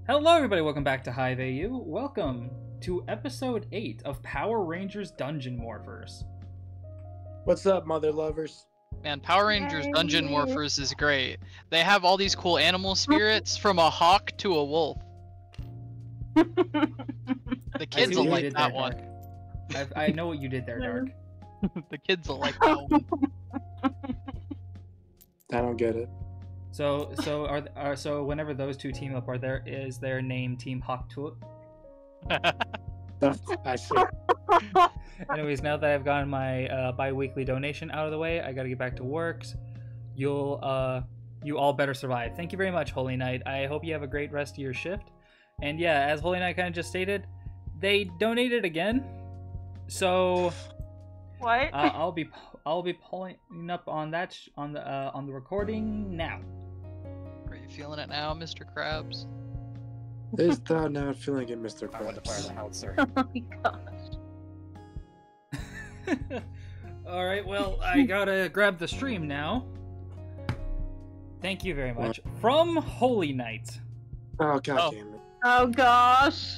Hello everybody, welcome back to Hive AU. Welcome to episode 8 of Power Rangers Dungeon Morphers. What's up, mother lovers? Man, Power Rangers Dungeon Morphers is great. They have all these cool animal spirits, from a hawk to a wolf. The kids will like that one. I know what you did there, Dark. The kids will like that one. I don't get it. So whenever those two team up, is their name Team Hawk Toot? I see. Anyways, now that I've gotten my bi-weekly donation out of the way, I gotta get back to work. You all better survive. Thank you very much, Holy Knight. I hope you have a great rest of your shift. And yeah, as Holy Knight kind of just stated, they donated again. So what? I'll be pulling up on that on the recording now. Are you feeling it now, Mr. Krabs? Is thou not feeling it, Mr. I want to fire the howitzer. Oh my gosh. Alright, well, I gotta grab the stream now. Thank you very much. From Holy Knight. Oh, god damn it. Oh gosh.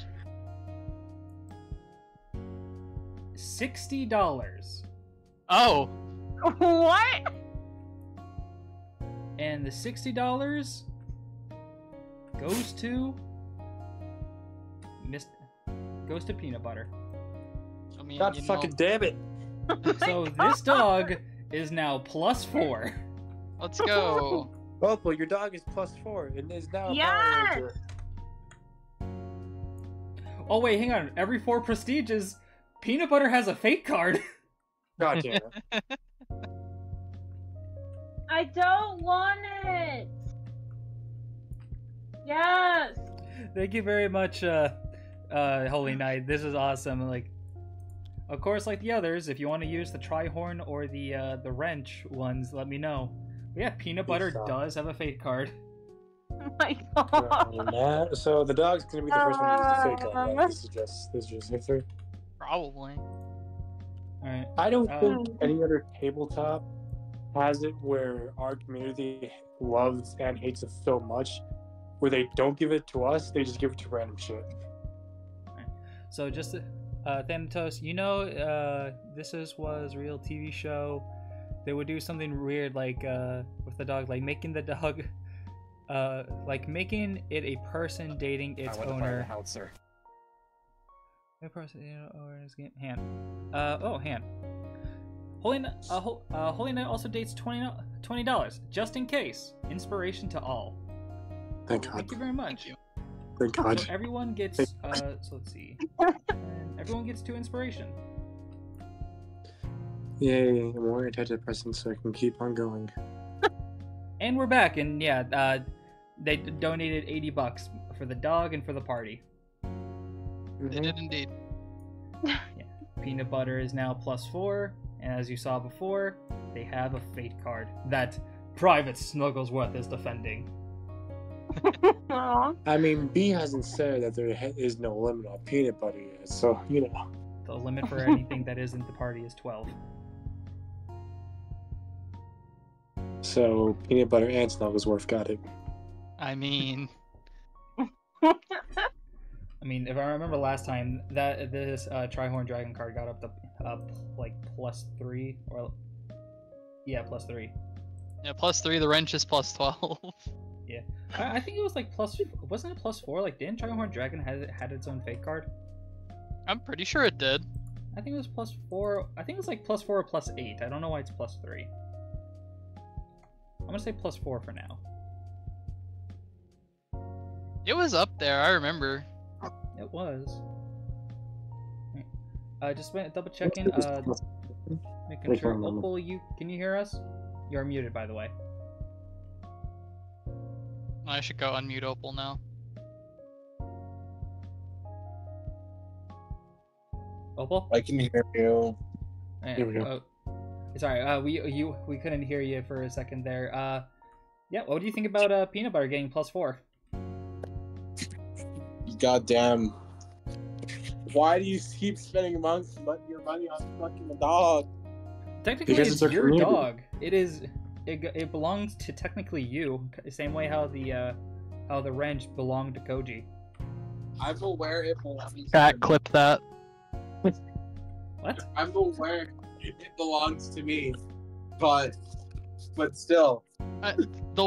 $60. Oh! What? And the $60 goes to Peanut Butter. I mean, God fucking damn it. So this dog is now +4. Let's go. Opal, your dog is +4 and is now a Yes! Power Ranger. Oh wait, hang on. Every 4 prestiges, Peanut Butter has a fake card. God damn it. I don't want it. Yes. Thank you very much, Holy Knight. This is awesome. Like, of course, like the others, if you want to use the Tri-Horn or the wrench ones, let me know. But yeah, Peanut Butter does have a fake card. Oh my god. So the dog's gonna be the first one to use the fake card, right? This is just history. Probably. Alright. I don't think any other tabletop has it where our community loves and hates it so much where they don't give it to us, they just give it to random shit. So just Thanatos, you know, was a real TV show. They would do something weird like with the dog, like making the dog like making it a person dating its I want to fire the owner. howitzer. A person, you know, or his game hand. Hand. Holy Knight also dates $20 just in case. Inspiration to all. Thank God. Thank you very much. Thank you. Thank God. So everyone gets so let's see. Everyone gets 2 inspiration. Yay, more antidepressants so I can keep on going. And we're back, and yeah, they donated $80 for the dog and for the party. They did indeed. Yeah. Peanut Butter is now +4, and as you saw before, they have a fate card that Private Snugglesworth is defending. Aw. I mean, B hasn't said that there is no limit on peanut butter yet, so, you know. The limit for anything that isn't the party is 12. So, peanut butter and Snugglesworth got it. I mean, I mean, if I remember last time, that this Tri-Horn Dragon card got up to like +3, or yeah, +3. yeah, +3. The wrench is +12. Yeah, I think it was like wasn't it +4? Like, didn't Tri-Horn Dragon had its own fake card? I'm pretty sure it did. I think it was +4. I think it was like +4 or +8. I don't know why it's +3. I'm gonna say +4 for now. It was up there. I remember. It was. Just double checking. Making sure. Opal, can you hear us? You're muted, by the way. I should go unmute Opal now. Opal? I can hear you. Here we go. Sorry, we couldn't hear you for a second there. Yeah, what do you think about Peanut Butter getting +4? Goddamn. Why do you keep spending your money on fucking a dog? Technically, Because it's it's our your community. dog. It belongs to technically you. Same way how the wrench belonged to Koji. I'm aware it belongs. Chat, clip that. What? I'm aware it belongs to me, but still. The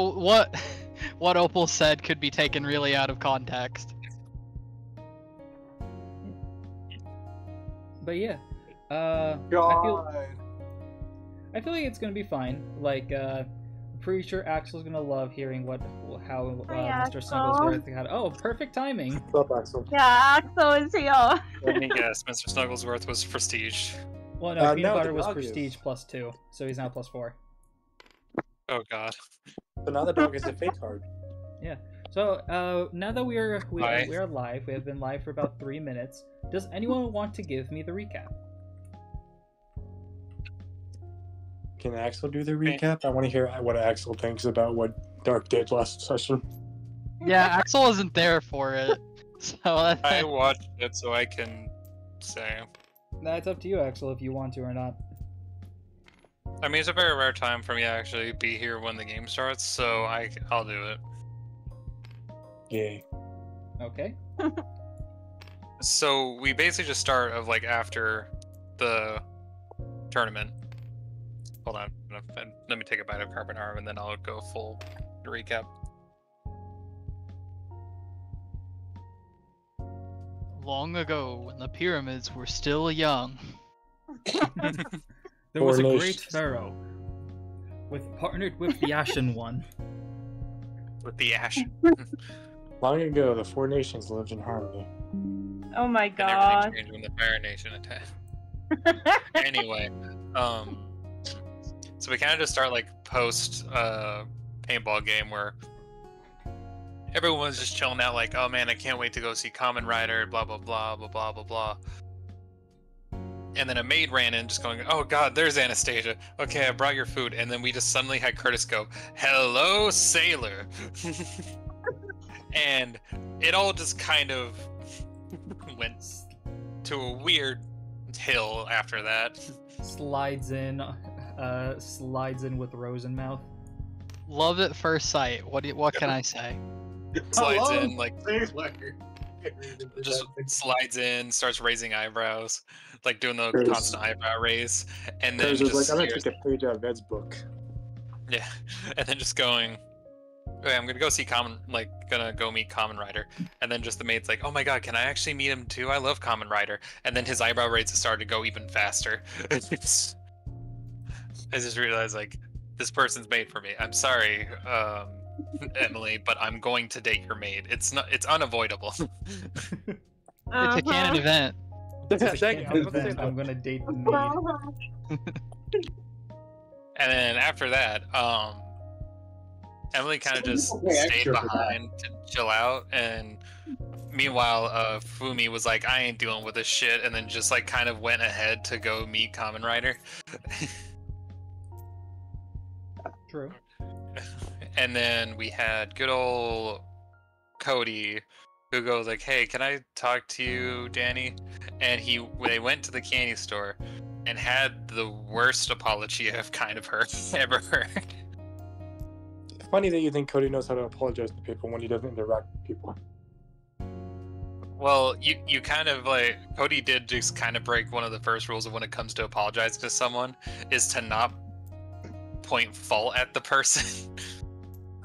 what Opal said could be taken really out of context. But yeah, God. I feel like it's gonna be fine. Like, pretty sure Axel's gonna love hearing how Hi, Mr. Axel. Snugglesworth had. Oh, perfect timing. What's up, Axel? Yeah, Axel is here. Let me guess, Mr. Snugglesworth was prestige. Well, no, peanut no, butter the was dog is. prestige +2, so he's now +4. Oh god. So now the dog is a fake card. So now that we are Hi. live, we have been live for about 3 minutes. Does anyone want to give me the recap? Can Axel do the recap? I want to hear what Axel thinks about what Dark did last session. Yeah, Axel wasn't there for it. So I watched it so I can say. That's up to you, Axel, if you want to or not. I mean, it's a very rare time for me to actually be here when the game starts, so I'll do it. Yay. Okay. So we basically just start of like after the tournament. Hold on, let me take a bite of carbonara and then I'll go full recap. long ago, when the pyramids were still young. There was a Coronation. great pharaoh, partnered with the Ashen One. With the ash. Long ago, the four nations lived in harmony. Oh my And god. everything changed when the Fire Nation attacked. Anyway, so we kind of just start like post paintball game where everyone's just chilling out like, oh man, I can't wait to go see Kamen Rider, blah blah blah blah blah blah blah. And then a maid ran in just going, oh god, there's Anastasia. Okay, I brought your food. And then we just suddenly had Curtis go, hello, sailor. And it all just kind of went to a weird hill after that. Slides in with rose in mouth. Love at first sight. What can I say? Slides Hello, in, like, sailor. just slides in, starts raising eyebrows, like doing the Curtis. constant eyebrow raise, and then There's just like, I'm gonna stares- take a page out of Ed's book. yeah, and then just going, okay, I'm gonna go see gonna go meet Kamen Rider, and then just the maid's like, oh my god, can I actually meet him too? I love Kamen Rider, and then his eyebrow raises started to go even faster. I just realized like this person's made for me. I'm sorry, Emily, but I'm going to date your maid. It's unavoidable. It's a canon event. I'm gonna date the maid. And then after that, Emily kind of just Okay, stayed extra for that. behind to chill out, and meanwhile, Fumi was like, I ain't dealing with this shit, and then just like kind of went ahead to go meet Kamen Rider. True. And then we had good old Cody, who goes like, hey, can I talk to you, Danny? And they went to the candy store and had the worst apology I've kind of ever heard. Funny that you think Cody knows how to apologize to people when he doesn't interact with people. Well, you kind of like, Cody did just kind of break one of the first rules of when it comes to apologizing to someone, is to not point fault at the person.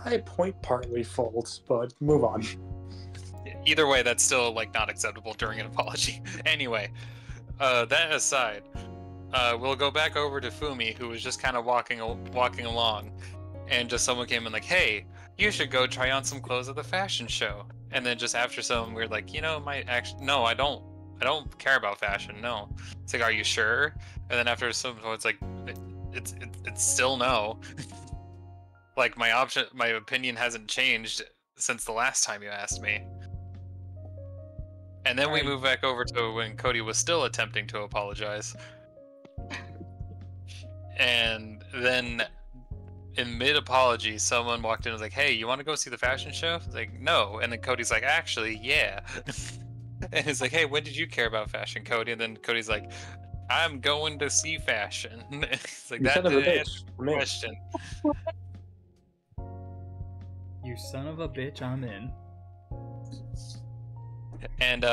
I point partly faults, but move on. Either way, that's still like not acceptable during an apology. Anyway, that aside, we'll go back over to Fumi, who was just kind of walking along, and just someone came in like, hey, you should go try on some clothes at the fashion show. And then just after some, we're like, no, I don't care about fashion. No. It's like, are you sure? And then after some, it's like, it's still no. Like my opinion hasn't changed since the last time you asked me. And then we move back over to when Cody was still attempting to apologize. And then in mid-apology, someone walked in and was like, hey, you want to go see the fashion show? It's like, no. And then Cody's like, actually, yeah. And he's like, hey, when did you care about fashion, Cody? And then Cody's like, I'm going to see fashion. It's like, You that son of a didn't bitch. answer the Me. question. You son of a bitch, I'm in. And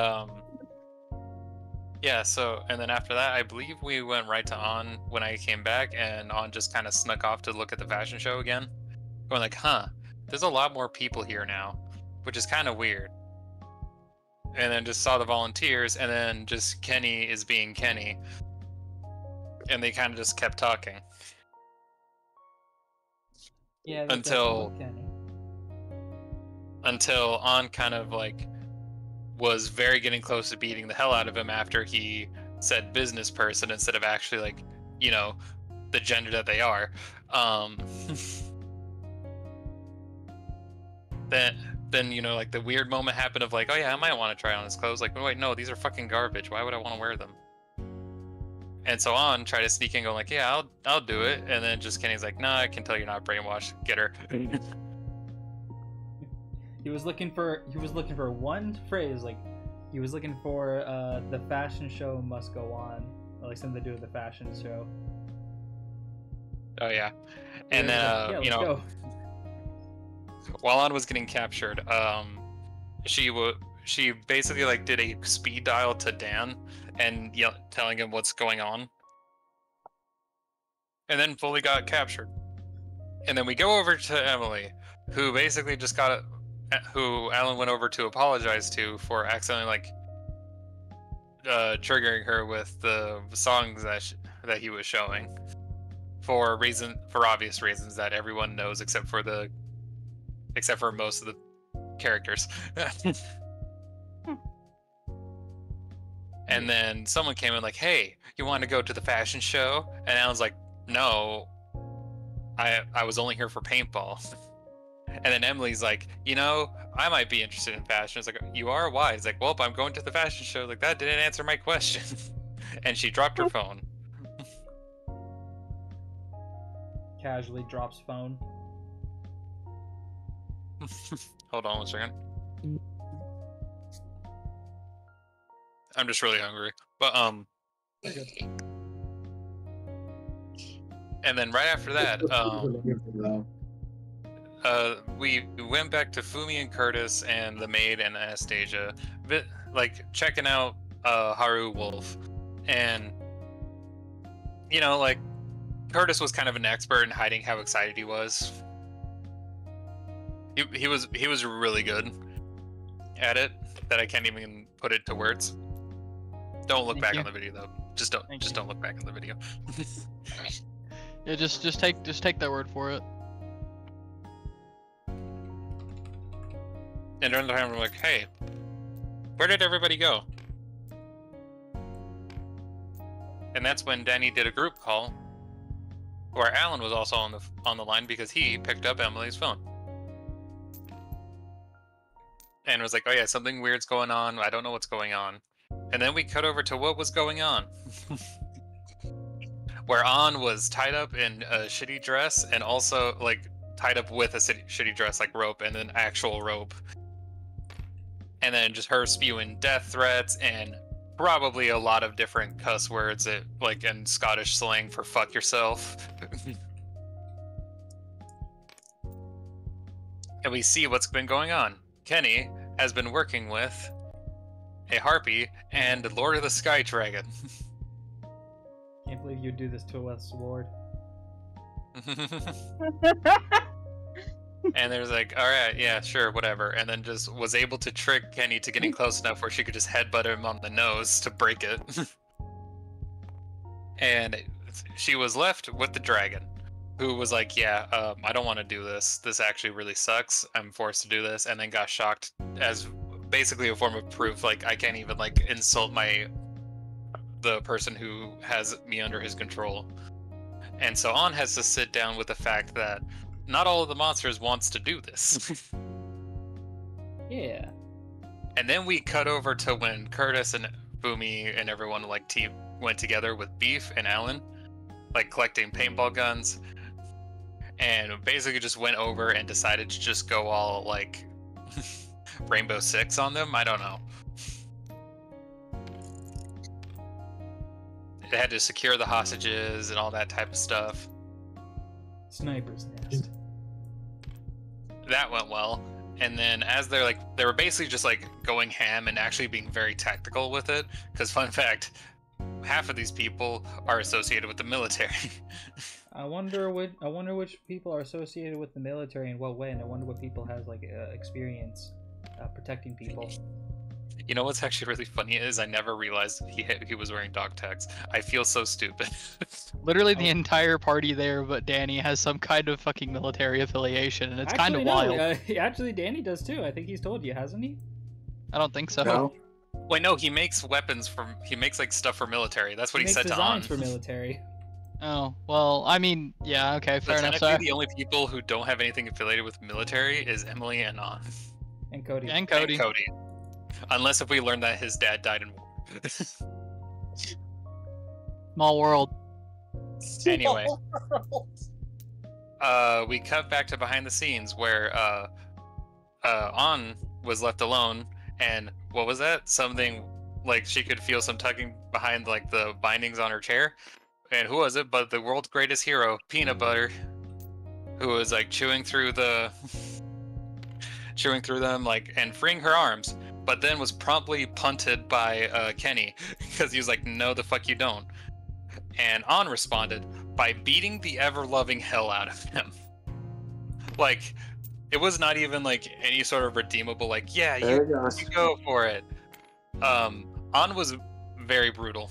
yeah, so and then after that, I believe we went right to On when I came back, and On just kind of snuck off to look at the fashion show again, going like, "Huh, there's a lot more people here now," which is kind of weird. And then just saw the volunteers, and then just Kenny is being Kenny, and they kind of just kept talking. Yeah, Until Kenny. until On kind of like was very getting close to beating the hell out of him after he said business person instead of actually like, you know, the gender that they are. Then you know, like the weird moment happened of like, oh yeah, I might want to try on his clothes. Like, oh, wait, no, these are fucking garbage. Why would I want to wear them? And so On tried to sneak in, go like, yeah, I'll do it. And then just Kenny's like, nah, I can tell you're not brainwashed. Get her. He was looking for one phrase, like he was looking for the fashion show must go on, or like something to do with the fashion show. Oh yeah. And then yeah, you know, go. while On was getting captured, she basically like did a speed dial to Dan and telling him what's going on, and then fully got captured. And then we go over to Emily, who basically just who Alan went over to apologize to for accidentally like triggering her with the songs that he was showing for obvious reasons that everyone knows except for most of the characters. And then someone came in like, hey, you want to go to the fashion show? And Alan's like, no, I was only here for paintball. And then Emily's like, you know, I might be interested in fashion. It's like, you are? Why? It's like, well, I'm going to the fashion show. Like, that didn't answer my question. And she dropped her phone. Casually drops phone. Hold on one second. I'm just really hungry. But and then right after that, we went back to Fumi and Curtis and the maid and Anastasia, like checking out Haru Wolf. And you know, like Curtis was kind of an expert in hiding how excited he was. He was really good at it, that I can't even put it to words. Don't look back on the video though. Just don't look back on the video. Yeah, just take that word for it. And during the time, we're like, hey, where did everybody go? And that's when Danny did a group call, where Alan was also on the line because he picked up Emily's phone. And was like, oh yeah, something weird's going on. I don't know what's going on. And then we cut over to what was going on. Where On was tied up in a shitty dress and also like tied up with a shitty dress, like rope, and then actual rope. And then just her spewing death threats and probably a lot of different cuss words like in Scottish slang for fuck yourself. And we see what's been going on. Kenny has been working with a harpie and Lord of the Sky Dragon. Can't believe you'd do this to us, Lord. And there's like, all right, yeah, sure, whatever. And then just was able to trick Kenny to getting close enough where she could just headbutt him on the nose to break it. And she was left with the dragon, who was like, yeah, I don't want to do this. This actually really sucks. I'm forced to do this. And then got shocked as basically a form of proof. Like, I can't even like insult the person who has me under his control. And so On has to sit down with the fact that not all of the monsters wants to do this. Yeah. And then we cut over to when Curtis and Fumi and everyone like went together with Beef and Alan, like collecting paintball guns, and basically just went over and decided to just go all like Rainbow Six on them. I don't know. They had to secure the hostages and all that type of stuff. Sniper's nest. That went well. And then as they're like, they were basically just like going ham and actually being very tactical with it. Because fun fact, half of these people are associated with the military. I wonder which people are associated with the military in what way, and I wonder what people has like experience protecting people. You know what's actually really funny is I never realized he was wearing dog tags. I feel so stupid. Literally the entire party there, but Danny has some kind of fucking military affiliation, and it's kind of wild. Actually, Danny does too. I think he's told you, hasn't he? I don't think so. No. Wait, no, he makes weapons from. He makes like stuff for military. That's what he makes said to On. designs for military. Oh, well, I mean, yeah, okay, fair enough. Technically, the only people who don't have anything affiliated with military is Emily and On. And Cody. And Cody. And Cody. Unless if we learn that his dad died in war. Small world. Anyway. We cut back to behind the scenes where On was left alone, and what was that? Something like she could feel some tugging behind like the bindings on her chair. And who was it but the world's greatest hero, Peanut Butter, who was like chewing through them like and freeing her arms, but then was promptly punted by Kenny because he was like, no the fuck you don't. And On responded by beating the ever-loving hell out of him. Like, it was not even like any sort of redeemable like, yeah, you go for it. On was very brutal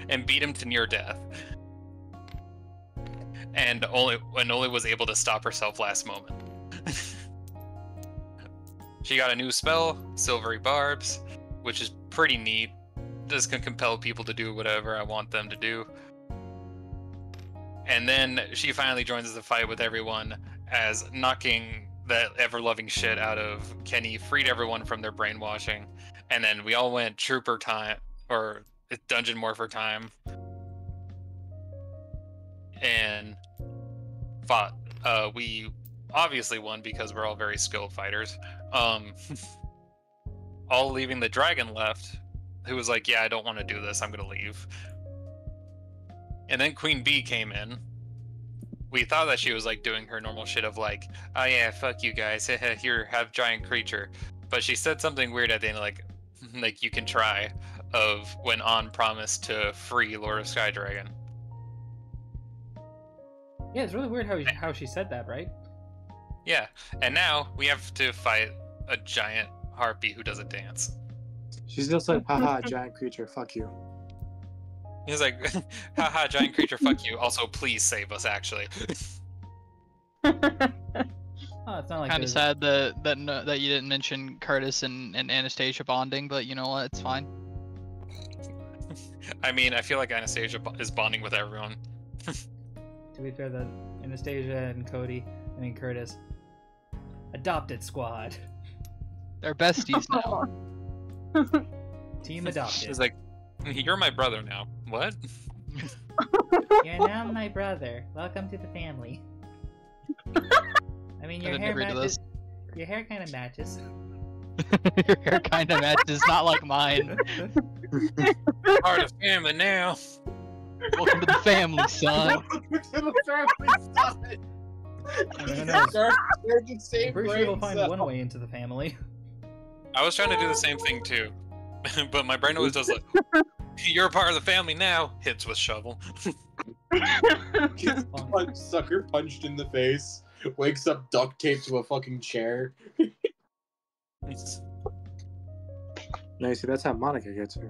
and beat him to near death, and only was able to stop herself last moment. She got a new spell, Silvery Barbs, which is pretty neat. This can compel people to do whatever I want them to do. And then she finally joins the fight with everyone, as knocking that ever-loving shit out of Kenny freed everyone from their brainwashing. And then we all went trooper time, or dungeon morpher time, and fought. We obviously won because we're all very skilled fighters. All leaving the dragon left, who was like, yeah, I don't want to do this, I'm gonna leave. And then Queen Bee came in. We thought that she was like doing her normal shit of like, oh yeah, fuck you guys, here, have giant creature. But she said something weird at the end, like you can try, of when On promised to free Lord of Sky Dragon. Yeah, it's really weird how she said that, right? Yeah, and now we have to fight a giant harpy who doesn't dance. She's just like, haha, giant creature, fuck you. He's like, haha, giant creature, fuck you. Also, please save us, actually. Oh, it's not like Kind of sad that you didn't mention Curtis and Anastasia bonding, but you know what? It's fine. I mean, I feel like Anastasia is bonding with everyone. To be fair, the Anastasia and Curtis, adopted squad. They're besties now. Team adopted. He's like, you're my brother now. What? You're now my brother. Welcome to the family. I mean, your hair matches. Your hair kind of matches. Your hair kind of matches, not like mine. Part of family now. Welcome to the family, son. Welcome to the family, son. I don't know. They're the same I'm pretty sure brain we'll find cell. one way into the family. I was trying to do the same thing too, but my brain always does like, you're a part of the family now. Hits with shovel. Gets sucker punched in the face. Wakes up duct taped to a fucking chair. No, you see, that's how Monica gets her.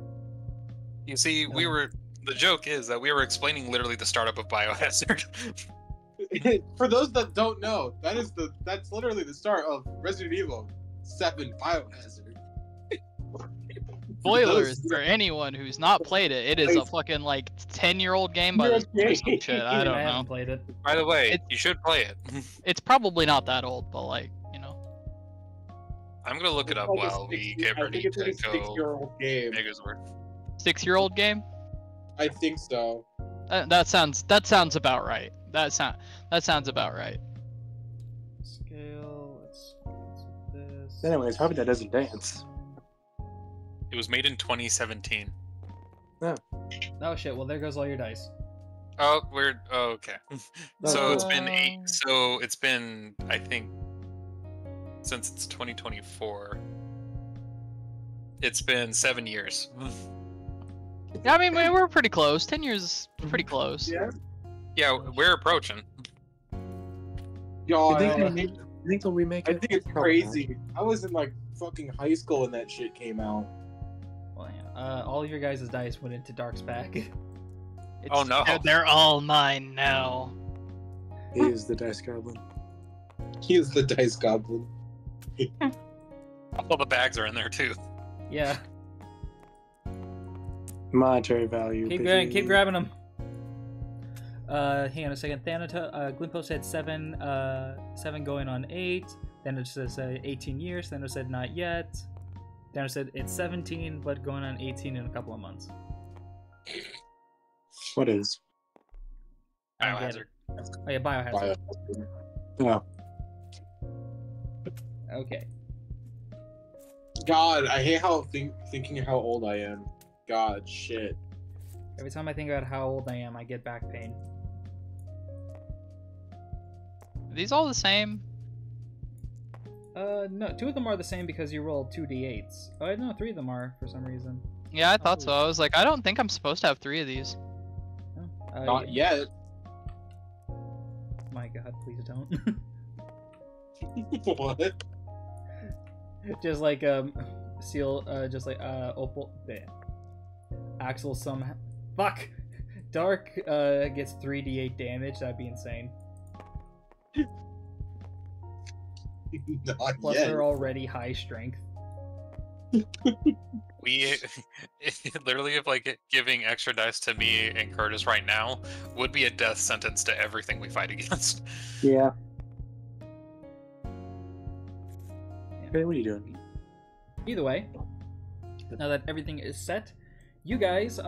You see, the joke is that we were explaining literally the startup of Biohazard. For those that don't know, that's literally the start of Resident Evil 7 Biohazard. Spoilers for anyone who's not played it. It is a fucking like 10-year-old game by this or some shit. I don't I haven't know. played it. By the way, you should play it. It's probably not that old, but like, you know. I'm gonna look it up while we get ready to go. 6-year-old game. Megazord. 6-year-old game? I think so. That sounds about right. That sounds about right. Scale. Let's this. Anyways, Harpy that doesn't dance. It was made in 2017. Oh shit! Well, there goes all your dice. Oh, okay. So it's been Uh, 8. So it's been, I think, since it's 2024. It's been 7 years. Yeah, I mean, we're pretty close. 10 years is pretty close. Yeah. Yeah, we're approaching. Y'all, I I think they'll remake it. think it's crazy. I was in like fucking high school when that shit came out. Well, yeah. All of your guys' dice went into Dark's bag. Oh, no. They're all mine now. He is the dice goblin. He is the dice goblin. All the bags are in there too. Yeah. Monetary value. Keep grabbing them. Hang on a second. Glimpo said 7 going on 8. Then it says 18 years. Then it said not yet. Then it said it's 17, but going on 18 in a couple of months. What is? I don't get it. Oh yeah, biohazard. Oh. Okay. God, I hate how thinking how old I am. God, shit. Every time I think about how old I am, I get back pain. Are these all the same? No, 2 of them are the same because you rolled 2d8s. Oh, no, 3 of them are for some reason. Yeah, I thought so. I was like, I don't think I'm supposed to have 3 of these. Not yet. My God, please don't. What? Just like Opal. Bleh. Axel somehow. Fuck. Dark gets 3d8 damage. That'd be insane. Not Plus, yet. they're already high strength. We literally, if like giving extra dice to me and Curtis right now would be a death sentence to everything we fight against. Yeah. Hey, what are you doing? Either way, now that everything is set, you guys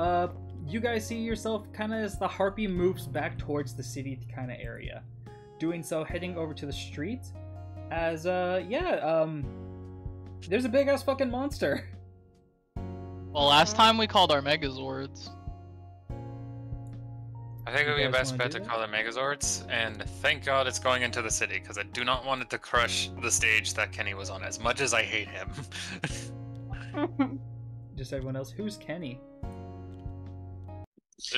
see yourself kind of as the harpy moves back towards the city kind of area, doing so heading over to the street. As there's a big ass fucking monster. Well, last time we called our Megazords. I think it would be You a guys best wanna bet do to that? call them Megazords, and thank God it's going into the city, because I do not want it to crush the stage that Kenny was on, as much as I hate him. Just everyone else. Who's Kenny?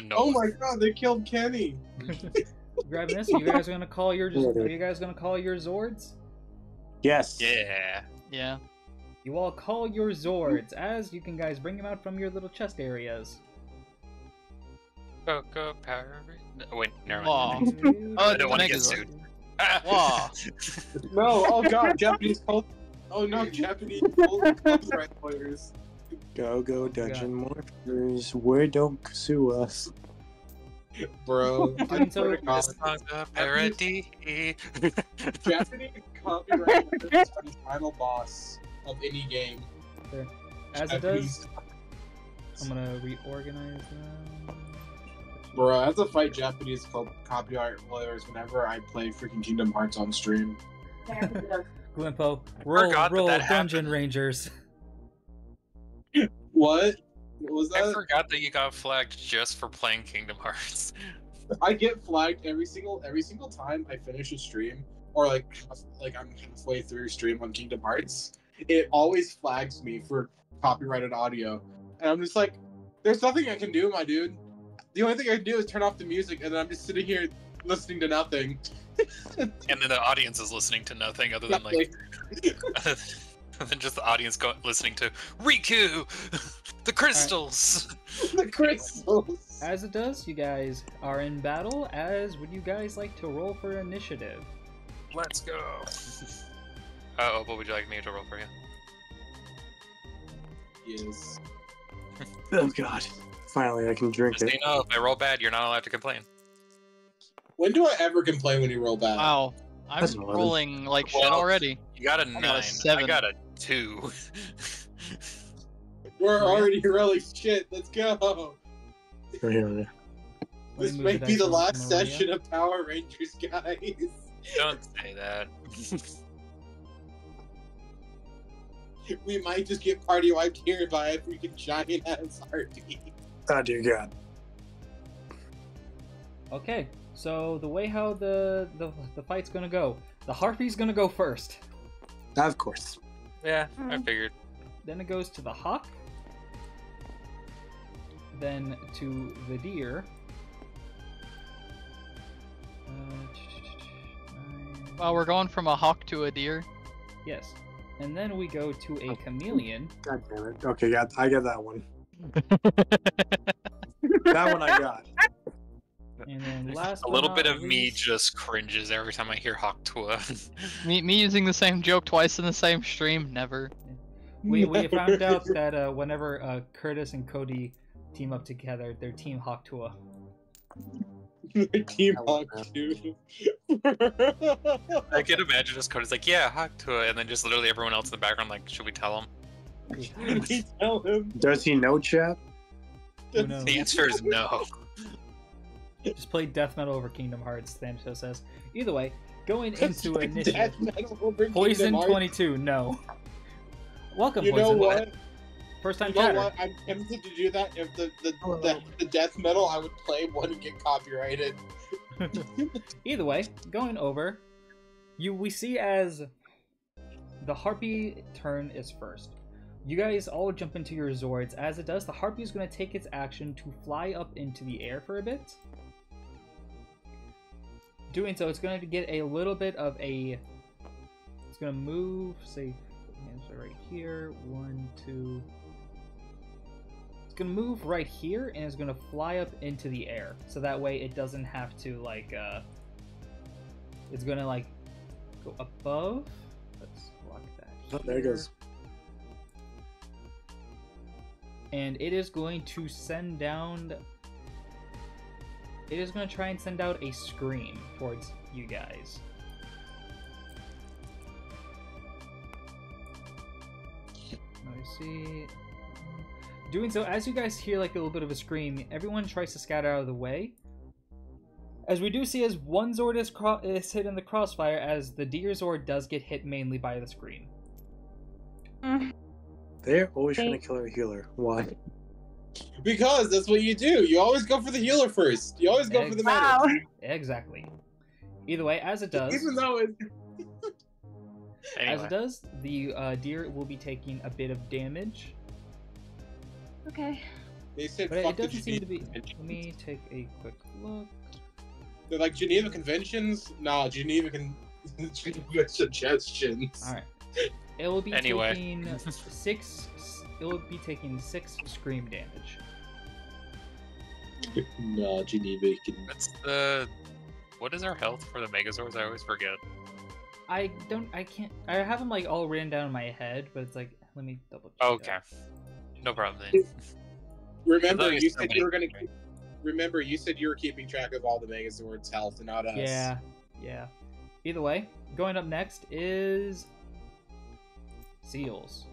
No. Oh my God, they killed Kenny. Grabbing this. Are you guys gonna call your? Yeah, dude. Are you guys gonna call your Zords? Yes. Yeah. Yeah. You all call your Zords, as you can guys bring them out from your little chest areas. Coco Power. Wait, never Aw. mind. Oh, I don't want to get Megazord. sued. Wow. No, oh God, Japanese cult. Oh no, Japanese copyright lawyers. Go Dungeon Morphers. Where don't sue us. Bro, I Doing so- swear to God, This song's a parody. Japanese copyright lawyers are the final boss of any game. As it does, I'm gonna reorganize them. Bro, I have to fight Japanese copyright lawyers whenever I play freaking Kingdom Hearts on stream. Glimpo, Forgot roll that Dungeon happened. Rangers. What? What was I that? forgot that you got flagged just for playing Kingdom Hearts. I get flagged every single time I finish a stream, or like I'm halfway through a stream on Kingdom Hearts. It always flags me for copyrighted audio, and I'm just like, "There's nothing I can do, my dude. The only thing I can do is turn off the music, and then I'm just sitting here listening to nothing." And then the audience is listening to nothing other than like than just the audience listening to Riku, the crystals. The crystals. As it does, you guys are in battle. As would you guys like to roll for initiative? Let's go. What would you like me to roll for you? Yes. Oh God. Finally, I can drink Just so it. you know, if I roll bad, you're not allowed to complain. When do I ever complain when you roll bad? Wow. I'm That's an 11. rolling like shit Well, already. You got a got a 9. I 7. got a 2. We're already rolling shit. Let's go. Here. This move may the be dice the over last to Maria. session of Power Rangers, guys. Don't say that. We might just get party wiped here by a freaking giant ass harpy. Oh dear God. Okay, so the way how the fight's gonna go, the harpy's gonna go first. Of course. Yeah, I figured. Then it goes to the hawk. Then to the deer. Well, we're going from a hawk to a deer. Yes. And then we go to a chameleon. God damn it. Okay, yeah, I get that one. That one I got. And then last A little but bit not of me least- just cringes every time I hear Hawktua. Me using the same joke twice in the same stream, never. We found out that whenever Curtis and Cody team up together, they're Team Hawktua. Team I Hawk love too. I can imagine just Cody's like, yeah, Hawktua, and then just literally everyone else in the background like, should we tell him? We tell him. Does he know, chat? Who knows? The answer is no. Just play death metal over Kingdom Hearts, Thanos says. Either way, going into initiative. Death Metal over Poison Kingdom Hearts. 22, no. Welcome, You know Poison. what? First time You know chatter. what? I'm tempted to do that. If the death metal, I would play one and get copyrighted. Either way, going over, we see as the harpy turn is first. You guys all jump into your zords. As it does, the harpy is going to take its action to fly up into the air for a bit. Doing so, it's going to get a little bit of a... It's going to move, say, right here, 1, 2... It's going to move right here, and it's going to fly up into the air. So that way it doesn't have to, like, it's going to, like, go above. Let's lock that Oh, here. there it goes. And it is going to send down... It is going to try and send out a scream towards you guys. Let me see... Doing so, as you guys hear like a little bit of a scream, everyone tries to scatter out of the way. As we do see as one Zord is hit in the crossfire, as the Deer Zord does get hit mainly by the scream. They're always trying to kill our healer. Why? Because that's what you do. You always go for the healer first. You always go for the Wow. medic. Exactly. Either way, as it does, Even though it... as Anyway, it does, the deer will be taking a bit of damage. Okay. They said But it fuck the doesn't seem to be... Geneva Let me take a quick look. They're like Geneva Conventions? Nah, Geneva suggestions. Alright. It will be Anyway. taking 6... It will be taking 6 scream damage. No, Geneva can... that's the... What is our health for the Megazords? I always forget. I can't... I have them like all written down in my head, but it's like... Let me double check. Okay. No problem then. Remember, As long as you said somebody- you were gonna... Remember, you said you were keeping track of all the Megazords' health and not us. Yeah, yeah. Either way, going up next is... Seals.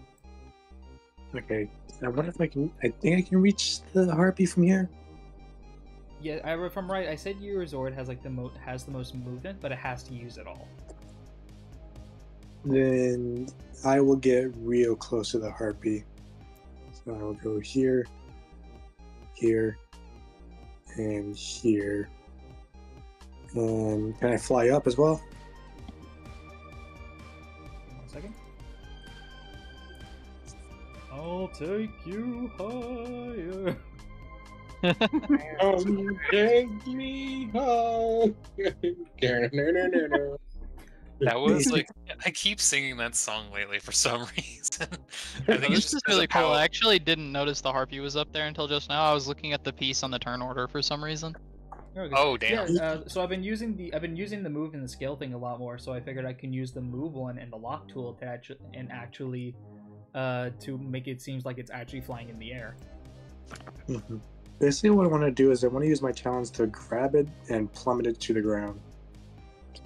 Okay. I wonder if I can. I think I can reach the harpy from here. Yeah, if I'm right, I said your Zord has like the most movement, but it has to use it all. Then I will get real close to the harpy. So I will go here, here, and here. And can I fly up as well? 1 second. I'll take you higher. Take me home. That was like... I keep singing that song lately for some reason. I think it's This just is because really of cool. how- I actually didn't notice the harpy was up there until just now. I was looking at the piece on the turn order for some reason. There we go. Oh, damn. Yeah, so I've been using the move and the scale thing a lot more, so I figured I can use the move one and the lock tool to actually to make it seems like it's actually flying in the air. Mm-hmm. Basically, what I want to do is I want to use my talons to grab it and plummet it to the ground.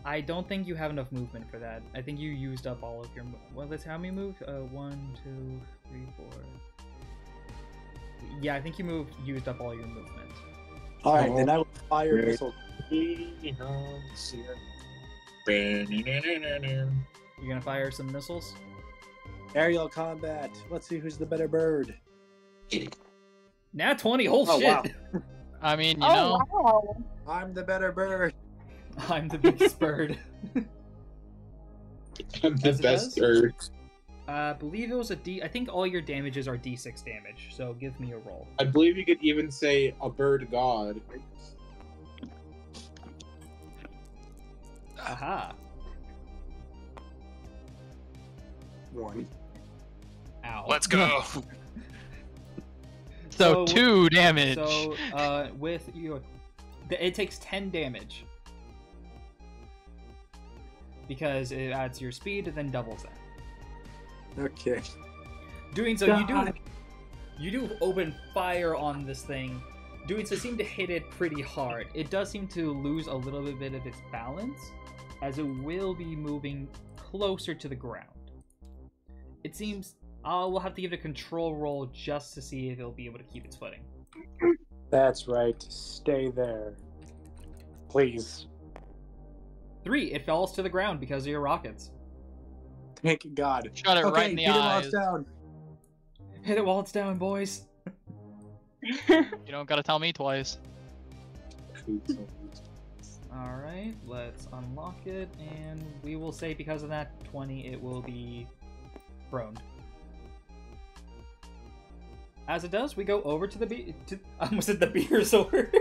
I don't think you have enough movement for that. I think you used up all of your. Well, let's how many moves? 1, 2, 3, 4. Yeah, I think you used up all your movement. All right, then I will fire Right. missile. You're gonna fire some missiles. Aerial combat. Let's see who's the better bird. Nat 20. Oh, Oh, shit! wow. I mean, you know, wow. I'm the better bird. I'm the biggest bird. I'm the As it best does? third. I believe it was a D. I think all your damages are D6 damage. So give me a roll. I believe you could even say a bird god. Aha. 1. Ow. Let's go. So 2 damage. So with your, it takes 10 damage because it adds your speed and then doubles that. Okay. Doing so, you do open fire on this thing. Doing so, seem to hit it pretty hard. It does seem to lose a little bit of its balance, as it will be moving closer to the ground. It seems we'll have to give it a control roll just to see if it'll be able to keep its footing. That's right. Stay there. Please. 3, it falls to the ground because of your rockets. Thank God. Shot it right in the hit it while eyes. it's down. Hit it while it's down, boys. You don't gotta tell me twice. Alright, let's unlock it, and we will say because of that 20, it will be prone. As it does, we go over to the was it the beer sword?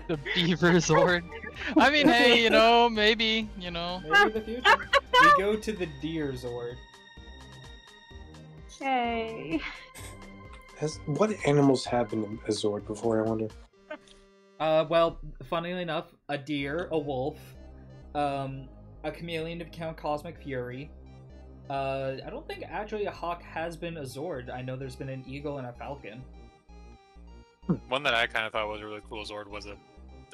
The beaver sword. I mean, hey, you know, maybe, you know. Maybe in the future. We go to the deer sword. Okay. What animals have been a Zord before, I wonder? Well, funnily enough, a deer, a wolf, a chameleon of Count Cosmic Fury. I don't think actually a hawk has been a Zord. I know there's been an eagle and a falcon. One that I kind of thought was a really cool Zord was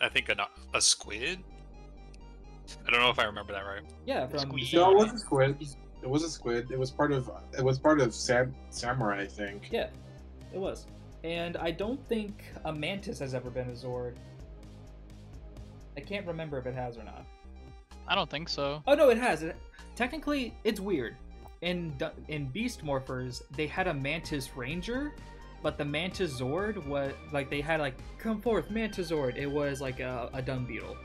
I think a squid. I don't know if I remember that right. Yeah, from Squeeze. No, it wasn't squid. It was a squid. It was part of Samurai, I think. Yeah, it was. And I don't think a mantis has ever been a Zord. I can't remember if it has or not. I don't think so. Oh no, it has. Technically, it's weird. In Beast Morphers, they had a Mantis Ranger, but the Mantis Zord was like they had like come forth Mantis Zord. It was like a dung beetle.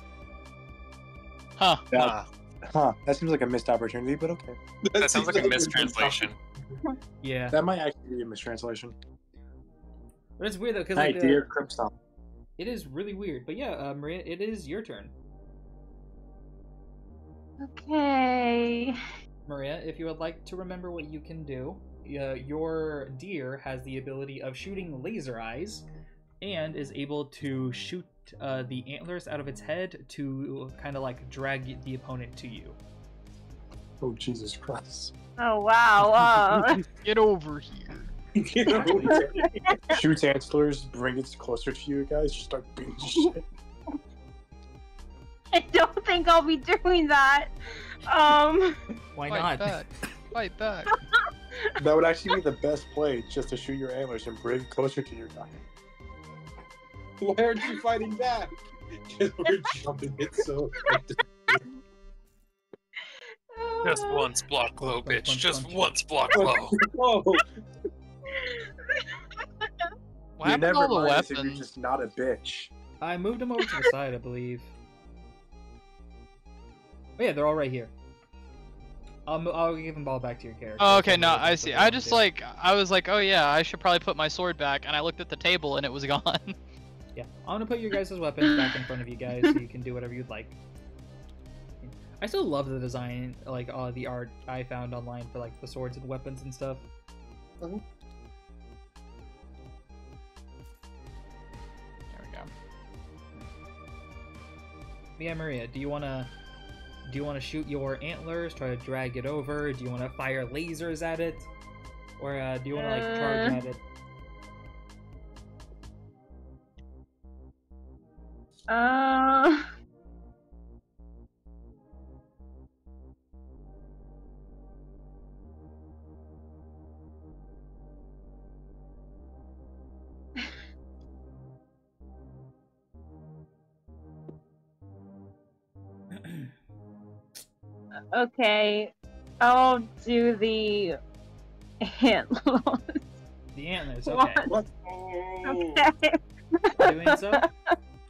Huh. Yeah. Huh. That seems like a missed opportunity, but okay. That sounds like a mistranslation. Yeah, That might actually be a mistranslation. but it's weird though because Hi, like, dear Crimson. it is really weird. But yeah, Maria, it is your turn. Okay. Maria, if you would like to remember what you can do, your deer has the ability of shooting laser eyes and is able to shoot the antlers out of its head to kind of like drag the opponent to you. Oh, Jesus Christ. Oh wow. Get over here. Shoots antlers, bring it closer to you guys, just start beating the shit. I don't think I'll be doing that. Why Fight not? back. Fight back. That would actually be the best play, just to shoot your antlers and bring it closer to your guy. Why aren't you fighting back? Because we're jumping it so. Just once block low, bitch. Punch, Just punch. once block low. Whoa! What You're happened to never all the mind if you're weapons? just not a bitch. I moved them over to the side, I believe. Oh yeah, they're all right here. I'll give them all back to your character. Oh, okay, no, That's I what see. they I want just to do. I was like, oh yeah, I should probably put my sword back, and I looked at the table and it was gone. Yeah, I'm gonna put your guys' weapons back in front of you guys so you can do whatever you'd like. I still love the design, like the art I found online for like the swords and weapons and stuff. Mhm. There we go. Yeah, Maria, do you wanna shoot your antlers, try to drag it over? Do you wanna fire lasers at it? Or do you wanna like charge at it? Okay. I'll do the antlers. The antlers, okay. What? Okay. Doing so,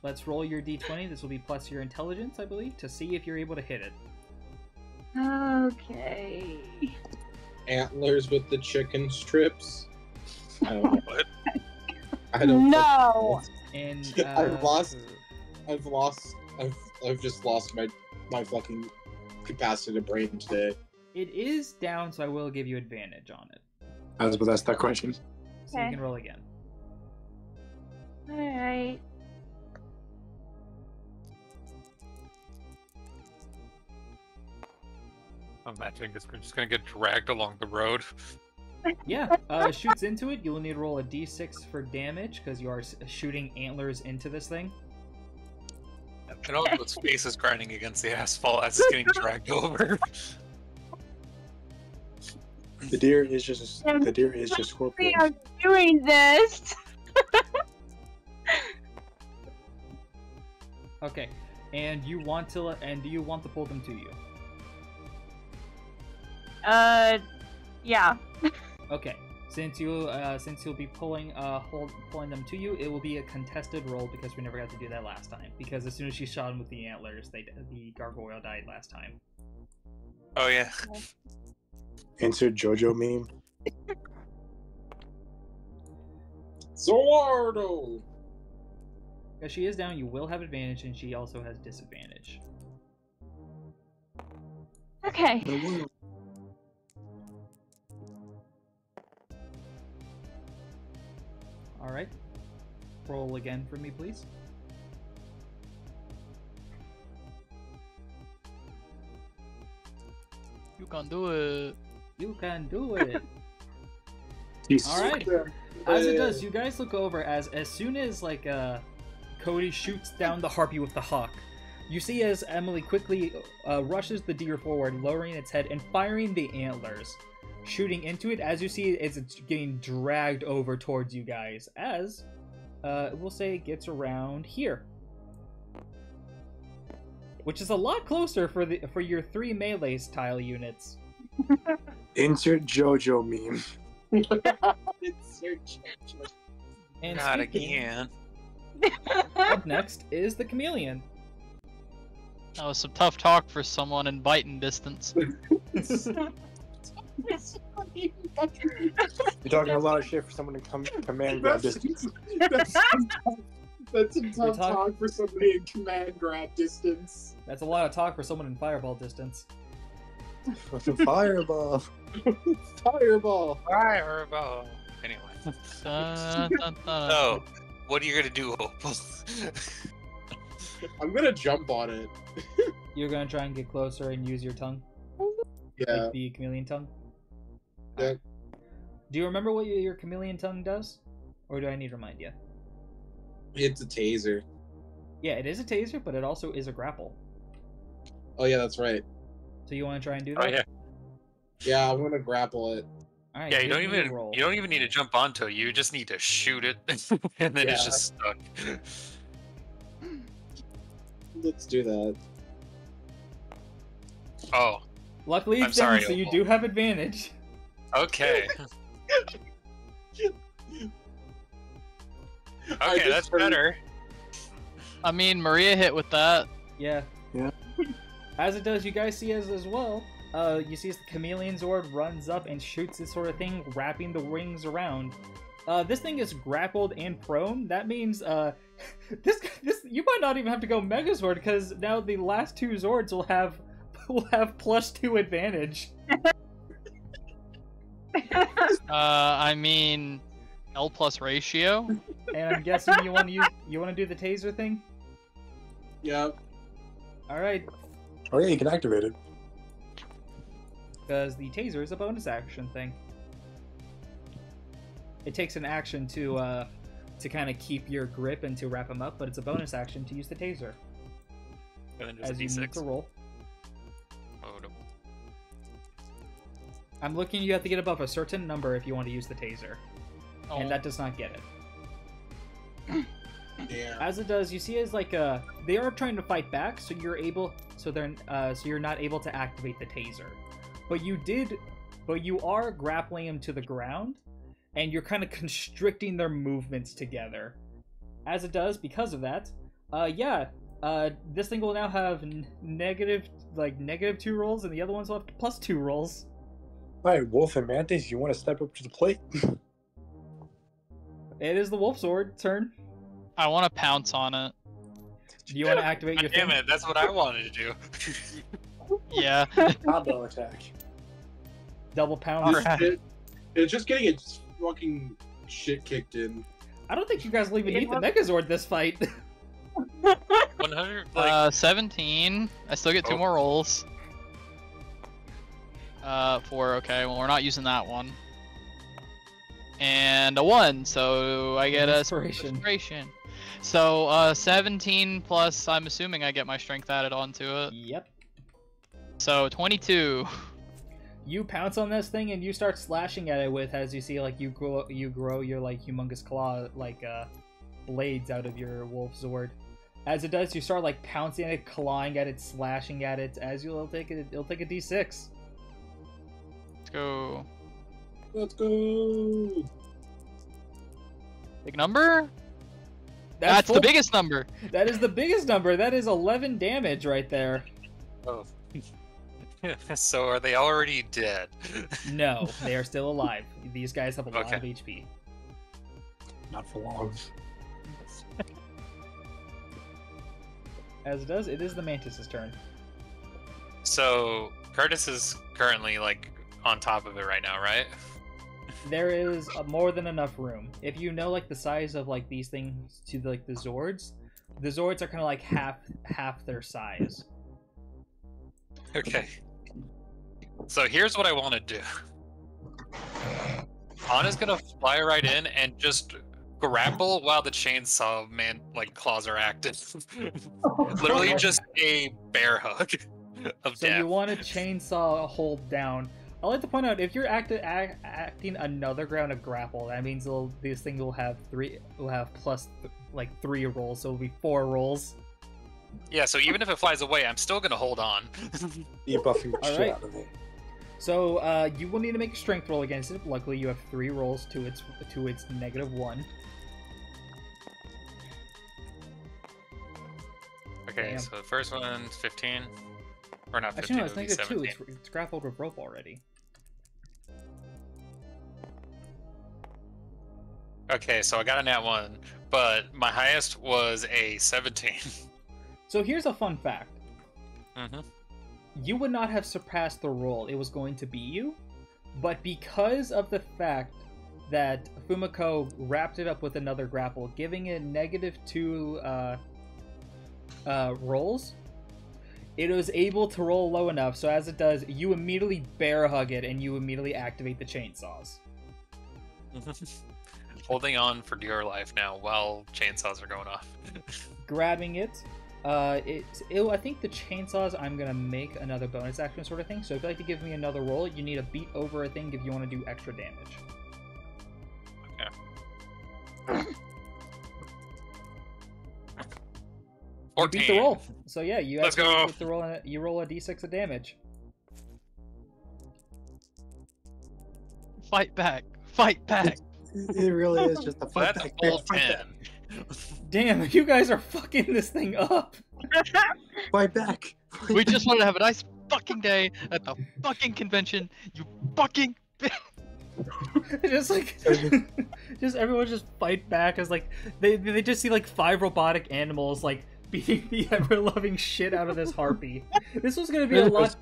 let's roll your d20. This will be plus your intelligence, I believe, to see if you're able to hit it. Okay. Antlers with the chicken strips. I don't know. What? I don't. No. And I've just lost my fucking capacity to brain today. it is down, so I will give you advantage on it. I was about to ask that question. So you can roll again. Alright. I'm imagining this we're just gonna get dragged along the road. Yeah, shoots into it. You'll need to roll a d6 for damage because you are shooting antlers into this thing. And all its face is grinding against the asphalt as it's getting dragged over. The deer is just We scorpion. are doing this. Okay, and do you want to pull them to you? Yeah. Okay, since you'll be pulling them to you, it will be a contested roll because we never got to do that last time. Because as soon as she shot him with the antlers, the gargoyle died last time. Oh yeah. Insert JoJo meme. Zordo! As she is down, you will have advantage, and she also has disadvantage. Okay. All right, roll again for me, please. You can do it. You can do it. Jesus. All right. As it does, you guys look over as soon as Cody shoots down the harpy with the hawk. You see as Emily quickly rushes the deer forward, lowering its head and firing the antlers, shooting into it. As you see, it's getting dragged over towards you guys. As we'll say, it gets around here, which is a lot closer for your 3 melee style units. Insert JoJo meme. Insert JoJo. And Not speaking, again. up next is the chameleon. That was some tough talk for someone in biting distance. You're talking a lot of shit for someone to command grab distance. That's some tough talk- talk for somebody in command grab distance. That's a lot of talk for someone in fireball distance. What's a fireball? Fireball! Fireball. Anyway. Dun, dun, dun. So, what are you gonna do, Opal? I'm gonna jump on it. You're gonna try and get closer and use your tongue, Yeah. like the chameleon tongue. Yeah. Alright. Do you remember what your chameleon tongue does, or do I need to remind you? It's a taser. Yeah, it is a taser, but it also is a grapple. Oh yeah, that's right. So you want to try and do Oh that? yeah. Yeah, I'm gonna grapple it. All right. Yeah, you give don't me a even roll. need to jump onto it. You just need to shoot it, and then it's Yeah. just stuck. Let's do that. Oh, Luckily, I'm it's down, sorry, so you Opal. do have advantage. okay. I Okay, just that's heard- better. I mean, Maria hit with that. Yeah. Yeah. As it does, you guys see as well. You see as the chameleon zord runs up and shoots this sort of thing, wrapping the wings around. This thing is grappled and prone. That means this you might not even have to go Megazord because now the last 2 Zords will have +2 advantage. I mean, L plus ratio. And I'm guessing you want to do the taser thing. Yeah. All right, Oh yeah, you can activate it. because the taser is a bonus action thing. It takes an action to kind of keep your grip and to wrap him up, but it's a bonus action to use the taser And then just as a you need to D6. roll. Oh, no. I'm looking. You have to get above a certain number if you want to use the taser, Oh, and that does not get it. Yeah. As it does, you see as they are trying to fight back, so you're not able to activate the taser, but you are grappling them to the ground, and you're kind of constricting their movements together. As it does, because of that, This thing will now have negative 2 rolls, and the other ones will have +2 rolls. Alright, Wolf and Mantis, you want to step up to the plate? It is the Wolf Sword turn. I want to pounce on it. Do you want to activate your Damn thing? it, that's what I wanted to do. Yeah. Combo attack. Double pound. It's just getting its fucking shit kicked in. I don't think you guys will even need the Megazord this fight. 100. 17. I still get 2 more rolls. 4. Okay, well we're not using that one. And a 1, so I get a inspiration. So 17 plus. I'm assuming I get my strength added onto it. Yep. So 22. You pounce on this thing and you start slashing at it with, as you see, like you grow your like humongous claw blades out of your wolf sword. As it does, you start like pouncing at it, clawing at it, slashing at it. As it'll take a d6. Let's go. Let's go. Big number? That's the biggest number. That is the biggest number. That is 11 damage right there. Oh. So are they already dead? No, they are still alive. These guys have a lot of Okay. HP. Not for long. As it does, it is the Mantis's turn. So Curtis is currently like on top of it right now, right? There is more than enough room. If you know like the size of like these things to like the zords are kind of like half their size. Okay. So here's what I want to do. Anna's gonna fly right in and just grapple while the chainsaw man claws are active. Literally just a bear hug of So death. you want to chainsaw hold down. I'd like to point out, if you're acting another ground of grapple, that means this thing will have plus 3 rolls, so it'll be 4 rolls. Yeah, so even if it flies away, I'm still gonna hold on. You're buffing the shit Alright. out of it. So you will need to make a strength roll against it. Luckily, you have 3 rolls to its -1. Okay, Damn. so the first one's 15. Or not 15, Actually, no, it it's would be -2. 17. It's grappled with rope already. Okay, so I got a nat 1, but my highest was a 17. So here's a fun fact. Mm-hmm. You would not have surpassed the roll. It was going to be you, but because of the fact that Fumiko wrapped it up with another grapple, giving it -2 rolls, it was able to roll low enough, so as it does, you immediately bear hug it and you immediately activate the chainsaws. Holding on for dear life now while chainsaws are going off. Grabbing it, I think the chainsaws, I'm gonna make another bonus action sort of thing, so if you'd like to give me another roll, you need to beat over a thing if you want to do extra damage. Okay. You 14. beat the roll. So yeah, you Let's actually go. get to roll. You roll a d6 of damage. Fight back. Fight back. It really is just a Well, fight that's a back. full Fight 10. back. Damn, you guys are fucking this thing up. Fight back. We just wanted to have a nice fucking day at the fucking convention. You fucking. Just like, just everyone just fight back as like they just see like 5 robotic animals like beating the ever-loving shit out of this harpy. This was gonna be a lot.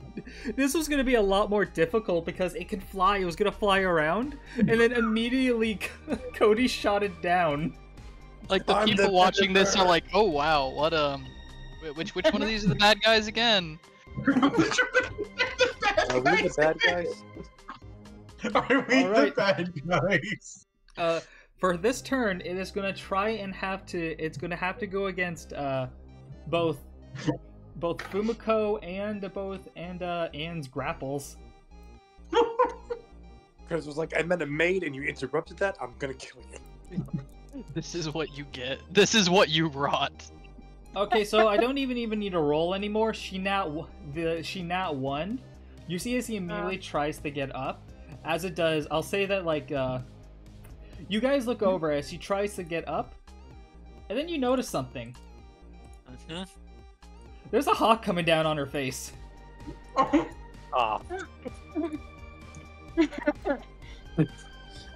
This was gonna be a lot more difficult because it could fly. It was gonna fly around, and then immediately Cody shot it down. Like the I'm people the watching this Predator. are like, oh wow, what which one of these are the bad guys again? Are we the bad guys? Are we Alright. the bad guys? For this turn, it is gonna try and have to. It's gonna have to go against both Fumiko and Anne's grapples. Because it was like, I meant a maid and you interrupted that, I'm gonna kill you. This is what you get. This is what you wrought. Okay, so I don't even need to roll anymore. She nat won. You see as he immediately tries to get up. As it does, I'll say that like you guys look over as he tries to get up, and then you notice something. Mhm. There's a hawk coming down on her face. Ah.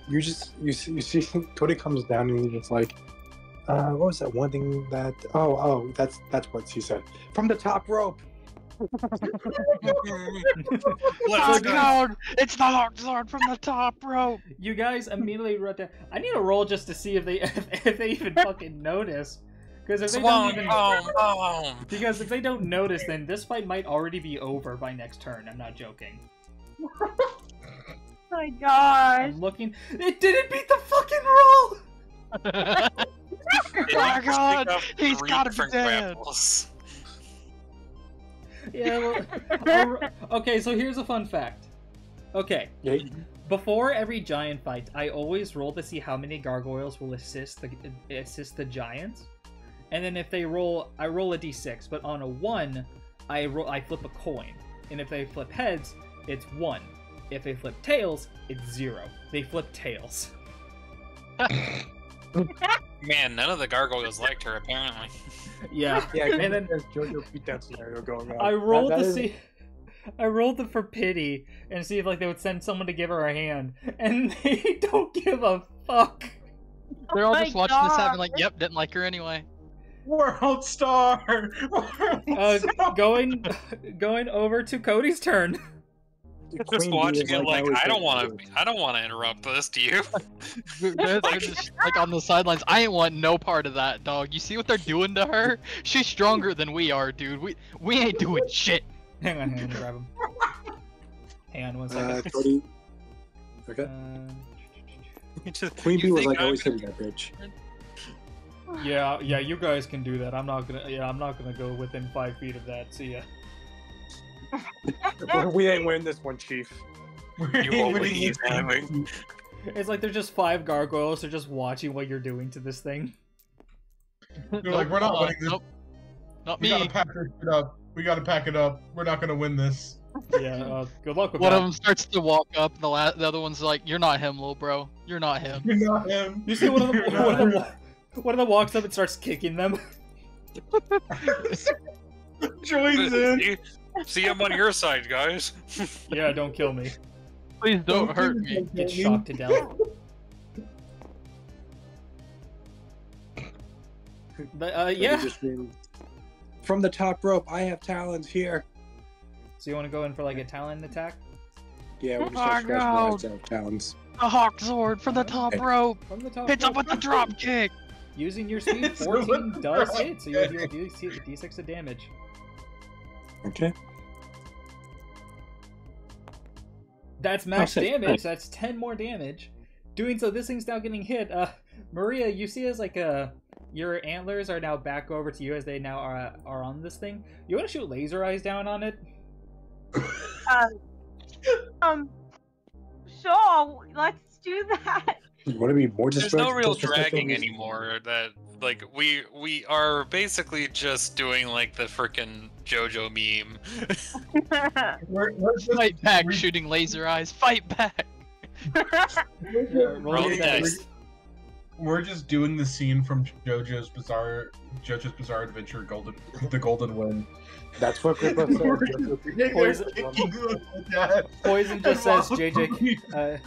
You see Cody comes down and he's just like, what was that one thing that? Oh, that's what she said. From the top rope. Let's go! It's the Hawk Zord from the top rope! You guys immediately wrote down. I need a roll just to see if they even fucking notice. Because if they don't even, because if they don't notice, then this fight might already be over by next turn. I'm not joking. Oh my gosh. I'm looking. It didn't beat the fucking roll. Oh my god! He's gotta be dead! Yeah, well, okay, so here's a fun fact. Okay, before every giant fight, I always roll to see how many gargoyles will assist the giants. And then if they roll, I roll a d6, but on a 1, I flip a coin. And if they flip heads, it's 1. If they flip tails, it's 0. They flip tails. Man, none of the gargoyles liked her, apparently. Yeah, and then there's JoJo beat that scenario going on. I rolled to see. I rolled it for pity and see if like they would send someone to give her a hand, and they don't give a fuck. They're all just watching this happen, like, yep, didn't like her anyway. World star. Going over to Cody's turn. Just watching it like I don't want to interrupt this. Do you? They're just like on the sidelines. I ain't want no part of that, dog. You see what they're doing to her? She's stronger than we are, dude. We ain't doing shit. Hang on, grab him. Hang on 1 second. Cody. Okay. Queen Bee was like, always hitting that bitch. Yeah, you guys can do that. I'm not gonna go within 5 feet of that. See ya. We ain't winning this one, Chief. You won't leave anyway. It's like there's just 5 gargoyles. They're just watching what you're doing to this thing. They're like, we're not winning this. Nope. Not We me. gotta pack it up. We gotta pack it up. We're not gonna win this. Yeah, good luck with One that. of them starts to walk up, and the other one's like, "You're not him, little bro. You're not him." You're not him. You see one of them walks up and starts kicking them. Joins in. See, I'm on your side, guys. Yeah, don't kill me. Please don't hurt me. Get shocked to death. But, yeah. From the top rope, I have talons here. So you want to go in for like a talon attack? Yeah, we're just start scratching my eyes out talons. A Hawk Zord from the top rope. From the top Hits rope. up with the drop kick. Using your speed, 14 does hit, so you'll deal d6 of damage. Okay. That's max damage. That's 10 more damage. Doing so, this thing's now getting hit. Maria, you see as like your antlers are now back over to you as they now are on this thing. You want to shoot laser eyes down on it? Sure, let's do that. You want to be more There's no real dragging anymore. That like we are basically just doing like the frickin' JoJo meme. We're just, Fight back, shooting laser eyes. Fight back. Roll the dice. we're just doing the scene from JoJo's Bizarre Adventure, the Golden Wind. That's what Grippo said. Poison just says JJ.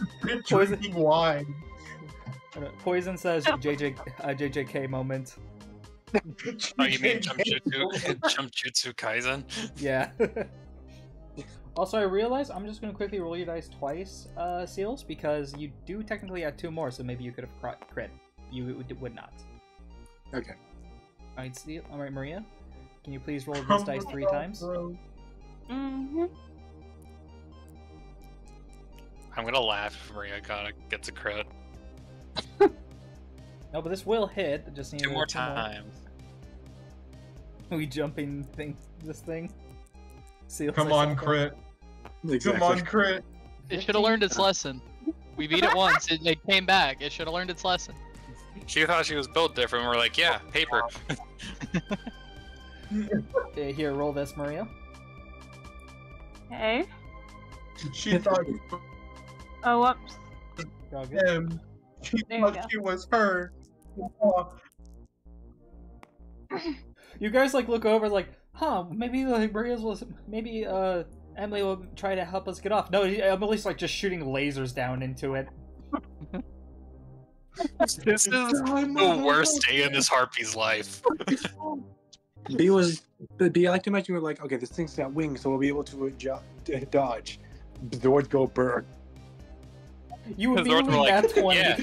Poison. Drinking wine. Poison says JJK moment. Oh, you mean Jumpjutsu Kaisen? Yeah. Also, I realize I'm just going to quickly roll your dice twice, Seals, because you do technically have 2 more, so maybe you could have crit. You would not. Okay. Alright, Seal. Alright, Maria. Can you please roll this dice 3 times? Mm-hmm. I'm gonna laugh if Maria gets a crit. No, but this will hit. Just need 2 more times. We jumping this thing. Seals, Come on, crit. Exactly. Come on, crit. It should have learned its lesson. We beat it once. It came back. It should have learned its lesson. She thought she was built different. We're like, yeah, paper. Here, roll this, Maria. Okay. She thought Oh, whoops. All good. him. She There you thought go. she was her. You guys like look over like, huh, maybe like maybe Emily will try to help us get off. No, Emily's like just shooting lasers down into it. This is the worst day in this harpie's life. B, I like to imagine we're like, okay, this thing's got wings, so we'll be able to dodge. Zords go burn. You The Zords immediately were like, nat 20. yeah.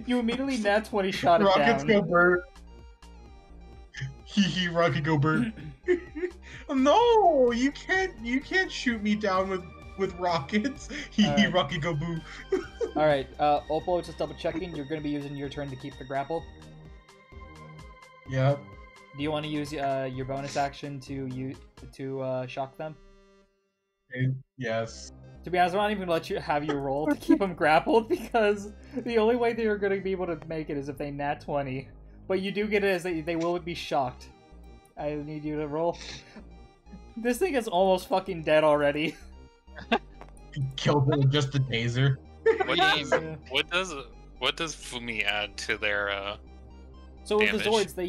You immediately nat 20 shot it Rockets down. go burn. Hee rocket go burn. No, you can't shoot me down with rockets. Hee Alright. rocket go boo. Alright, Opal, just double checking. You're going to be using your turn to keep the grapple. Yep. Do you want to use your bonus action to shock them? Yes. To be honest, I'm not even gonna let you have you roll to keep them grappled because the only way they're gonna be able to make it is if they nat 20. But you do get it as they will be shocked. I need you to roll. This thing is almost fucking dead already. Killed them with just a taser. What does Fumi add to their So with the damage? Zords, the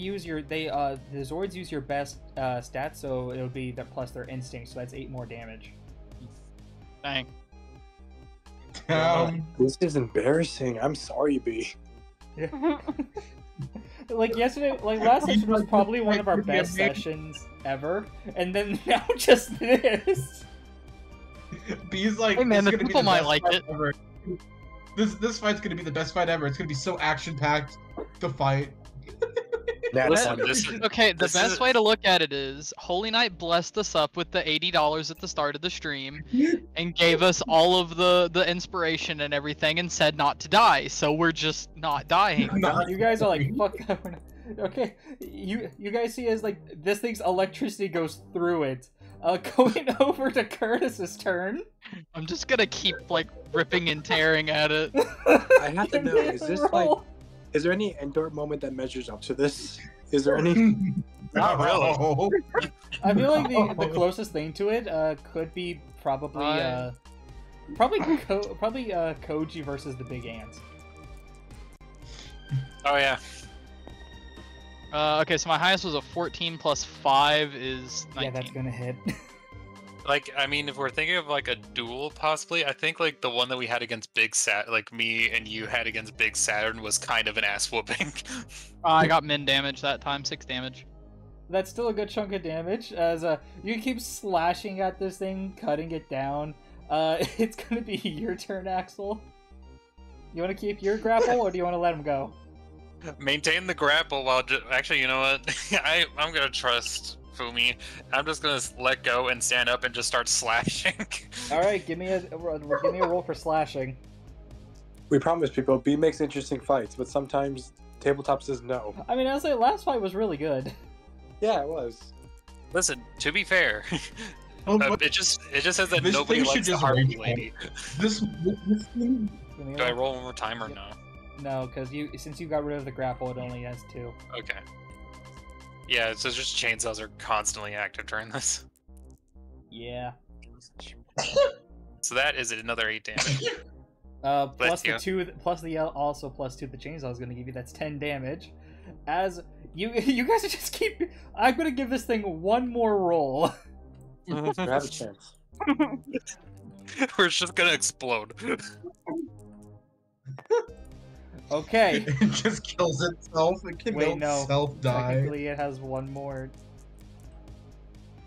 Zords use your best stats, so it'll be plus their instinct, so that's 8 more damage. Dang. This is embarrassing. I'm sorry, B. Like yesterday, like last session was probably one of our best sessions ever, and then now just this. B's like, Hey man, this the is gonna be people the might best like fight it. ever. This fight's gonna be the best fight ever. It's gonna be so action packed. The fight. Listen, this is Okay, the this best is- way to look at it is Holy Knight blessed us up with the $80 at the start of the stream and gave us all of the inspiration and everything and said not to die, so we're just not dying. You guys are like, fuck. Okay, you guys see as like this thing's electricity goes through it. Going over to Curtis's turn. I'm just gonna keep like ripping and tearing at it. I have to know, is this like, is there any Endor moment that measures up to this? Is there any? Not really. I feel like the closest thing to it could be probably Koji versus the big ants. Oh yeah. Okay, so my highest was a 14 plus 5 is 19. Yeah, that's gonna hit. Like, I mean, if we're thinking of like a duel, possibly, I think like the one that we had against Big Sat, like me and you had against Big Saturn, was kind of an ass whooping. I got min damage that time, 6 damage. That's still a good chunk of damage. As you keep slashing at this thing, cutting it down. It's gonna be your turn, Axel. You want to keep your grapple, or do you want to let him go? Maintain the grapple while actually, you know what? I'm gonna trust Fumi. I'm just gonna let go and stand up and just start slashing. All right, give me a roll for slashing. We promise people, B makes interesting fights, but sometimes tabletop says no. I mean, I'll say last fight was really good. Yeah, it was. Listen, to be fair, it just says that This nobody thing should likes the just harpy rage lady. this thing. Give me a Do I roll. roll one more time or no? No, because since you got rid of the grapple, it only has 2. Okay. Yeah, so just chainsaws are constantly active during this. Yeah. So that is another 8 damage. Plus the you. 2, plus the also plus 2 the chainsaw is gonna give you. That's 10 damage. As you guys are just keep. I'm gonna give this thing one more roll. You have a chance. We're just gonna explode. Okay. It just kills itself. It can Wait, no. self-die. Technically, it has one more.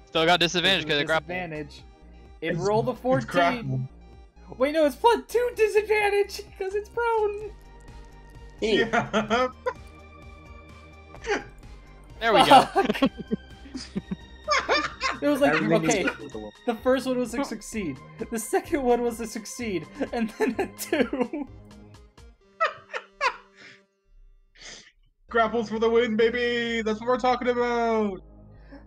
Still got disadvantage because With of grapple. disadvantage. It rolled a 14. It's grappled. Wait, no, it's plus 2 disadvantage because it's prone. Yeah. There we go. Fuck. It was like, Everything is okay, acceptable. the first one was a succeed, the second one was a succeed, and then a 2. Grapples for the win, baby! That's what we're talking about!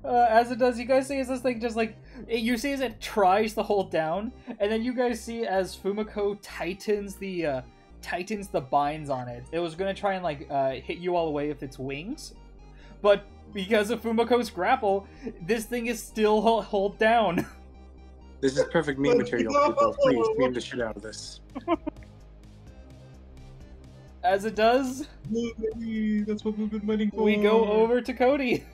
As it does, you guys see as this thing just like, you see as it tries to hold down, and then you guys see as Fumiko tightens the binds on it. It was gonna try and like hit you all the way with its wings, but because of Fumiko's grapple, this thing is still hold down. This is perfect meme material, people. Please meme the shit out of this. As it does, Baby, that's what we've been waiting for. we go over to Cody.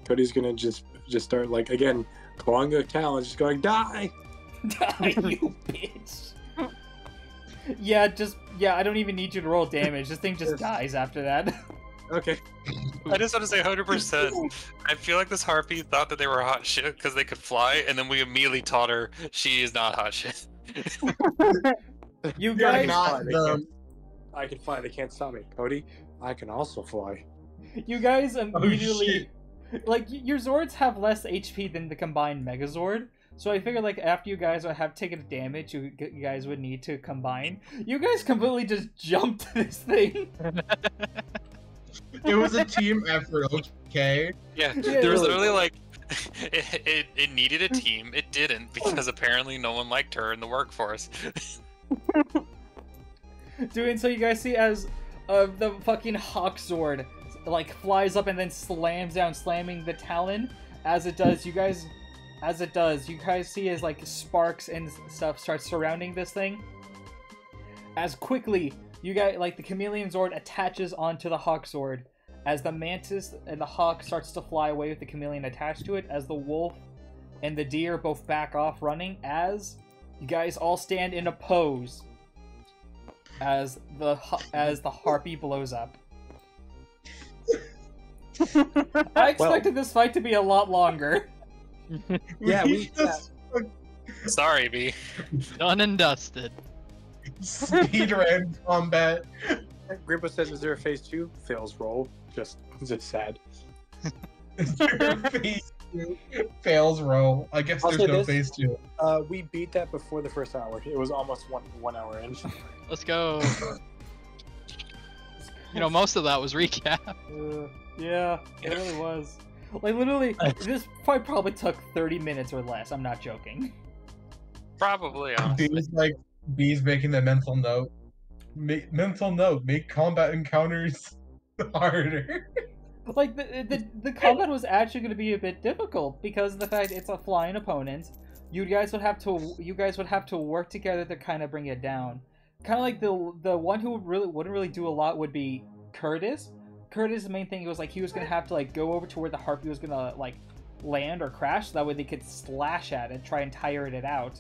Cody's gonna just start like again clawing a talon, just going die. Die, you bitch. Yeah, I don't even need you to roll damage. This thing just dies after that. Okay. I just want to say 100%. I feel like this harpy thought that they were hot shit because they could fly, and then we immediately taught her she is not hot shit. You I guys, I can fly. They can't stop me. Cody, I can also fly. you guys immediately, shit. like, your Zords have less HP than the combined Megazord. So I figured, like, after you guys would have taken damage, you guys would need to combine. You guys completely just jumped this thing. It was a team effort, okay? Yeah, Yeah, there was really. literally like, it needed a team. It didn't because apparently no one liked her in the workforce. Dude, so you guys see as the fucking Hawk Sword, like, flies up and then slams down, slamming the Talon. As it does, you guys see as, like, sparks and stuff start surrounding this thing. As quickly, you guys, like, the Chameleon Zord attaches onto the Hawk Sword. As the Mantis and the Hawk starts to fly away with the Chameleon attached to it, as the Wolf and the Deer both back off running, as you guys all stand in a pose. As the Harpy blows up. I expected this fight to be a lot longer. Yeah, we Sorry, B. Done and dusted. Speedrun combat. Grandpa says, "Is there a phase 2?" Fails roll. Just sad. Phase 2 fails roll. I guess I'll there's say no this. phase 2. We beat that before the first hour. It was almost one hour in. Let's go. You know, most of that was recap. Yeah, it really was. Like, literally, this fight probably took 30 minutes or less. I'm not joking. Probably, honestly. B's making the mental note. Make combat encounters harder. Like, the combat was actually going to be a bit difficult because of the fact it's a flying opponent. You guys would have to work together to kind of bring it down. Kind of like the one who wouldn't really do a lot would be Curtis. Curtis, the main thing was, like, he was going to have to, like, go over to where the Harpy was going to, like, land or crash, so that way they could slash at it, try and tire it out.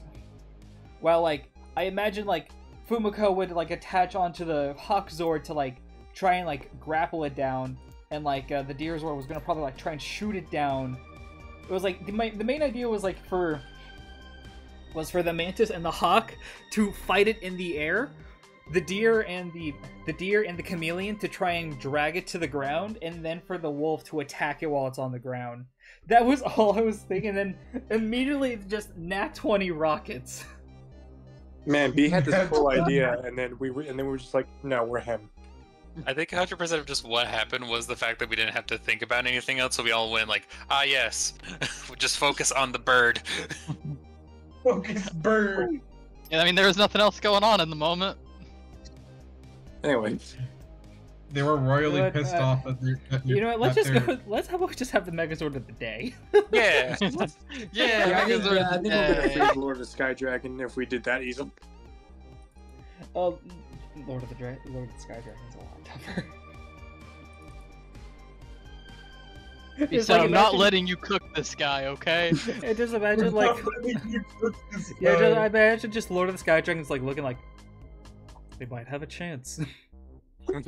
Well, like, I imagine, like, Fumiko would, like, attach onto the Hawk Zord to, like, try and, like, grapple it down, and, like, the Deer Zord was going to probably, like, try and shoot it down. It was, like, the main idea was, like, for the Mantis and the Hawk to fight it in the air, the Deer and the Chameleon to try and drag it to the ground, and then for the Wolf to attack it while it's on the ground. That was all I was thinking, and then immediately just nat 20 rockets. Man, B had this cool idea, and then we were just like, no, we're him. I think 100% of just what happened was the fact that we didn't have to think about anything else, so we all went like, ah, yes, we just focus on the bird. Focus bird. Yeah, I mean, there was nothing else going on in the moment. Anyway, They were royally But, pissed off at their. You know what? Let's at just their- go. Let's just have the Megazord of the day. Yeah. Yeah, I think because we're gonna there's- freeze Lord of the Sky Dragon if we did that easily. Lord of the Sky Dragon's a lot tougher. It's So like, I'm not imagine- letting you cook this guy, okay? And just imagine, like, yeah, I imagine just Lord of the Sky Dragon's like looking like they might have a chance. Yeah,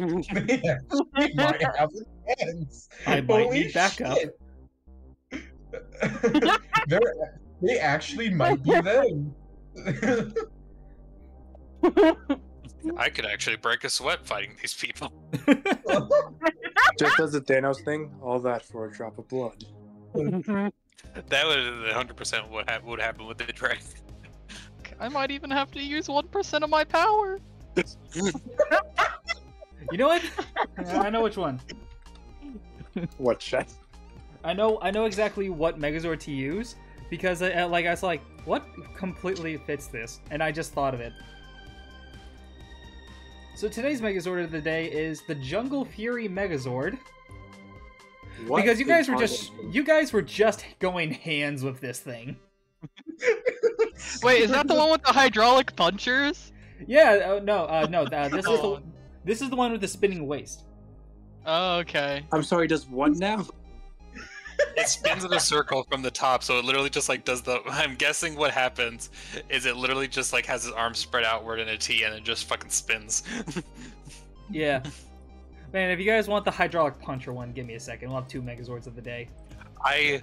they might have a chance. I might Holy need backup. shit. They actually might be them. I could actually break a sweat fighting these people. Just as a Thanos thing, all that for a drop of blood. That was 100% what would happen with the dragon. I might even have to use 1% of my power. You know what? I know which one. What, Chet? I know exactly what Megazord to use because I was like, what completely fits this? And I just thought of it. So today's Megazord of the day is the Jungle Fury Megazord. What Because you guys were is just going hands with this thing. Wait, is that the one with the hydraulic punchers? Yeah, no, Oh. this is the one with the spinning waist. Oh, okay. I'm sorry, does what now? It spins in a circle from the top, so it literally just like does the. I'm guessing what happens is it literally just like has his arms spread outward in a T, and it just fucking spins. Yeah. Man, if you guys want the hydraulic puncher one, give me a second. We'll have 2 Megazords of the day. I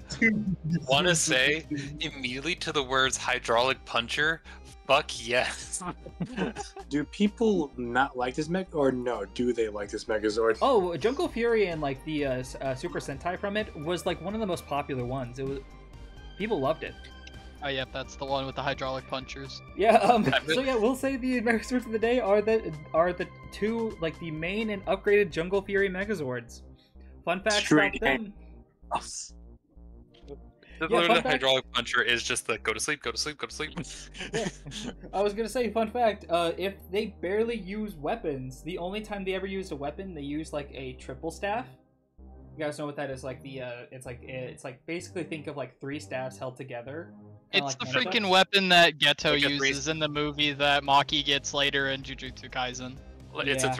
want to say immediately to the words hydraulic puncher. Fuck yes. Do people not like this Meg, or no? Do they like this Megazord? Oh, Jungle Fury and like the Super Sentai from it was like one of the most popular ones. It was people loved it. Oh, yep, that's the one with the hydraulic punchers. Yeah. So yeah, we'll say the Megazords of the day are the 2 like the main and upgraded Jungle Fury Megazords. Fun fact about them. Literally, the hydraulic puncher is just the go to sleep, go to sleep, go to sleep. Yeah. I was gonna say, fun fact, if they barely use weapons, the only time they ever used a weapon, they used like a triple staff. You guys know what that is? Like the it's like basically think of like 3 staffs held together. It's like the Mensa. freaking weapon that Geto Like a uses in the movie that Maki gets later in Jujutsu Kaisen. It's Yeah.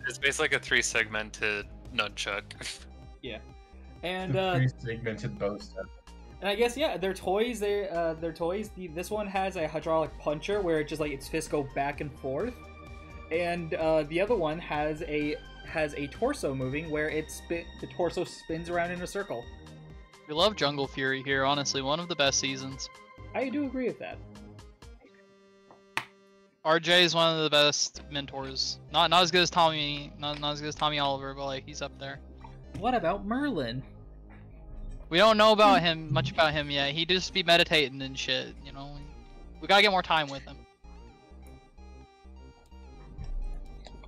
It's basically like a 3-segmented nunchuck. Yeah, and 3-segmented bow staff. and I guess yeah, they're toys. They're toys. This one has a hydraulic puncher where it just like its fists go back and forth, and the other one has a torso moving where the torso spins around in a circle. We love Jungle Fury here, honestly, one of the best seasons. I do agree with that. RJ is one of the best mentors. Not as good as Tommy, not as good as Tommy Oliver, but like he's up there. What about Merlin? We don't know about him much about him yet. He just be meditating and shit, you know. We gotta get more time with him.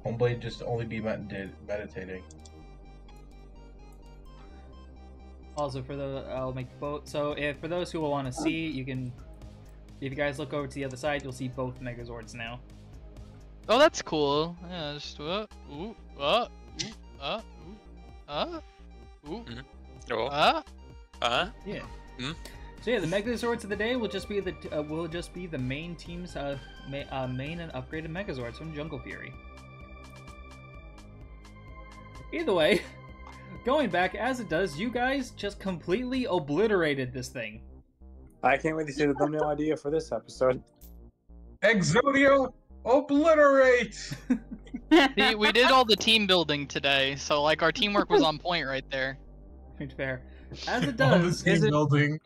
Homeblade just only be meditating. Also, I'll make both. So, for those who will want to see, you can. If you guys look over to the other side, you'll see both Megazords now. Oh, that's cool. Yeah, just ooh. Oh. Yeah. Hmm? So yeah, the Megazords of the day will just be the main team's main and upgraded Megazords from Jungle Fury. Either way, going back as it does, you guys just completely obliterated this thing. I can't wait to see the thumbnail idea for this episode. Exodio, obliterate! See, we did all the team building today, so like our teamwork was on point right there. Fair. As it All the does, team building.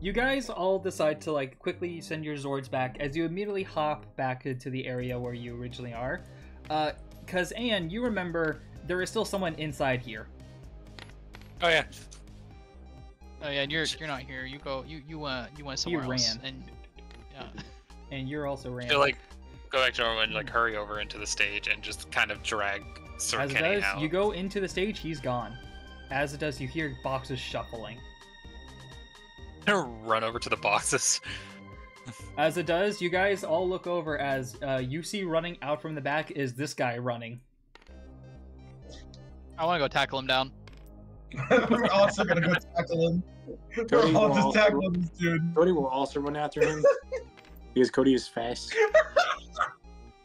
you guys all decide to like quickly send your Zords back as you immediately hop back into the area where you originally are. Cause Anne, you remember there is still someone inside here. Oh yeah. Oh yeah, and you're not here. You went somewhere else. ran. And yeah. And you're also ran. To like go back to normal and like hurry over into the stage and just kind of drag Sir As it Kenny does, out. you go into the stage, he's gone. As it does, you hear boxes shuffling. Run over to the boxes. As it does, you guys all look over as you see running out from the back is this guy running. I want to go tackle him down. We're also gonna go tackle him. Cody We're all will just also- tackling this dude. Cody will also run after him because Cody is fast.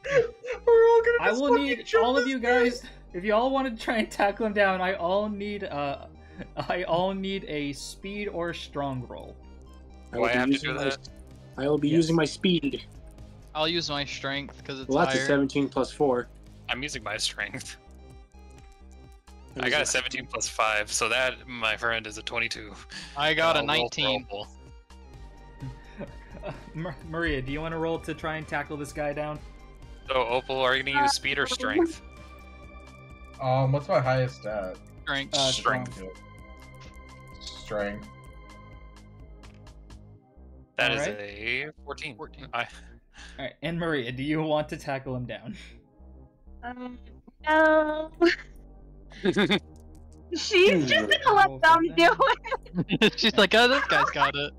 We're all gonna I just will fucking need jump all of this you dude. guys. If you all want to try and tackle him down, I all need a speed or strong roll. Do I have to do that? I will be Yes. using my speed. I'll use my strength because it's Well, that's a higher. 17 plus 4. I'm using my strength. I got a 17 plus 5, so that, my friend, is a 22. I got a I'll roll for 19. Opal. Maria, do you want to roll to try and tackle this guy down? So, Opal, are you gonna use speed or strength? What's my highest stat? Strength. Strength. Strength. That is Alright. a 14. 14. All right, and Maria, do you want to tackle him down? No. She's just gonna let them do it. She's like, oh, this guy's got it.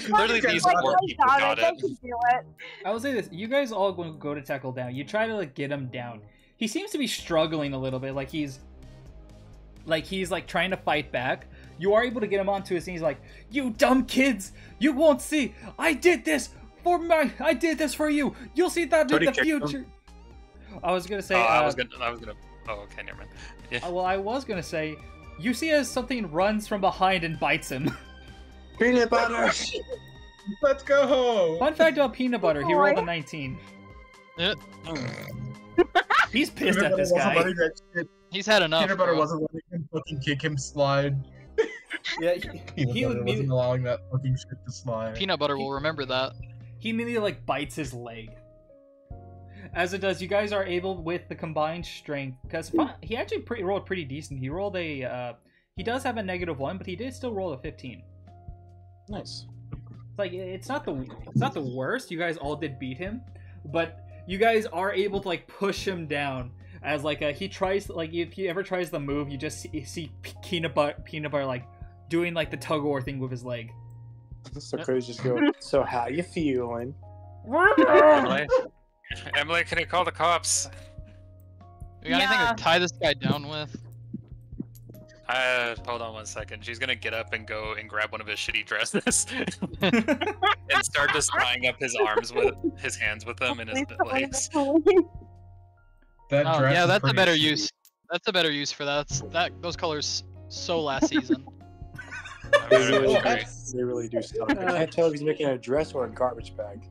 Literally, these Like, 4 they people got They it. can do it. I will say this: you guys all go to tackle down. You try to like get him down. He seems to be struggling a little bit, like he's trying to fight back. You are able to get him onto his knees, like, "You dumb kids! You won't see! I did this for you! You'll see that in Cody the kicked him. future!" I was gonna say, I was gonna. Oh, okay, never mind. Yeah. well, I was gonna say, You see as something runs from behind and bites him. Peanut butter! Let's go! Fun fact about Peanut Butter, he rolled a 19. Yeah. He's pissed Peanut at this Butter wasn't guy. letting that shit. He's had enough. Peanut Butter bro. wasn't letting him fucking kick him slide. Yeah, Peanut he Butter would wasn't allowing that fucking shit to slide. Peanut Butter will remember that. he immediately like bites his leg. As it does, you guys are able with the combined strength, because he actually rolled pretty decent. He rolled a, he does have a -1, but he did still roll a 15. Nice. Like it's not the worst. You guys all did beat him, but you guys are able to like push him down as like he tries like if he ever tries the move, you just see peanut butter like doing like the tug of war thing with his leg. So Cody's just go, so how you feeling? Emily, can you call the cops? You got anything to tie this guy down with? Hold on one second. She's gonna get up and go and grab one of his shitty dresses and start just tying up his arms with his hands with them and his legs. That Oh, dress yeah, is that's a pretty better sweet. use. That's a better use for that. Those colors so last season. I very much agree. They really do suck. I can't tell if he's making a dress or a garbage bag.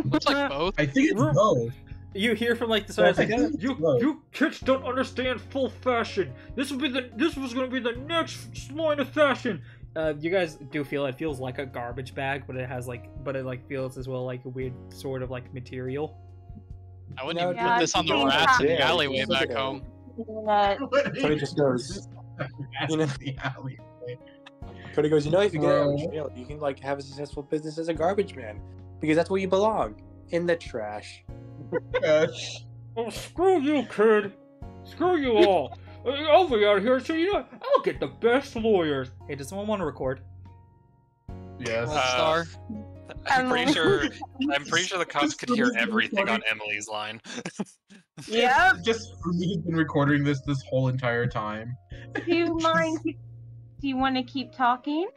Looks like both. I think it's both. You hear from like the side, like, Yeah. you kids don't understand full fashion. This was gonna be the next line of fashion. You guys do feel it feels like a garbage bag, but it feels as well like a weird sort of like material. I wouldn't No, even yeah, put this on the yeah. rats in the Yeah, alleyway it's back okay. home. Cody just goes, you know, The alley. Cody goes, you know, if you get out of Bro. jail, you can like have a successful business as a garbage man because that's where you belong, in the trash. Oh, screw you, kid. Screw you all. I'll be out here, so you know I'll get the best lawyers. Hey, does someone want to record? Yes. Star. I'm pretty sure the cops could hear everything on Emily's line. Yep. Just he's been recording this whole entire time. Do you mind? Do you want to keep talking?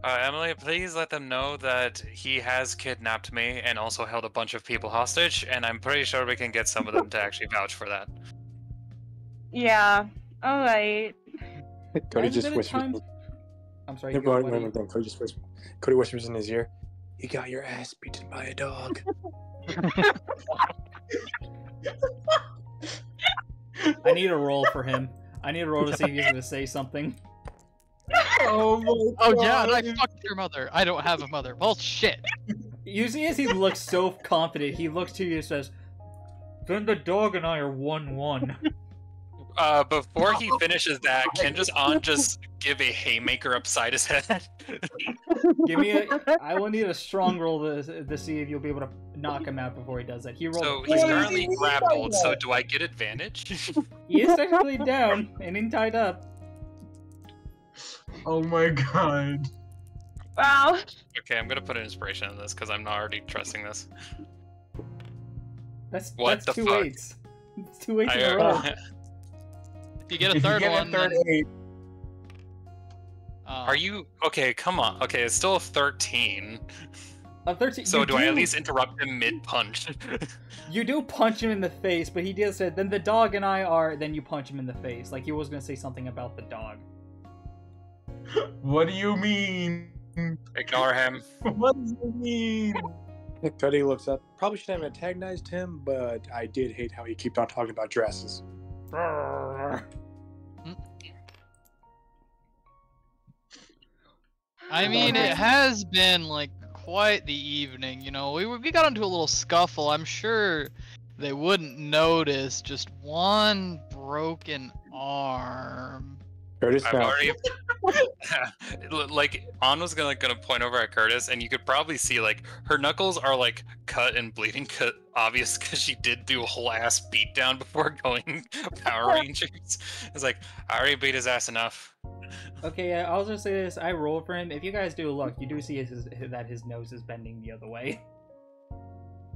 Emily, please let them know that he has kidnapped me and also held a bunch of people hostage, and I'm pretty sure we can get some of them to actually vouch for that. Yeah. All right. Cody Hasn't just been a whispers. time- I'm sorry. No, you go, no, buddy. no, no, Cody just whispers. Cody whispers in his ear. You got your ass beaten by a dog. I need a roll for him. I need a roll to see if he's gonna say something. Oh my Oh yeah, and I fucked your mother. I don't have a mother. Well, shit. You see as he looks so confident, he looks to you and says, "Then the dog and I are 1-1." Before he finishes that, can just give a haymaker upside his head? Give me I will need a strong roll to see if you'll be able to knock him out before he does that. He rolled. So he's currently grappled, so do I get advantage? He is technically down and in tied up. Oh my god. Wow. Okay, I'm gonna put an inspiration in this because I'm not already trusting this. That's What the 2 fuck? 8s. It's 2 8s in a row. If you get a If third you get one, a third then, 8, Are you okay? Come on. Okay, it's still a 13. A 13. So you do I at least interrupt him mid punch? You do punch him in the face, but he did say, "Then the dog and I are." Then you punch him in the face, like he was gonna say something about the dog. what do you mean? Ignore him. What do you mean? Cody looks up. Probably shouldn't have antagonized him, but I did hate how he kept on talking about dresses. I mean, it has been like quite the evening. You know, we got into a little scuffle. I'm sure they wouldn't notice just one broken arm. Curtis, I've now, already like An was gonna point over at Curtis, and you could probably see like her knuckles are like cut and bleeding, cut obvious because she did do a whole ass beat down before going Power Rangers. It's like I already beat his ass enough. Okay, yeah, I'll just say this. I rolled for him. If you guys do look, you do see that his nose is bending the other way.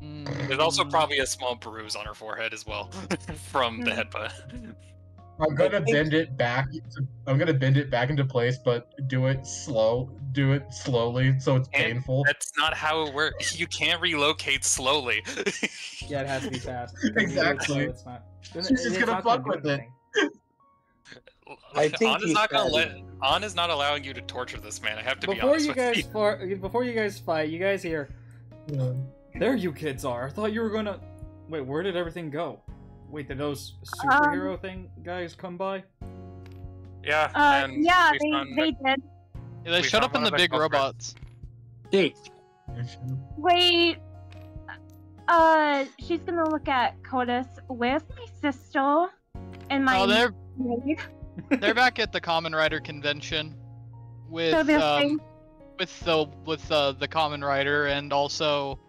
There's also probably a small bruise on her forehead as well from the headbutt. I'm gonna bend it back. I'm gonna bend it back into place, but do it slowly, so it's And painful. That's not how it works. You can't relocate slowly. Yeah, it has to be fast. Exactly. It's not. She's just gonna fuck with it. I think An is he's not gonna bad. An is not allowing you to torture this man. I have to be Before honest you with guys you. before you guys fight, you guys hear, there you kids are. I thought you were gonna. Wait, where did everything go? Wait, did those superhero thing guys come by? Yeah. and yeah, we found they did. Yeah, they We showed found up in one the of the big culprits. robots. Hey, Wait. She's gonna look at Codis. Where's my sister? And my. Oh, maid? they're back at the Common Rider convention with So they're saying- with the Common Rider and also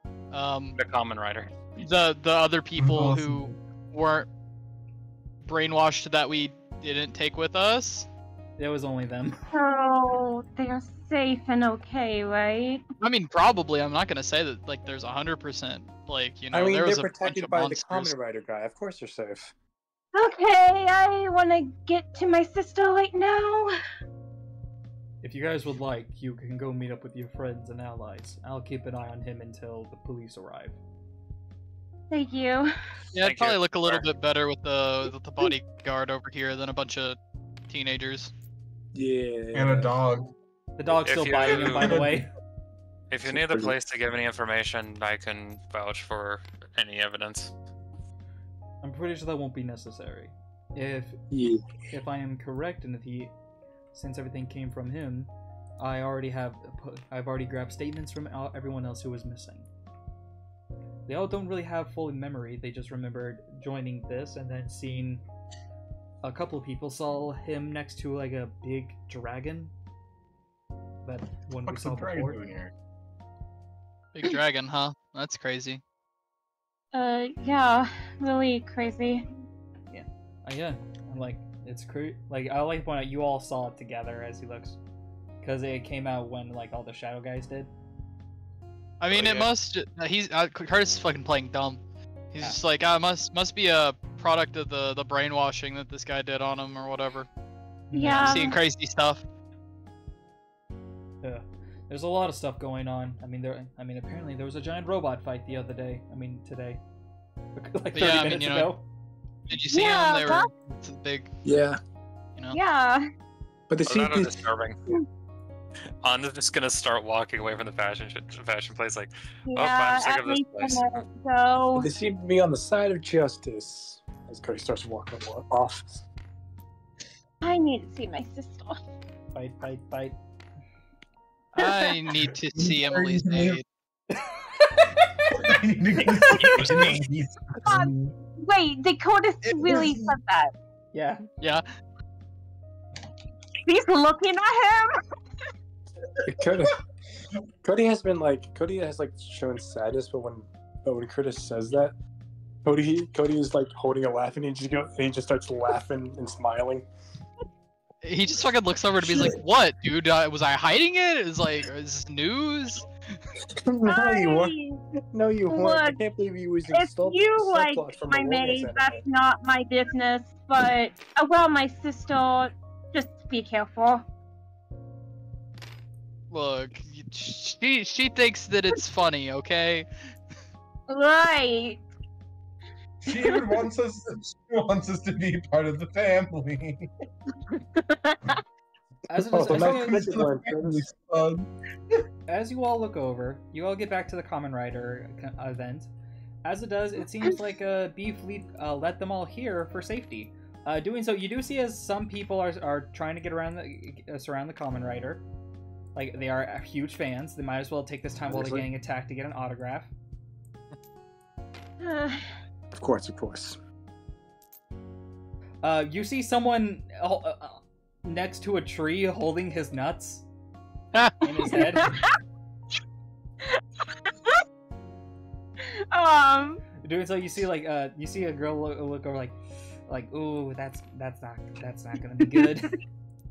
the Common Rider. the other people Awesome. who weren't brainwashed that we didn't take with us. It was only them. So they're safe and okay, right? I mean, probably. I'm not gonna say that like there's 100%. Like you know, I mean, there they're was a bunch protected of by the monsters. Common Rider guy. Of course they're safe. Okay, I want to get to my sister right now. If you guys would like, you can go meet up with your friends and allies. I'll keep an eye on him until the police arrive. Thank you. Yeah, it'd Thank probably you. look a little bit better with the bodyguard over here than a bunch of teenagers. Yeah. And a dog. The dog's If still you- biting him, by the way. If you need the place to give any information, I can vouch for any evidence. I'm pretty sure that won't be necessary. Yeah. If I am correct in that since everything came from him, I've already grabbed statements from everyone else who was missing. They all don't really have full memory. They just remembered joining this and then seeing a couple of people saw him next to like a big dragon. That one we What's the saw dragon before. doing here? Big dragon, huh? That's crazy. Yeah, really crazy. Yeah, I'm like, it's like I like to point out you all saw it together as he looks, because it came out when like all the shadow guys did. I mean, Oh, it yeah. must. Curtis is fucking playing dumb. He's Yeah. just like, must be a product of the brainwashing that this guy did on him or whatever. Yeah. Seeing crazy stuff. Yeah. There's a lot of stuff going on. I mean, apparently there was a giant robot fight the other day. Today. Like 30 Yeah, I mean, minutes you know, ago. Did you see Yeah, them? They were it's a big, Yeah. you know. Yeah. But the So that is CP, disturbing. I'm just gonna start walking away from the fashion place, like, Yeah, I'm sick at of this least place. I'm gonna go. they seem to be on the side of justice. As Cody starts walking off. I need to see my sister. Fight. I need to see Emily's maid. Wait, Dakota really said that. Yeah. Yeah. He's looking at him. Cody has shown sadness, but when Curtis says that, Cody is like holding a laugh, and he just starts laughing and smiling. He just fucking looks over to me. He's like, "What, dude? Was I hiding it? Is this news?" No, you weren't. No, you weren't. I Look, can't believe you was If you like my maid, that's not my business. But well, my sister, just be careful. Look, she thinks that it's funny, okay? Right. She even wants us to be part of the family. As you all look over, you all get back to the Common Rider event. As it does, it seems like B Fleet let them all here for safety. Doing so, you do see as some people are trying to get around surround the Common Rider. Like, they are huge fans. They might as well take this time while they're getting attacked to get an autograph. Of course. You see someone next to a tree holding his nuts in his head. Doing so, you see a girl look over like, ooh, that's not gonna be good.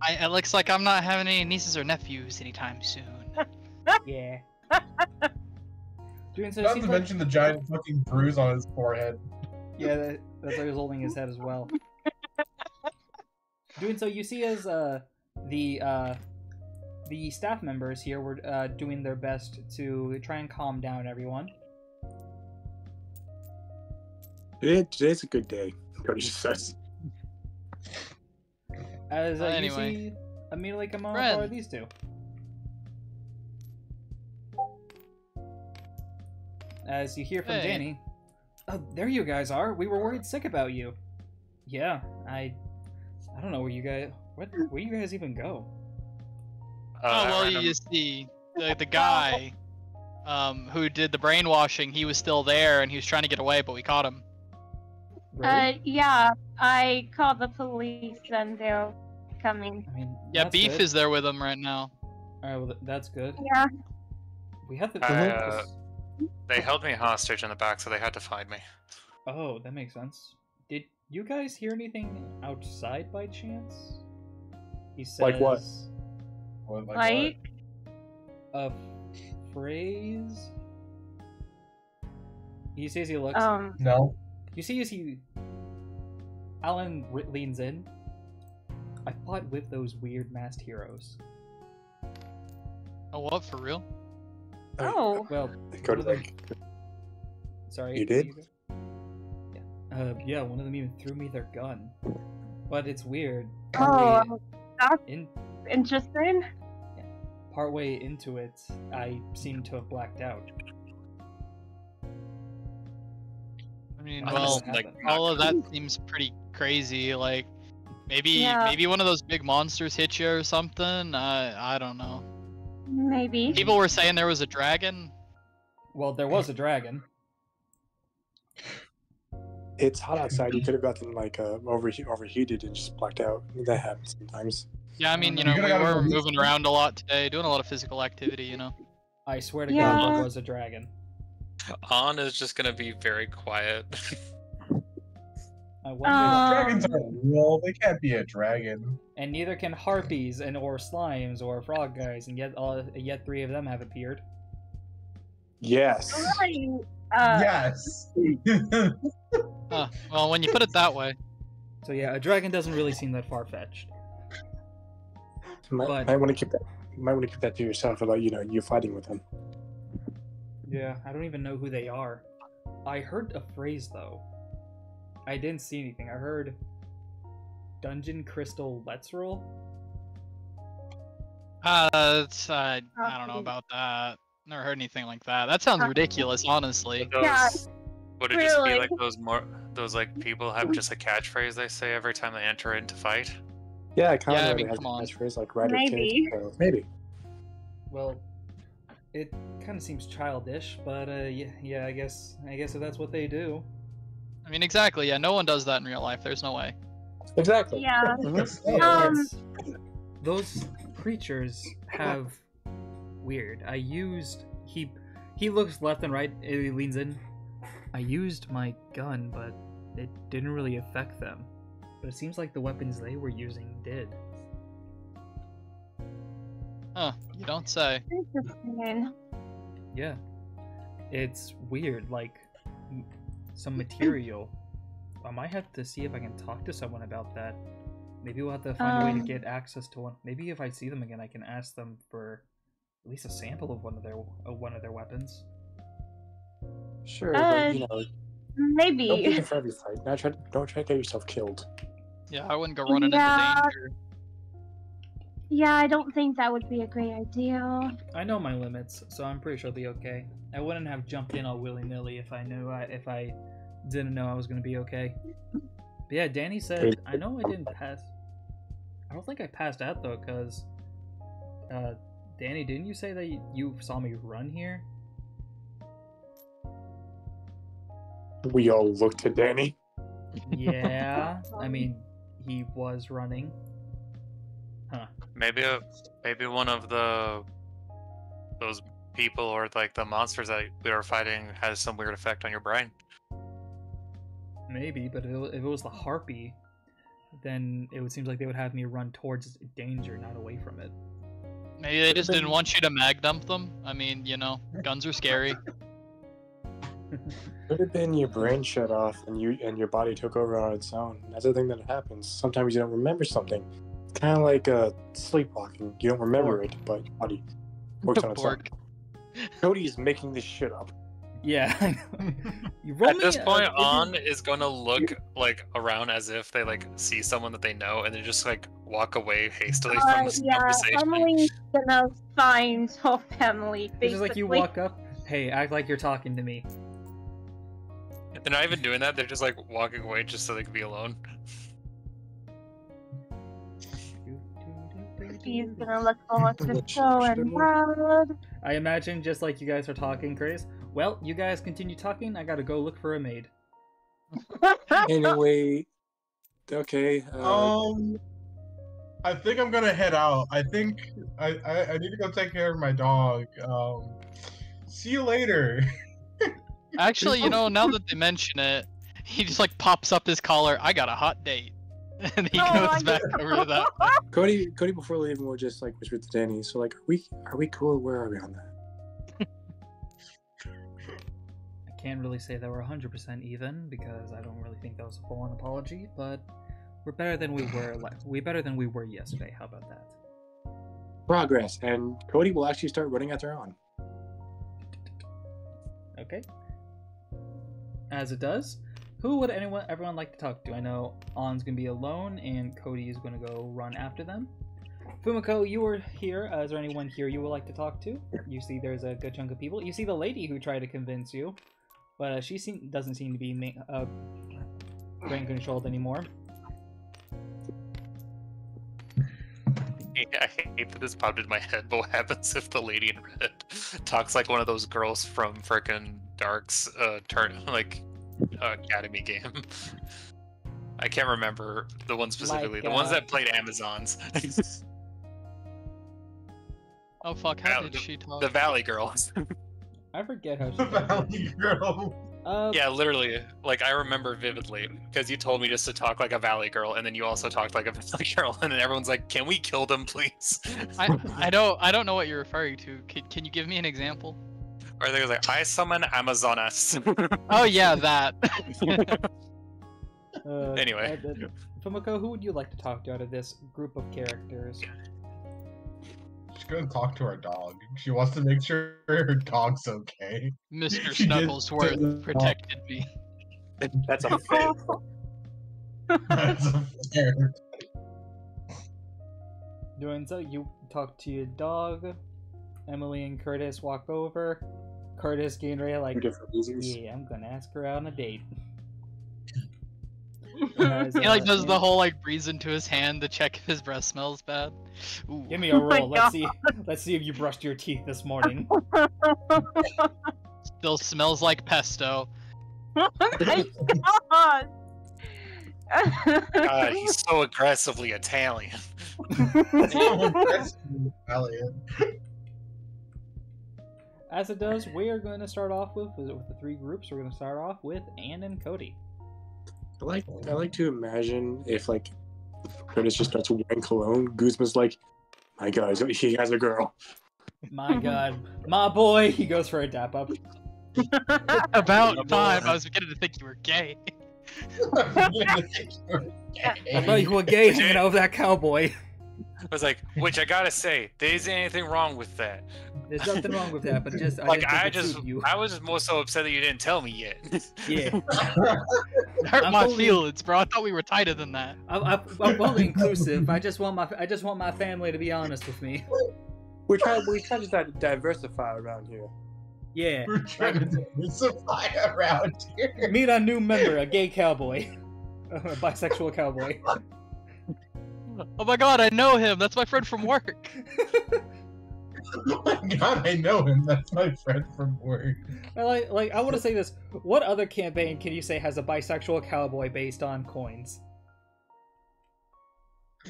It looks like I'm not having any nieces or nephews anytime soon. Yeah. Doing so, Not to mention the giant fucking bruise on his forehead. Yeah, that's why he's holding his head as well. Doing so, you see as the staff members here were doing their best to try and calm down everyone. Today's a good day, Cody just says. As Anyway. you see immediately come on Ren. board these two. As you hear from Hey. Danny, oh, there you guys are. We were worried sick about you. Yeah, I don't know where you guys even go. Oh well, random- you see, the guy who did the brainwashing, he was still there and he was trying to get away, but we caught him. Really? Yeah, I called the police and they're coming. I mean, Yeah, that's Beef good. is there with him right now. All right, well, that's good. Yeah. We have the. They held me hostage in the back, so they had to find me. Oh, that makes sense. Did you guys hear anything outside by chance? He says. Like what? Like, A phrase. He says he looks. No. You see, as Alan leans in. I fought with those weird masked heroes. Oh, what, for real? oh. Well, Go one to of them- like. sorry. You did? Yeah. Yeah. One of them even threw me their gun. But it's weird. Oh, that's In interesting. partway into it, I seem to have blacked out. I mean, I well, don't know what happened. all of that seems pretty crazy. Like, maybe Yeah. maybe one of those big monsters hit you or something. I don't know. Maybe. People were saying there was a dragon. Well, there was a dragon. It's hot outside. You could have gotten like overheated and just blacked out. That happens sometimes. Yeah, I mean, you You know, could've we got a were release moving then. around a lot today, doing a lot of physical activity, you know. I swear to Yeah. God, there was a dragon. On is just gonna be very quiet. I wonder. Dragons aren't real. They can't be a dragon. And neither can harpies and or slimes or frog guys, and yet three of them have appeared. Yes. Right. Yes. Huh. Well, when you put it that way. So yeah, a dragon doesn't really seem that far fetched. Might But- want to keep that. You might want to keep that to yourself about you fighting with them. Yeah, I don't even know who they are. I heard a phrase though. I didn't see anything. I heard Dungeon Crystal Let's Roll. I don't know about that. Never heard anything like that. That sounds ridiculous, honestly. Yeah, Would it just be really. like those like people have just a catchphrase they say every time they enter into fight? Yeah, kind Yeah, I of mean, has come on. a catchphrase like Rider Maybe. Kid. So maybe. Well, it kind of seems childish, but yeah, I guess if that's what they do. I mean, exactly. Yeah, no one does that in real life. There's no way. Exactly. Yeah. Mhm. It's- those creatures have weird. He looks left and right. He leans in. I used my gun, but it didn't really affect them. But it seems like the weapons they were using did. Huh? You don't say. Interesting. Yeah, it's weird. Like some material. I might have to see if I can talk to someone about that. Maybe we'll have to find a way to get access to one. Maybe if I see them again, I can ask them for at least a sample of one of their weapons. Sure, but don't use Maybe. it for every fight. Don't try to get yourself killed. Yeah, I wouldn't go running Yeah. into danger. Yeah, I don't think that would be a great idea. I know my limits, so I'm pretty sure I'll be okay. I wouldn't have jumped in all willy-nilly if I didn't know I was gonna be okay. But yeah, Danny said, I know I didn't pass. I don't think I passed out though, cause Danny, didn't you say that you saw me run here? We all looked to Danny. Yeah, I mean, he was running. Huh. Maybe one of those people or like the monsters that we were fighting has some weird effect on your brain. Maybe, but if it was the harpy, then it would seem like they would have me run towards danger, not away from it. Maybe they just didn't want you to mag dump them. I mean, you know, guns are scary. Could have been your brain shut off and your body took over on its own. That's the thing that happens. Sometimes you don't remember something. It's kind of like sleepwalking. You don't remember it, but your body works on its own. Pork. Cody is making this shit up. Yeah, I know. You roll At me this point, if you- On is gonna look like around as if they like see someone that they know, and then just like walk away hastily from this Yeah, conversation. Emily's gonna find her family, It's basically. just like you walk up, hey, act like you're talking to me. They're not even doing that. They're just like walking away just so they can be alone. She's gonna look for her sister and dad. I imagine just like you guys are talking, Chris. Well, you guys continue talking. I gotta go look for a maid. Anyway, okay. I think I'm gonna head out. I think I need to go take care of my dog. See you later. Actually, you know, now that they mention it, he just like pops up his collar. I got a hot date, and he goes back over to that. Cody, before leaving, we'll just like whisper to Danny. So like, are we cool? Where are we on that? I can't really say that we're 100% even because I don't really think that was a full-on apology, but we're better than we were. Better than we were yesterday. How about that? Progress, and Cody will actually start running after On. Okay. As it does, who would everyone like to talk to? I know On's gonna be alone, and Cody is gonna go run after them. Fumiko, you were here. Is there anyone here you would like to talk to? You see, there's a good chunk of people. You see the lady who tried to convince you, but she doesn't seem to be brain controlled anymore. I hate that this popped in my head, but what happens if the lady in red talks like one of those girls from frickin' Dark's Academy game? I can't remember the one specifically. Like, the ones that played Amazons. Oh fuck! How did she talk? The Valley Girls. I forget how she. Valley Girl. Yeah, literally. Like I remember vividly because you told me just to talk like a Valley Girl, and then you also talked like a Valley Girl, and then everyone's like, "Can we kill them, please?" I don't know what you're referring to. Can you give me an example? Or they was like, "I summon Amazonas." Oh yeah, that. Anyway. Fumiko, who would you like to talk to out of this group of characters? She's gonna talk to her dog. She wants to make sure her dog's okay. Mr. She did- Snugglesworth protected me. That's a fail. That's fair. Doing so, you talk to your dog. Emily and Curtis walk over. Curtis getting ready like, For different reasons. yeah, I'm gonna ask her out on a date. He like does the whole like breathes into his hand to check if his breath smells bad. Ooh. Give me a roll. Let's see if you brushed your teeth this morning. Still smells like pesto. Oh my god! God, he's so aggressively Italian. As it does, we are going to start off with the three groups. We're going to start off with Anne and Cody. I like to imagine if like Curtis just starts wearing cologne. Guzman's like, my God, he has a girl. My God, my boy. He goes for a dap up. About time. I was beginning to think you were gay. I thought you were gay hanging out with that cowboy. I was like, which I gotta say, there isn't anything wrong with that. There's nothing wrong with that, but just I was just more so upset that you didn't tell me yet. Yeah. It hurt my feelings, bro. I thought we were tighter than that. I'm fully inclusive. I just want my family to be honest with me. We try to diversify around here. Yeah. We're trying to diversify around here. Meet a new member, a gay cowboy. A bisexual cowboy. Oh my god, I know him. That's my friend from work. Oh my God, I know him. That's my friend from work. I want to say this. What other campaign can you say has a bisexual cowboy based on coins?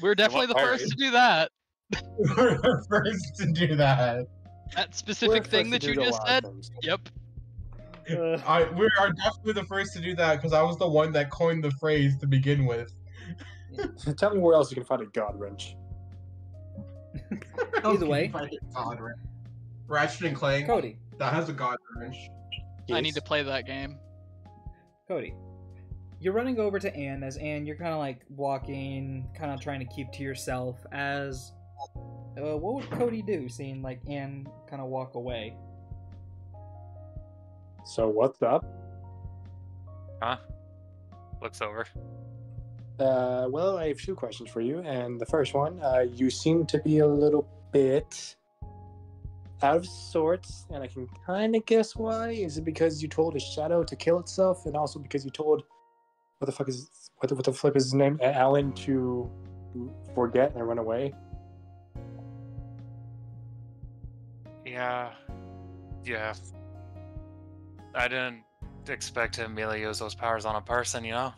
We're definitely the first to do that. We're the first to do that. That specific thing that you just said? Yep. We are definitely the first to do that because I was the one that coined the phrase to begin with. Tell me where else you can find a God wrench. Either way. Ratchet and Clank. Cody. That has a God wrench. I need to play that game. Cody. You're running over to Anne, as Anne, you're kind of like walking, kind of trying to keep to yourself, as... what would Cody do, seeing like Anne kind of walk away? So what's up? Huh? Looks over. Well, I have 2 questions for you, and the first one, you seem to be a little bit out of sorts, and I can kind of guess why. Is it because you told a shadow to kill itself, and also because you told what the flip is his name, Alan, to forget and run away? Yeah. I didn't expect to immediately use those powers on a person, you know?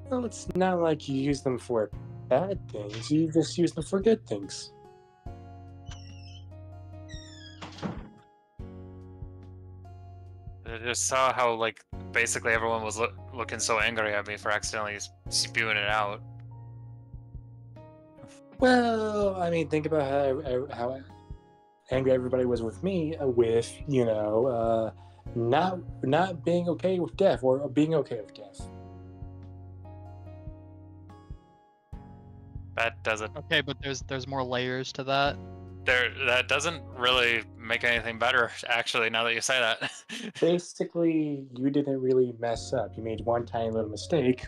Well, it's not like you use them for bad things. You just use them for good things. I just saw how, like, basically everyone was looking so angry at me for accidentally spewing it out. Well, I mean, think about how angry everybody was with me with, not being okay with death or being okay with death. That doesn't. Okay, but there's more layers to that. That doesn't really make anything better, actually, now that you say that. Basically, you didn't really mess up. You made one tiny little mistake,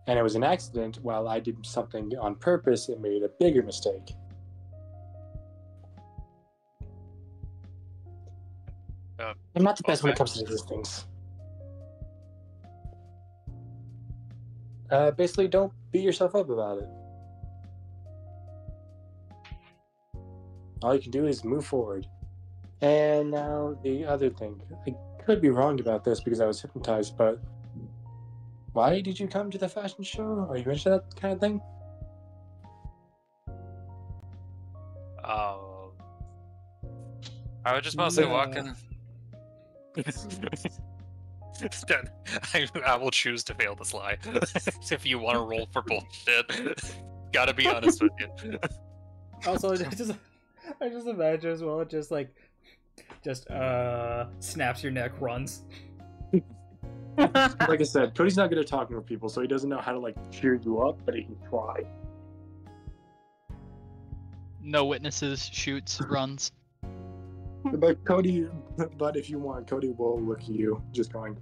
and it was an accident, while I did something on purpose and made a bigger mistake. I'm not the best when it comes to these things. Basically, don't beat yourself up about it. All you can do is move forward. And now the other thing. I could be wrong about this because I was hypnotized, but why did you come to the fashion show? Are you into that kind of thing? I was just mostly walking. I will choose to fail this lie. If you want to roll for bullshit, gotta be honest with you. Also, I just imagine as well, just snaps your neck, runs. Like I said, Cody's not good at talking with people, so he doesn't know how to cheer you up, but he can try. No witnesses, shoots, runs. But if you want, Cody will look at you, just going,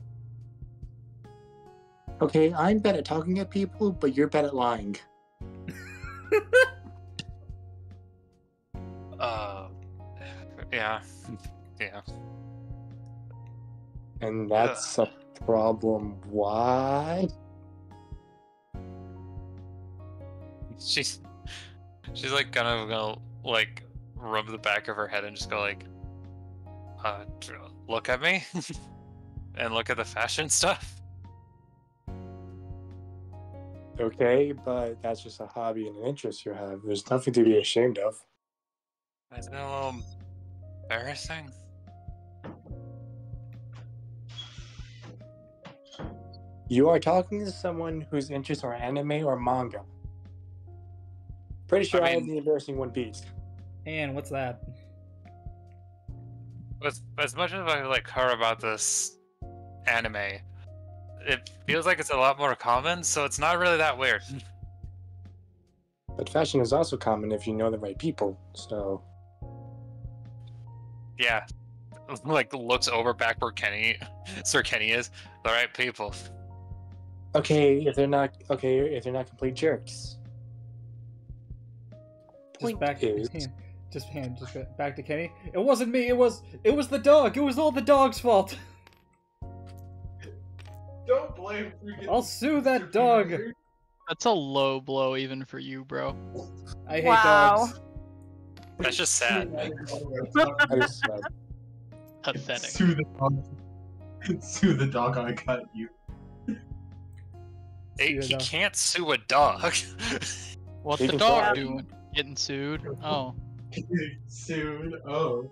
okay, I'm bad at talking at people, but you're bad at lying. Yeah. And that's a problem. Why? She's gonna rub the back of her head and just go look at me and look at the fashion stuff. Okay, but that's just a hobby and an interest you have. There's nothing to be ashamed of. Is it a little embarrassing? You are talking to someone whose interests are anime or manga. Pretty sure I have the embarrassing One Piece. And what's that? As much as I heard about this anime, it feels like it's a lot more common, so it's not really that weird. But fashion is also common if you know the right people, so... Yeah. Looks over back where Sir Kenny is. The right people. Okay, if they're not complete jerks. Just back to Kenny. It wasn't me. It was the dog. It was all the dog's fault. Don't blame. I'll sue that dog. That's a low blow even for you, bro. I hate dogs. That's just sad. That is sad. Pathetic. Sue the dog. Sue the dog on cut you. He can't sue a dog. What's the dog doing? Getting sued? Oh. Sued? Oh.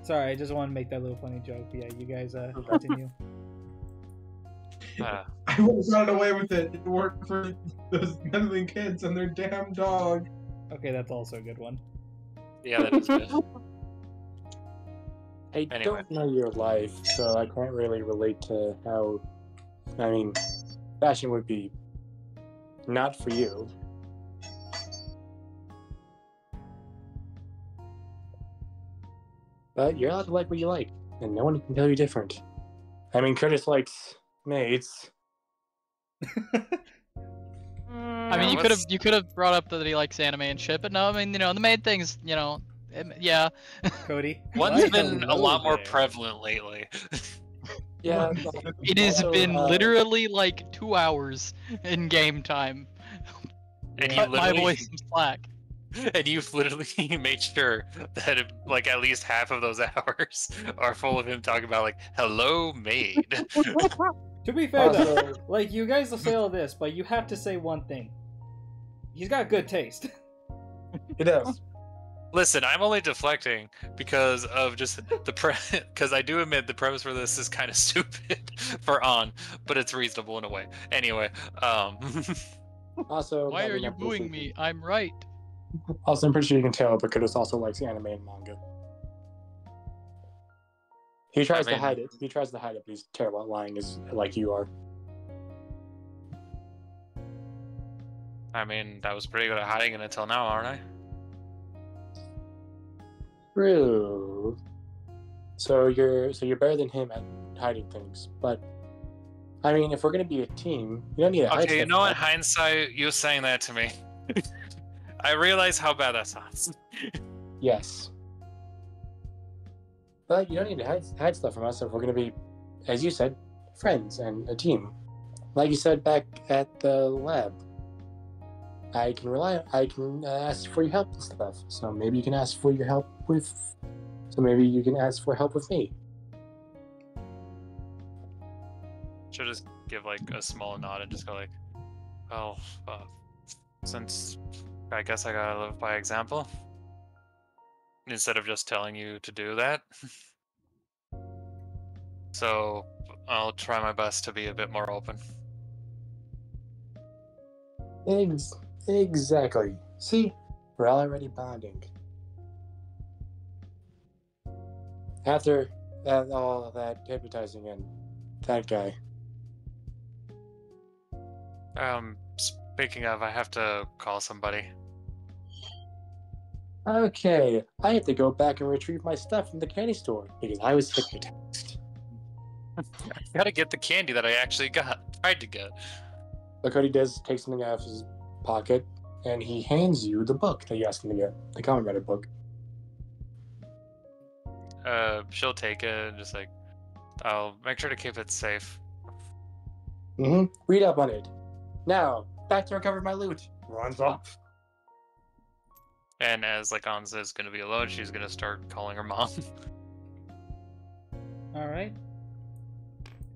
Sorry, I just want to make that little funny joke. Yeah, you guys continue. I would have run away with it. It worked for those meddling kids and their damn dog. Okay, that's also a good one. Yeah, that is good. I don't know your life, so I can't really relate to how... fashion would be not for you. But you're allowed to like what you like, and no one can tell you different. I mean, Curtis likes maids. I mean, you could have brought up that he likes anime and shit, but no, I mean, the main things, yeah. Cody. One's been a lot more prevalent lately. Yeah. It has also, been literally like 2 hours in game time. And Cut my voice some slack. And you've literally made sure that like at least half of those hours are full of him talking about like, hello, maid. To be fair though, like you guys will say all this, but you have to say one thing. He's got good taste. He does. Listen, I'm only deflecting because of just because I do admit the premise for this is kind of stupid for On, but it's reasonable in a way. Anyway, Also, why are you booing me? I'm right. Also, I'm pretty sure you can tell, but Curtis also likes anime and manga. He tries to hide it. He tries to hide it, but he's terrible at lying, like you are. I mean, that was pretty good at hiding it until now, aren't I? True. So you're better than him at hiding things, but I mean, if we're gonna be a team, you don't need to hide. Okay, you know, in hindsight, you saying that to me, I realize how bad that sounds. Yes. But you don't need to hide stuff from us if we're gonna be, as you said, friends and a team. Like you said back at the lab. I can ask for your help and stuff. So maybe you can ask for your help with. So maybe you can ask for help with me. Should just give like a small nod and just go like, well, since I guess I gotta live by example, instead of just telling you to do that. So I'll try my best to be a bit more open. Exactly. See, we're already bonding. After all of that hypnotizing and that guy. Speaking of, I have to call somebody. Okay, I have to go back and retrieve my stuff from the candy store because I was hypnotized. I gotta get the candy that I actually tried to get. But Cody does take something out of his pocket and he hands you the book that you asked him to get, the Kamen Rider book. She'll take it and just like, I'll make sure to keep it safe. Read up on it. Now, back to recover my loot. Runs off. And as like Anza's gonna be alone, she's gonna start calling her mom. Alright.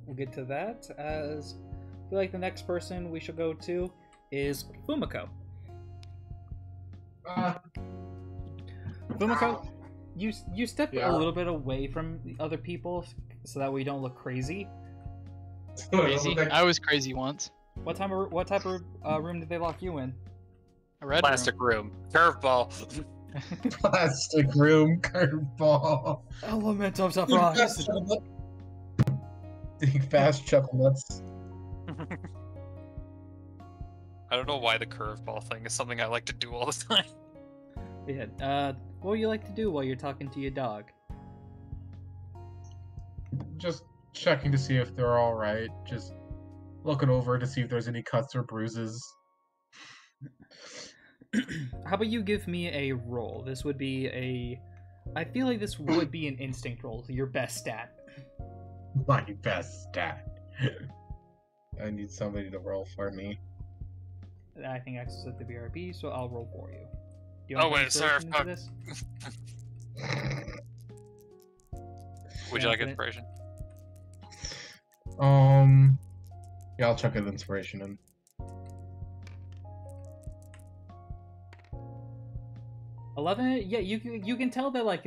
We'll get to that. As I feel like the next person we should go to is Fumiko. Fumiko, you step a little bit away from the other people so that way you don't look crazy. Crazy? I was crazy once. What type of room did they lock you in? A red Plastic room. Curveball. Plastic room, curveball. Element of surprise. Fast chuckle nuts. I don't know why the curveball thing is something I like to do all the time. Yeah. What do you like to do while you're talking to your dog? Just checking to see if they're all right. Just looking over to see if there's any cuts or bruises. How about you give me a roll? This would be a... I feel like this would be an instinct roll, your best stat. My best stat. I need somebody to roll for me. I think Axel set the BRB, so I'll roll for you. Do you Oh wait, sorry, fuck. This? Would you like inspiration? Yeah, I'll check an inspiration in. $11? Yeah, you can tell that like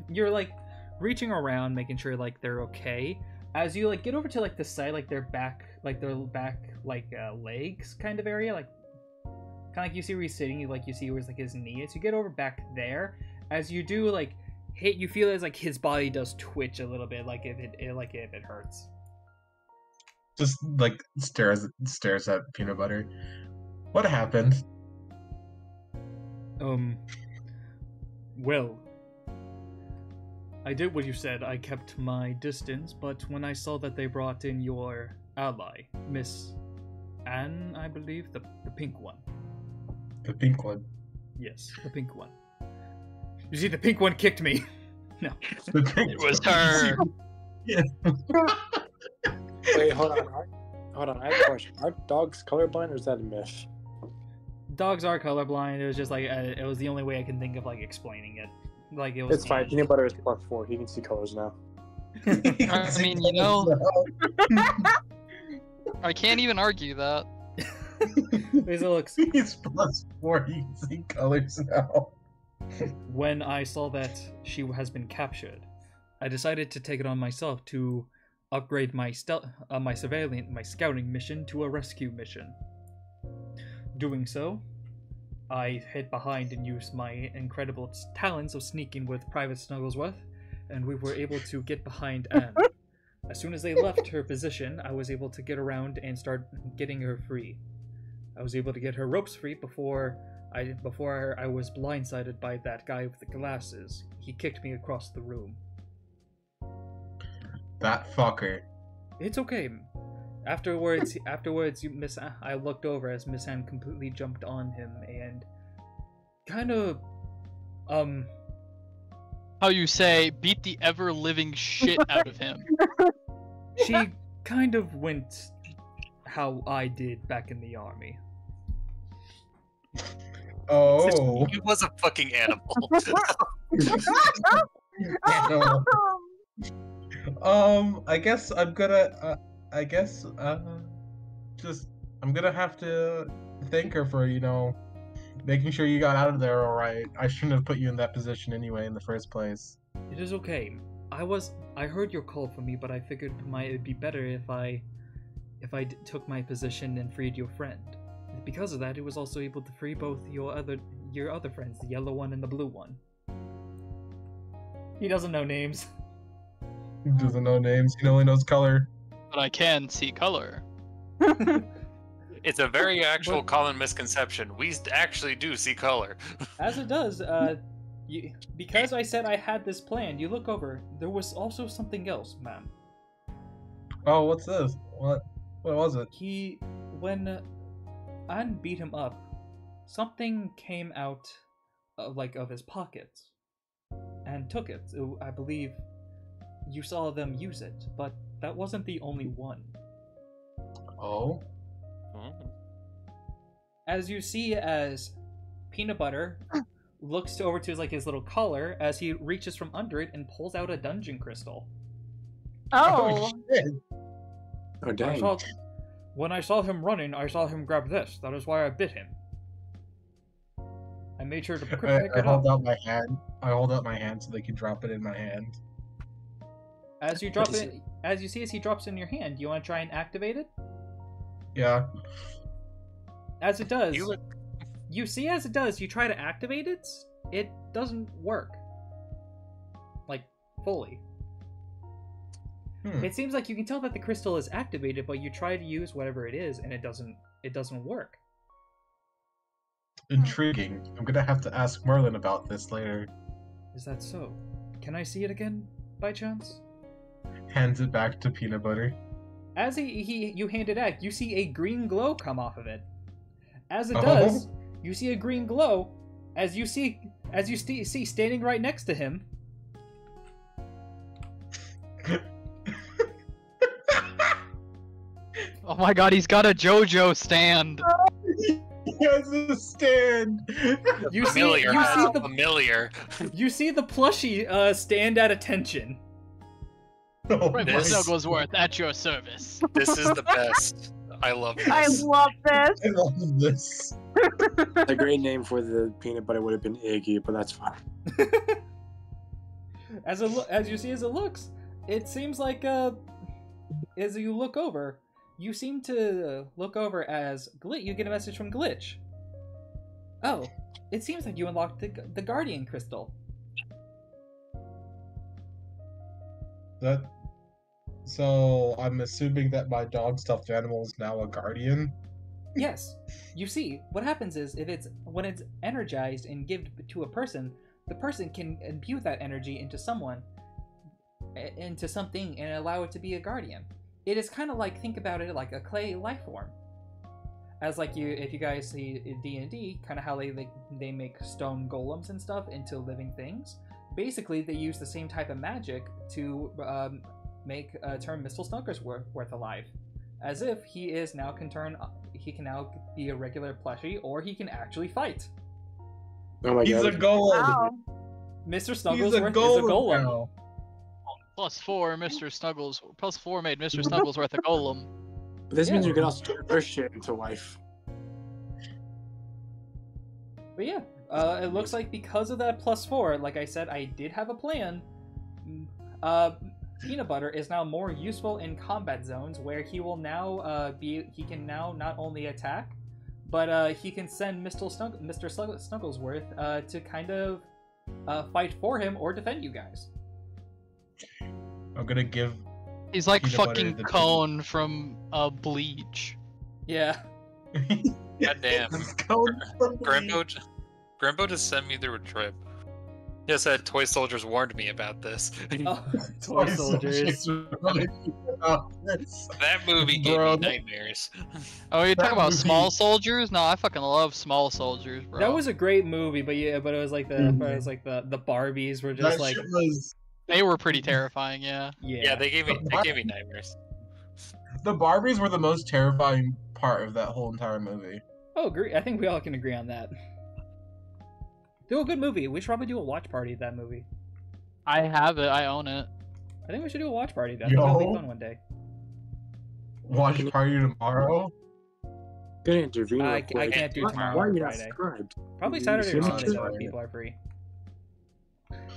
you're like reaching around, making sure like they're okay. As you like get over to like the side, like their back legs kind of area, like kind of like you see where he's sitting, you see where like his knee is. You get over back there. As you do like hit, you feel as like his body does twitch a little bit, like if it hurts. Just like stares at peanut butter. What happened? Well, I did what you said. I kept my distance, but when I saw that they brought in your ally, Miss Anne, I believe, the pink one. The pink one. Yes, the pink one. You see, the pink one kicked me. No. The pink It was her. Yeah. Wait, hold on. I have a question. Are dogs colorblind, or is that a myth? Dogs are colorblind. It was just like it was the only way I can think of like explaining it. Like it was. It's fine. Peanut butter is +4. He can see colors now. I mean, you know, I can't even argue that. It looks. He's +4. He can see colors now. When I saw that she has been captured, I decided to take it on myself to upgrade my my scouting mission to a rescue mission. Doing so, I hid behind and used my incredible talents of sneaking with Private Snugglesworth, and we were able to get behind Anne. As soon as they left her position, I was able to get around and start getting her free. I was able to get her ropes free before I was blindsided by that guy with the glasses. He kicked me across the room. That fucker. It's okay. Afterwards, I looked over as Miss Anne completely jumped on him and kind of, How you say, beat the ever-living shit out of him. she kind of went how I did back in the army. Oh. He was a fucking animal. I guess I'm gonna. I'm gonna have to thank her for, making sure you got out of there all right. I shouldn't have put you in that position anyway in the first place. It is okay. I heard your call for me, but I figured it'd be better if I took my position and freed your friend. Because of that, it was also able to free both your other friends, the yellow one and the blue one. He doesn't know names. He doesn't know names. He only knows color. But I can see color. It's a very actual common misconception. We actually do see color. As it does, because I said I had this plan, you look over, there was also something else, ma'am. Oh, what's this? What was it? When Anne beat him up, something came out of his pockets and took it. I believe you saw them use it, but that wasn't the only one. Oh? As you see, as Peanut Butter looks over to his little collar as he reaches from under it and pulls out a dungeon crystal. Oh. Shit. Oh, dang. When I saw him running, I saw him grab this. That is why I bit him. I made sure to pick it I up. hold out my hand. I hold out my hand so they can drop it in my hand. As you drop it, as you see as he drops in your hand, you want to try and activate it? Yeah. As it does, you see as it does, you try to activate it, it doesn't work. Like, fully. It seems like you can tell that the crystal is activated, but you try to use whatever it is, and it doesn't work. Intriguing. I'm gonna have to ask Merlin about this later. Is that so? Can I see it again, by chance? Hands it back to Peanut Butter. As you hand it back, you see a green glow come off of it. As it does, you see a green glow. As you see standing right next to him. Oh my god, he's got a JoJo stand. He has a stand. You familiar. You see the plushie stand at attention. Oh, Private Snugglesworth at your service. This is the best. I love this. I love this. I love this. A great name for the peanut butter would have been Iggy, but that's fine. As you see as it looks, it seems like as you look over, you seem to look over as you get a message from Glitch. Oh, it seems like you unlocked the Guardian Crystal. So I'm assuming that my dog stuffed animal is now a guardian. Yes. You see, what happens is when it's energized and given to a person, the person can imbue that energy into someone, into something and allow it to be a guardian. It is kind of like, think about it like a clay life form. As like if you guys see in D&D, kind of how they make stone golems and stuff into living things. Basically, they use the same type of magic to turn Mr. Snugglesworth alive, as if he can now be a regular plushie, or he can actually fight. Oh my He's god. a golem. Wow. Mr. Snugglesworth is a golem. now. +4, +4 made Mr. Snugglesworth a golem. But this Yeah. means you can also turn her shit into life. But yeah, it looks like because of that +4, like I said, I did have a plan. Peanut Butter is now more useful in combat zones, where he will now he can now not only attack, but he can send Mr. Snugglesworth to kind of fight for him or defend you guys. I'm gonna give. He's like Peanut butter fucking the- Cone from Bleach. Yeah. God damn. Cone from Grimbo just sent me through a trip. He said Toy Soldiers warned me about this. Oh, Toy Soldiers. That movie gave Bro. me nightmares. Oh, you talking That about movie- Small Soldiers? No, I fucking love Small Soldiers, bro. That was a great movie, but yeah, but it was like the Barbies were just That like shit was. They were pretty terrifying, yeah. Yeah, they gave me nightmares. The Barbies were the most terrifying part of that whole entire movie. Oh, agree. I think we all can agree on that. Do a good movie. We should probably do a watch party of that movie. I have it. I own it. I think we should do a watch party. That'd be Yo. fun one day. Watch party tomorrow. Gonna intervene. I real quick. can't do Why tomorrow are or you not Friday. subscribed? Probably You Saturday or seem Sunday to- when people are free.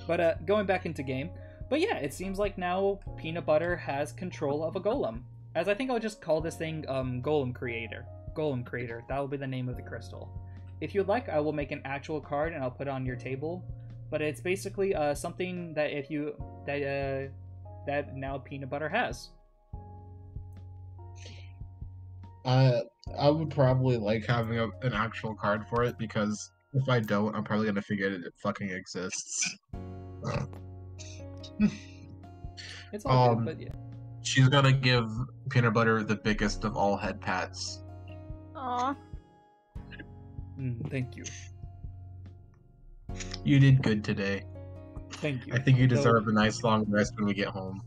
But going back into game. But yeah, it seems like now Peanut Butter has control of a golem. As I think I'll just call this thing Golem Creator. Golem Creator. That will be the name of the crystal. If you'd like, I will make an actual card and I'll put it on your table. But it's basically something that that now Peanut Butter has. I would probably like having an actual card for it, because if I don't, I'm probably gonna forget it fucking exists. It's all good, but yeah. She's gonna give Peanut Butter the biggest of all head pats. Aw. Thank you. You did good today. Thank you. I think you Though deserve a nice long rest when we get home.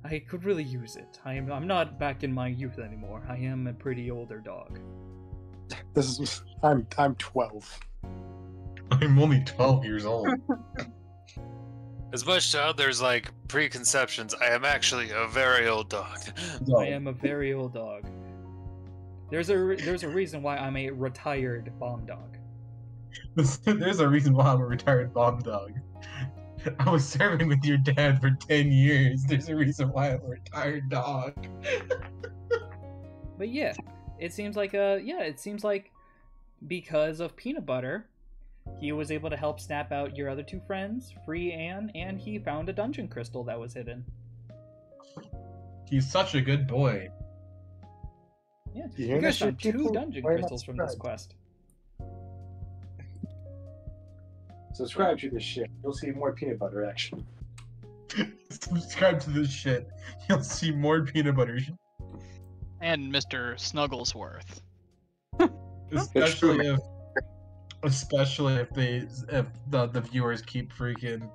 I could really use it. I'm not back in my youth anymore. I am a pretty older dog. This is I'm 12. I'm only 12 years old. As much to others like preconceptions, I am actually a very old dog. I am a very old dog. There's a reason why I'm a retired bomb dog. There's a reason why I'm a retired bomb dog. I was serving with your dad for 10 years. There's a reason why I'm a retired dog. But yeah, it seems like because of Peanut Butter, he was able to help snap out your other two friends, free Anne, and he found a dungeon crystal that was hidden. He's such a good boy. Yeah, You you hear guys that found shit, 2 people? dungeon Why not crystals from this subscribe? quest. Subscribe to this shit. You'll see more peanut butter action. Subscribe to this shit. You'll see more peanut butter. And Mr. Snugglesworth. Especially if the viewers keep freaking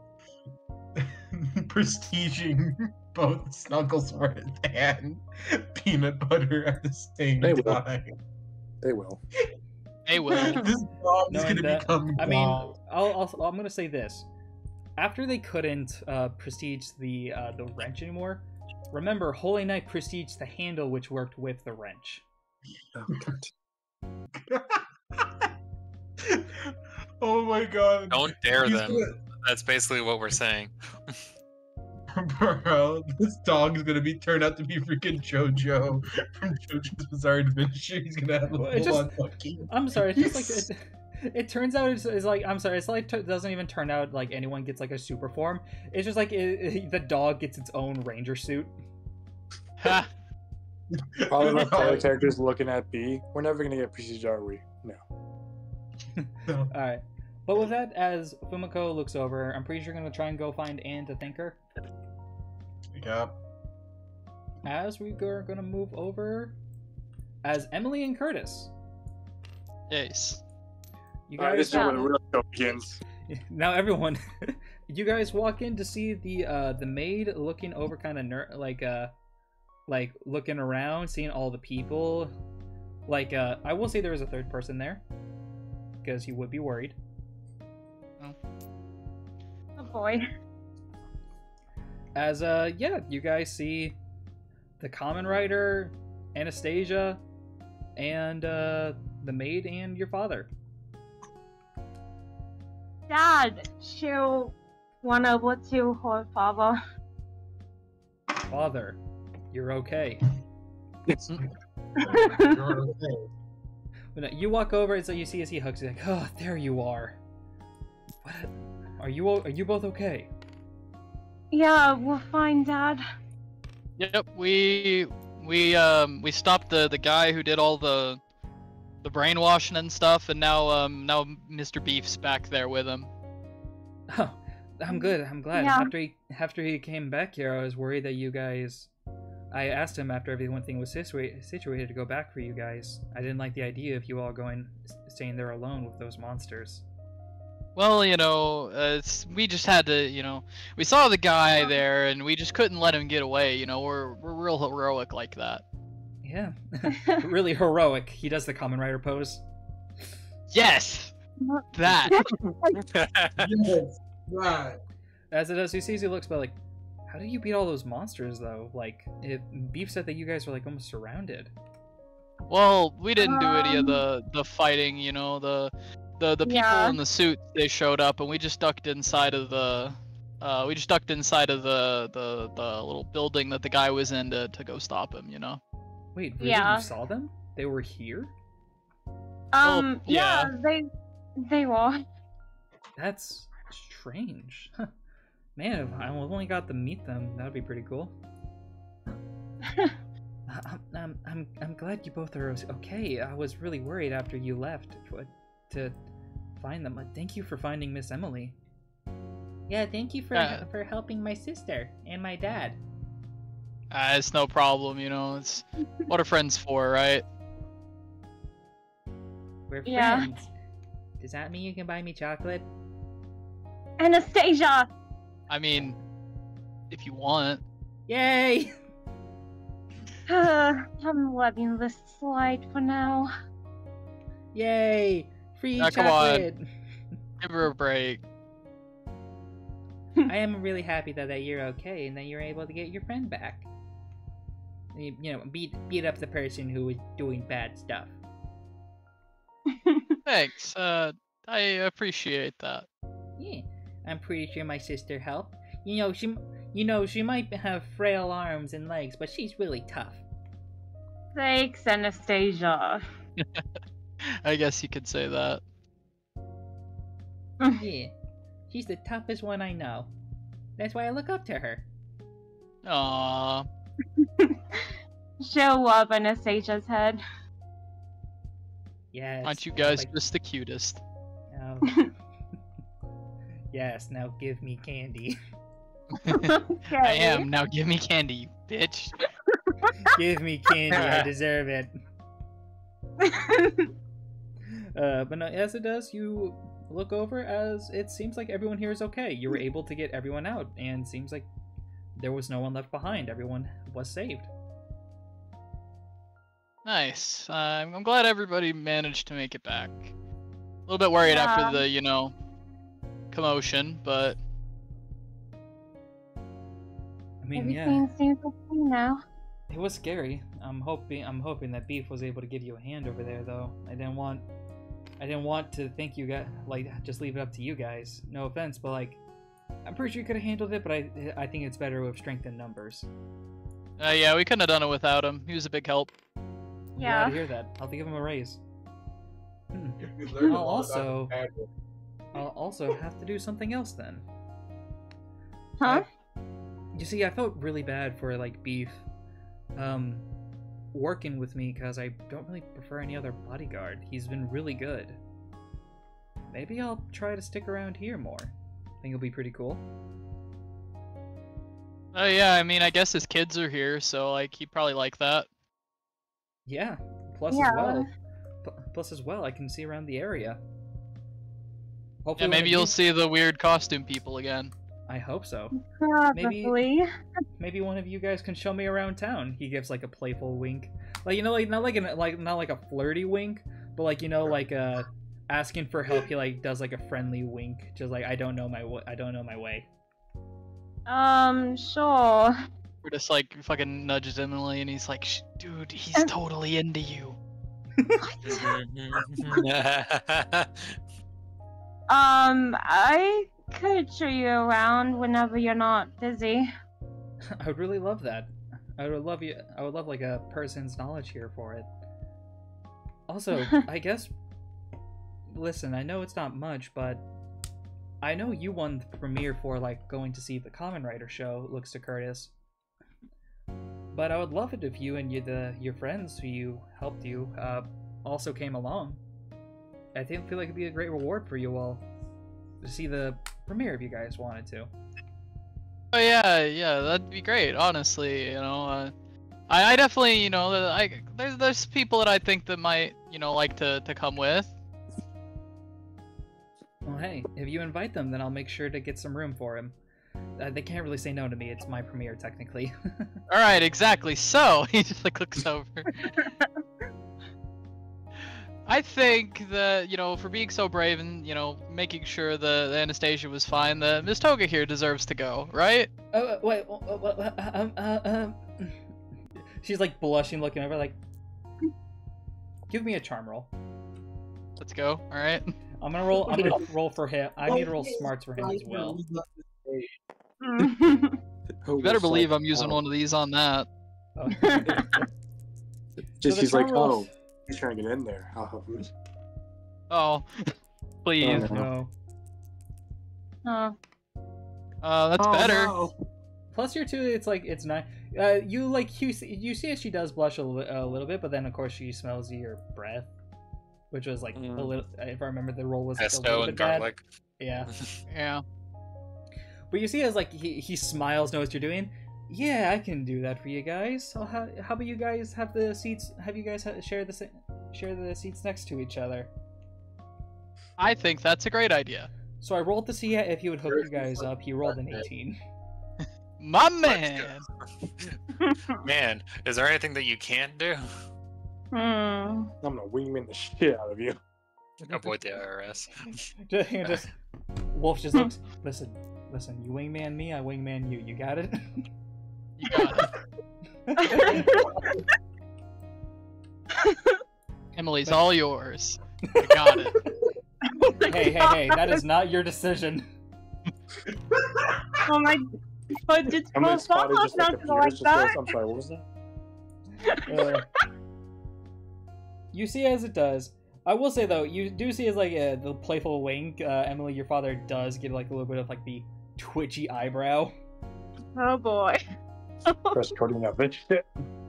prestiging both Snugglesworth and Peanut Butter at the same They will. time. They will. They will. This dog is Knowing gonna that- become. I mean, God. I'm gonna say this: after they couldn't prestige the wrench anymore, remember Holy Knight prestiged the handle, which worked with the wrench. Oh, God. Oh my god. Don't dare He's them. That's basically what we're saying. Bro, this dog is gonna be turned out to be freaking JoJo from JoJo's Bizarre Adventure. He's gonna have a Well, it full-on fucking. I'm sorry, it's just like it turns out it's like I'm sorry, it's like it doesn't even turn out like anyone gets like a super form. It's just like the dog gets its own ranger suit. Ha! All of our player characters looking at B. We're never gonna get prestige, are we? No. No. All right, but with that, as Fumiko looks over, I'm pretty sure you're gonna try and go find Anne to thank her. Yep. As we are gonna move over as Emily and Curtis. Yes. You This guys is where the real show begins. now everyone you guys walk in to see the maid looking over kind of like looking around, seeing all the people. Like I will say there was a third person there because you would be worried. Oh boy. As yeah, you guys see the common writer, Anastasia, and the maid and your father. Dad, she'll run over to her father. Father, you're okay. You're okay. When you walk over and so you see as he hugs you, like, oh, there you are. What? Are you both okay? Yeah, we're fine, Dad. Yep, we stopped the guy who did all the brainwashing and stuff, and now Mr. Beef's back there with him. Oh, I'm good. I'm glad. Yeah. After he came back here, I was worried that you guys. I asked him after everything was situated to go back for you guys. I didn't like the idea of you all staying there alone with those monsters. Well, we just had to, we saw the guy there, and we just couldn't let him get away. We're real heroic like that. Yeah, really heroic. He does the common writer pose. Yes, that. Yes, right. As it does, he sees he looks, but like, how did you beat all those monsters though? Like, Beef said that you guys were like almost surrounded. Well, we didn't do any of the fighting. The people in the suits, they showed up, and we just ducked inside of the the little building that the guy was in to go stop him. Wait, really? Yeah. You saw them? They were here? Well, yeah. They were. That's strange. Man, if I only got to meet them, that would be pretty cool. I'm glad you both are okay. I was really worried after you left to find them. Thank you for finding Miss Emily. Yeah, thank you for helping my sister and my dad. It's no problem. It's what are friends for, right? We're Yeah. friends. Does that mean you can buy me chocolate? Anastasia! I mean, if you want. Yay! I'm letting this slide for now. Yay! Free Come chocolate! Give her a break. I am really happy that you're okay and that you're able to get your friend back. Beat up the person who was doing bad stuff. Thanks. I appreciate that. Yeah, I'm pretty sure my sister helped. She might have frail arms and legs, but she's really tough. Thanks, Anastasia. I guess you could say that. Yeah, she's the toughest one I know. That's why I look up to her. Aww. She'll rub Anastasia's head. Yes. Aren't you guys just the cutest? Oh. Yes, now give me candy. Okay. I am. Now give me candy, you bitch. Give me candy, I deserve it. But no, as it does, you look over as it seems like everyone here is okay. You were able to get everyone out, and seems like there was no one left behind. Everyone was saved. Nice. I'm glad everybody managed to make it back. A little bit worried after the, commotion, but... I mean, Everything seems okay now. it was scary. I'm hoping that Beef was able to give you a hand over there, though. I didn't want to think you got just leave it up to you guys. No offense, but I'm pretty sure you could have handled it. But I think it's better with strength in numbers. Yeah, we couldn't have done it without him. He was a big help. I'm Yeah. glad to hear that. I'll give him a raise. We learned a I'll lot about I'll also have to do something else then. Huh? You see, I felt really bad for Beef, working with me because I don't really prefer any other bodyguard. He's been really good. Maybe I'll try to stick around here more. Think it'll be pretty cool. Oh yeah, I mean, I guess his kids are here, so like he'd probably like that. Yeah. Plus Yeah. as well. Plus as well, I can see around the area. Hopefully Yeah, one maybe of you'll you- see the weird costume people again. I hope so. Probably. Maybe one of you guys can show me around town. He gives like a playful wink, like you know, like not like a flirty wink, but like you know, like asking for help. He like does like a friendly wink, just like I don't know my way. Sure. We're just like fucking nudges Emily, and he's like, "Dude, he's totally into you." I could show you around whenever you're not busy. I would really love that. I would love like a person's knowledge here for it. Also, I guess. Listen, I know it's not much, but I know you won the premiere for like going to see the Common Writer show. Looks to Curtis. But I would love it if you and your friends who you helped you also came along. I feel like it'd be a great reward for you all to see the premiere if you guys wanted to. Oh yeah, that'd be great. Honestly, you know, I definitely, you know, there's people that I think that might, you know, like to come with. Well, hey, if you invite them, then I'll make sure to get some room for him. They can't really say no to me. It's my premiere, technically. All right, exactly. So he just like looks over. I think that, you know, for being so brave and, you know, making sure the Anastasia was fine, the Miss Toga here deserves to go, right? Wait. She's like blushing, looking over, like, give me a charm roll. Let's go. All right. I'm gonna roll for him. I need to roll smarts for him as well. You better believe I'm using one of these on that. Just So he's the like, charm roll- oh, he's trying to get in there. I'll help him. Oh, please. No. That's better. No. Plus your 2, it's nice. You see as she does blush a little bit, but then of course she smells your breath, which was like a little. If I remember, the roll was a Pesto little and bit bad. garlic. Yeah. Yeah. But you see as like he smiles, knows what you're doing. Yeah, I can do that for you guys. So how about you guys have the seats? Have you guys share the seats next to each other? I think that's a great idea. So I rolled to see if he would hook you guys up. He rolled an 18. My man. Man, is there anything that you can't do? I'm gonna wingman the shit out of you. Avoid the IRS. just Wolf just looks. Listen. You wingman me. I wingman you. You got it. You got it. Emily's all yours. I got it. Hey! That is not your decision. Oh my! But it's I'm not spotted just like not like just that. I'm sorry, what was that? You see as it does. I will say though, you do see as like the playful wink. Emily, your father does give like a little bit of like the twitchy eyebrow. Oh boy. Press Cody in that bitch.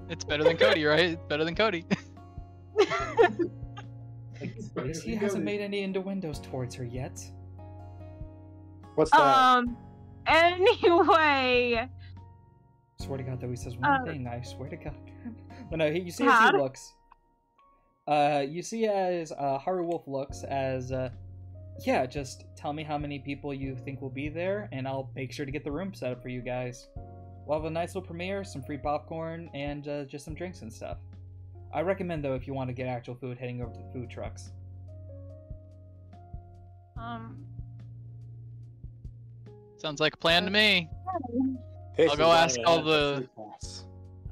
It's better than Cody, right? It's better than Cody. At least he hasn't made any innuendos towards her yet. What's that? Anyway. Swear to God, though, he says one thing. I swear to God. But no, you see as Dad? he looks. You see as Haru Wolf looks as, yeah, just tell me how many people you think will be there, and I'll make sure to get the room set up for you guys. We'll have a nice little premiere, some free popcorn, and just some drinks and stuff. I recommend, though, if you want to get actual food, heading over to the food trucks. Sounds like a plan to me. Hey, I'll go ask all the.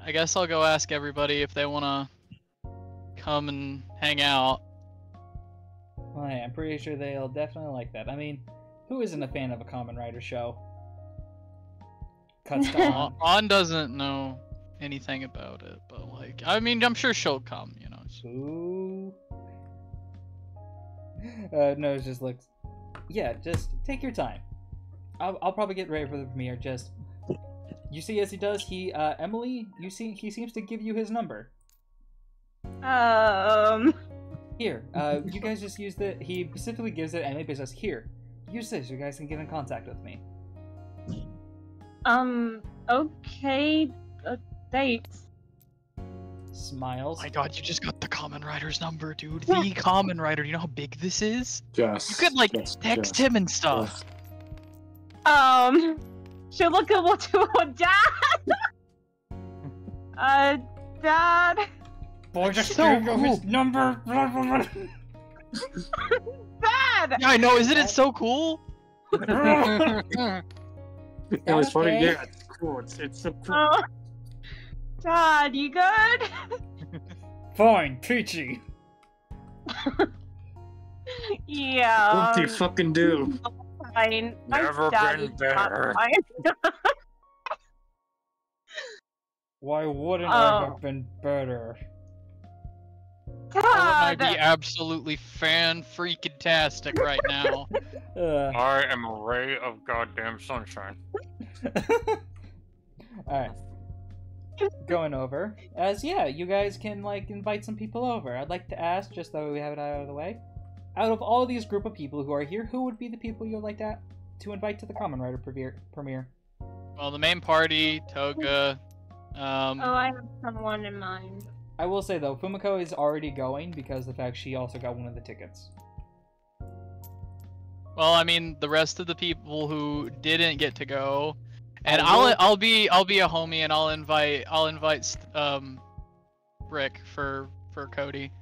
I guess I'll go ask everybody if they want to come and hang out. Well, hey, I'm pretty sure they'll definitely like that. I mean, who isn't a fan of a Common Writer show? Cuts to on. On doesn't know anything about it, but like, I mean, I'm sure she'll come, you know. Ooh. No, it just looks. Yeah, just take your time. I'll probably get ready for the premiere. Just you see, as he does, Emily, you see, he seems to give you his number. Here, you guys just use the. He specifically gives it Emily, but says, "Here, use this. You guys can get in contact with me." Okay, thanks. Smiles. Oh my god, you just got the Common Rider's number, dude. The Common Rider. You know how big this is? Just. You could, like, text him and stuff. She'll look over to her dad. Dad. Boy, just so gave you his number. Dad. Yeah, I know. Isn't it so cool? It was funny. Okay. Yeah, it's cool. It's so cool. Oh. Dad, you good? Fine, peachy. Yeah. What do you fucking do? Fine. My Never dad been is better. not fine. Why wouldn't I have been better? Why wouldn't I Dad. be absolutely fan-freaking-tastic right now? I am a ray of goddamn sunshine. Alright. Going over. As yeah, you guys can like invite some people over. I'd like to ask, just so we have it out of the way. Out of all these group of people who are here, who would be the people you'd like to invite to the Common Rider premiere? Well, the main party, Toga. Oh, I have someone in mind. I will say though, Fumiko is already going because of the fact she also got one of the tickets. Well, I mean, the rest of the people who didn't get to go, and I'll be a homie, and I'll invite Rick for Cody.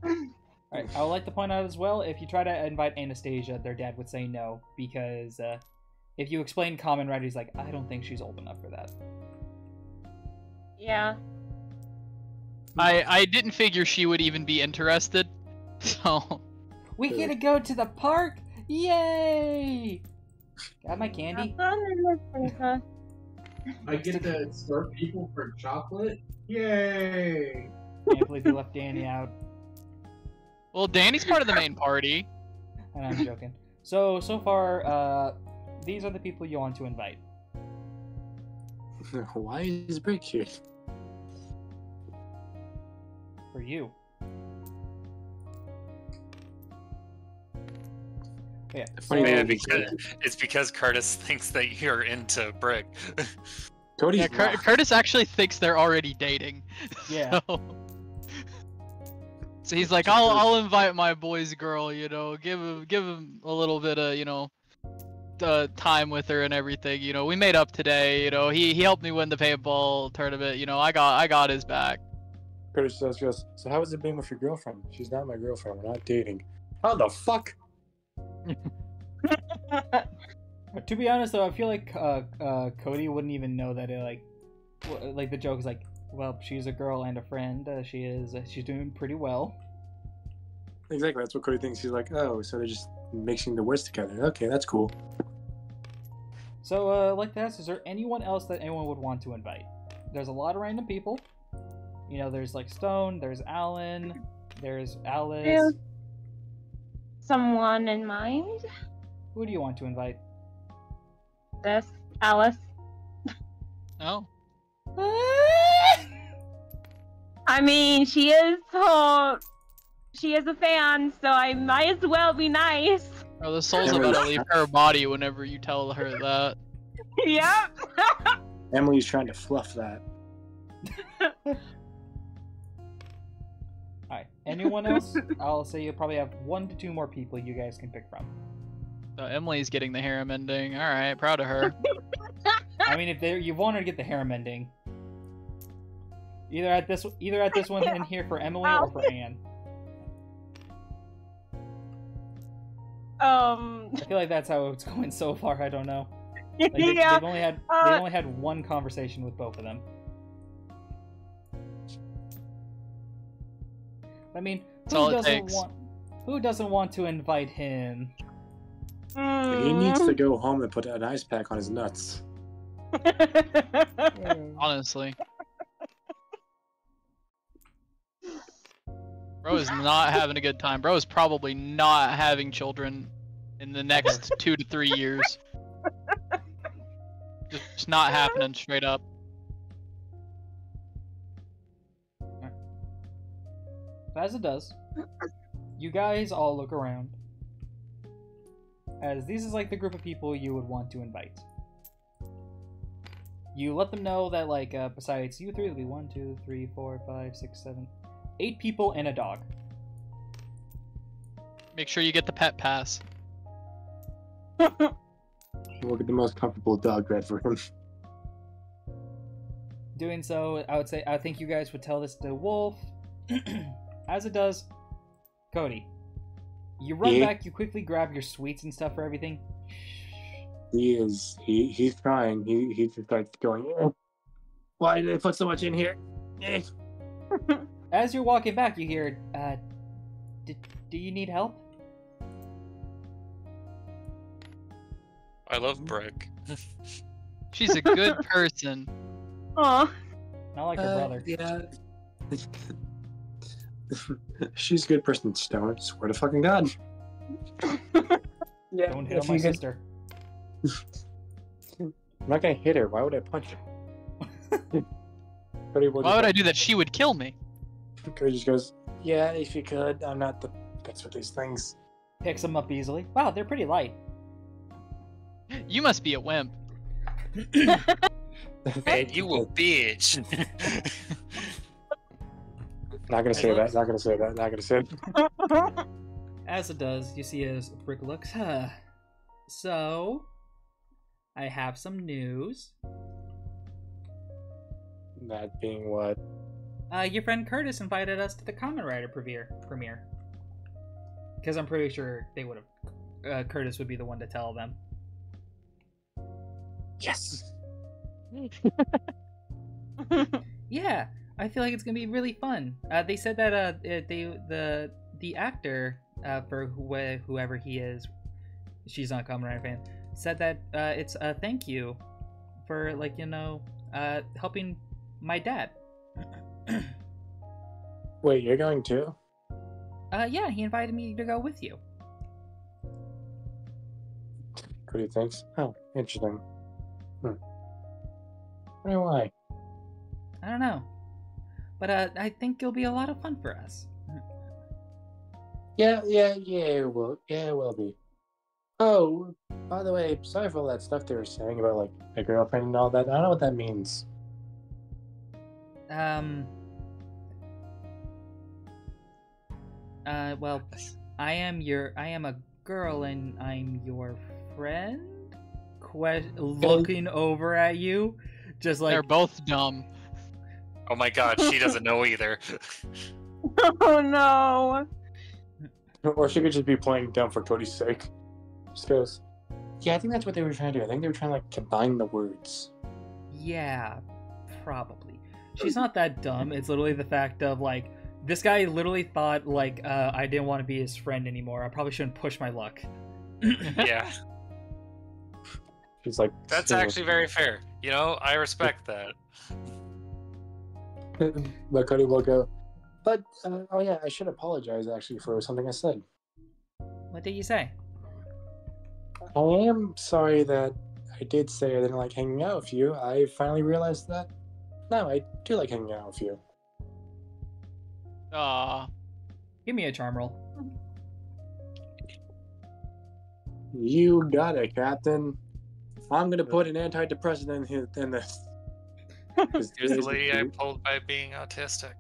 Alright, I would like to point out as well, if you try to invite Anastasia, their dad would say no, because if you explain Common Rider, he's like, I don't think she's old enough for that. Yeah. I didn't figure she would even be interested, so... We get to go to the park! Yay! Got my candy? I get to serve people for chocolate? Yay! Can't believe you left Danny out. Well, Danny's part of the main party. And I'm joking. So far, these are the people you want to invite. Why is Brick here? For you. Yeah. So, Man, it's because Curtis thinks that you're into Brick. Cody's Yeah, Curtis actually thinks they're already dating. yeah. So he's like, I'll invite my boy's girl, you know, give him a little bit of, you know, time with her and everything. You know, we made up today. You know, he helped me win the paintball tournament. You know, I got his back. Curtis says, goes, so how has it been with your girlfriend? She's not my girlfriend. We're not dating. How the fuck? To be honest, though, I feel like Cody wouldn't even know that it like the joke is like, well, she's a girl and a friend. She's doing pretty well. Exactly. That's what Cody thinks. He's like, oh, so they're just mixing the words together. Okay, that's cool. So, like to ask, is there anyone else that anyone would want to invite? There's a lot of random people. You know, there's like Stone, there's Alan, there's Alice. Yeah. Someone in mind? Who do you want to invite? This Alice. Oh. I mean, she is a fan, so I might as well be nice. Bro, the soul's about to leave her body whenever you tell her that. Yep. Emily's trying to fluff that. Alright, anyone else? I'll say you probably have 1 to 2 more people you guys can pick from. So Emily's getting the harem ending. Alright, proud of her. I mean, if you want her to get the harem ending, either at this one in here for Emily or for Anne. I feel like that's how it's going so far. I don't know. Like Yeah. they've only had 1 conversation with both of them. I mean, That's all it takes. who doesn't want to invite him? He needs to go home and put an ice pack on his nuts. Honestly. Bro is not having a good time. Bro is probably not having children in the next 2 to 3 years. Just not happening straight up. As it does, you guys all look around, as this is like the group of people you would want to invite. You let them know that, like, besides you three, there'll be 1, 2, 3, 4, 5, 6, 7, 8 people and a dog. Make sure you get the pet pass. We'll get the most comfortable dog bed for him. Doing so, I think you guys would tell this to Wolf. As it does, Cody. You run back, you quickly grab your sweets and stuff for everything. He's trying. He's just like going, why did they put so much in here? As you're walking back, you hear, do you need help? I love Brick. She's a good person. Aw. Not like her brother. Yeah. She's a good person, Stone. Swear to fucking God. Yeah. Don't hit on my sister. I'm not gonna hit her. Why would I punch her? Why would I do that? She would kill me. Cody just goes, yeah, if you could. I'm not the best with these things. Picks them up easily. Wow, they're pretty light. You must be a wimp. Man, you a bitch. Not gonna say that. Not gonna say that. Not gonna say that. As it does, you see as Brick looks. So, I have some news. That being what? Your friend Curtis invited us to the Kamen Rider premiere. Because I'm pretty sure they would have. Curtis would be the one to tell them. Yes. Yeah, I feel like it's gonna be really fun. They said that the actor for whoever he is, she's not a Kamen Rider fan, said that it's a thank you for, like, helping my dad. Wait, you're going too? Yeah, he invited me to go with you. What do you think? Oh, interesting. I don't know why. I don't know, but I think it'll be a lot of fun for us. Yeah, it will be. Oh, by the way, sorry for all that stuff they were saying about, like, a girlfriend and all that. I don't know what that means. Well, I am a girl and I'm your friend? Looking over at you, just like... They're both dumb. Oh my God, she doesn't know either. Oh no. Or she could just be playing dumb for Cody's sake. Just goes, yeah, I think that's what they were trying to do. I think they were trying to, like, combine the words. Yeah, probably. She's not that dumb. It's literally the fact of, like, this guy literally thought, like, I didn't want to be his friend anymore. I probably shouldn't push my luck. Yeah. She's like... That's actually very fair. You know, I respect that. But Cody will go, but, oh yeah, I should apologize, actually, for something I said. What did you say? I am sorry that I did say I didn't like hanging out with you. I finally realized that, no, I do like hanging out with you. Give me a charm roll. You got it, Captain. I'm gonna put an antidepressant in this. Usually I'm pulled by being autistic.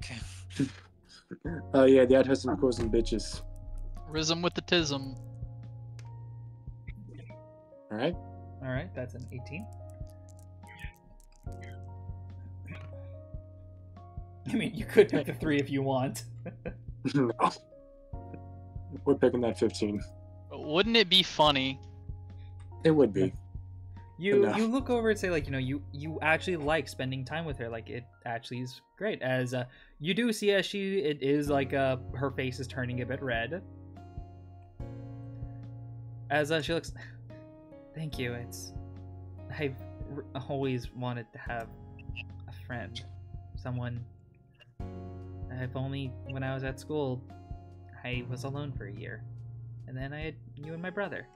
Oh yeah, the autism causing bitches. Rism with the tism. Alright, that's an 18. I mean, you could pick the 3 if you want. No. We're picking that 15. But wouldn't it be funny? It would be. You look over and say, like, you actually like spending time with her. Like, it actually is great. As you do see as it is like her face is turning a bit red. As she looks, thank you. I've always wanted to have a friend, someone. When I was at school, I was alone for a year, and then I had you and my brother.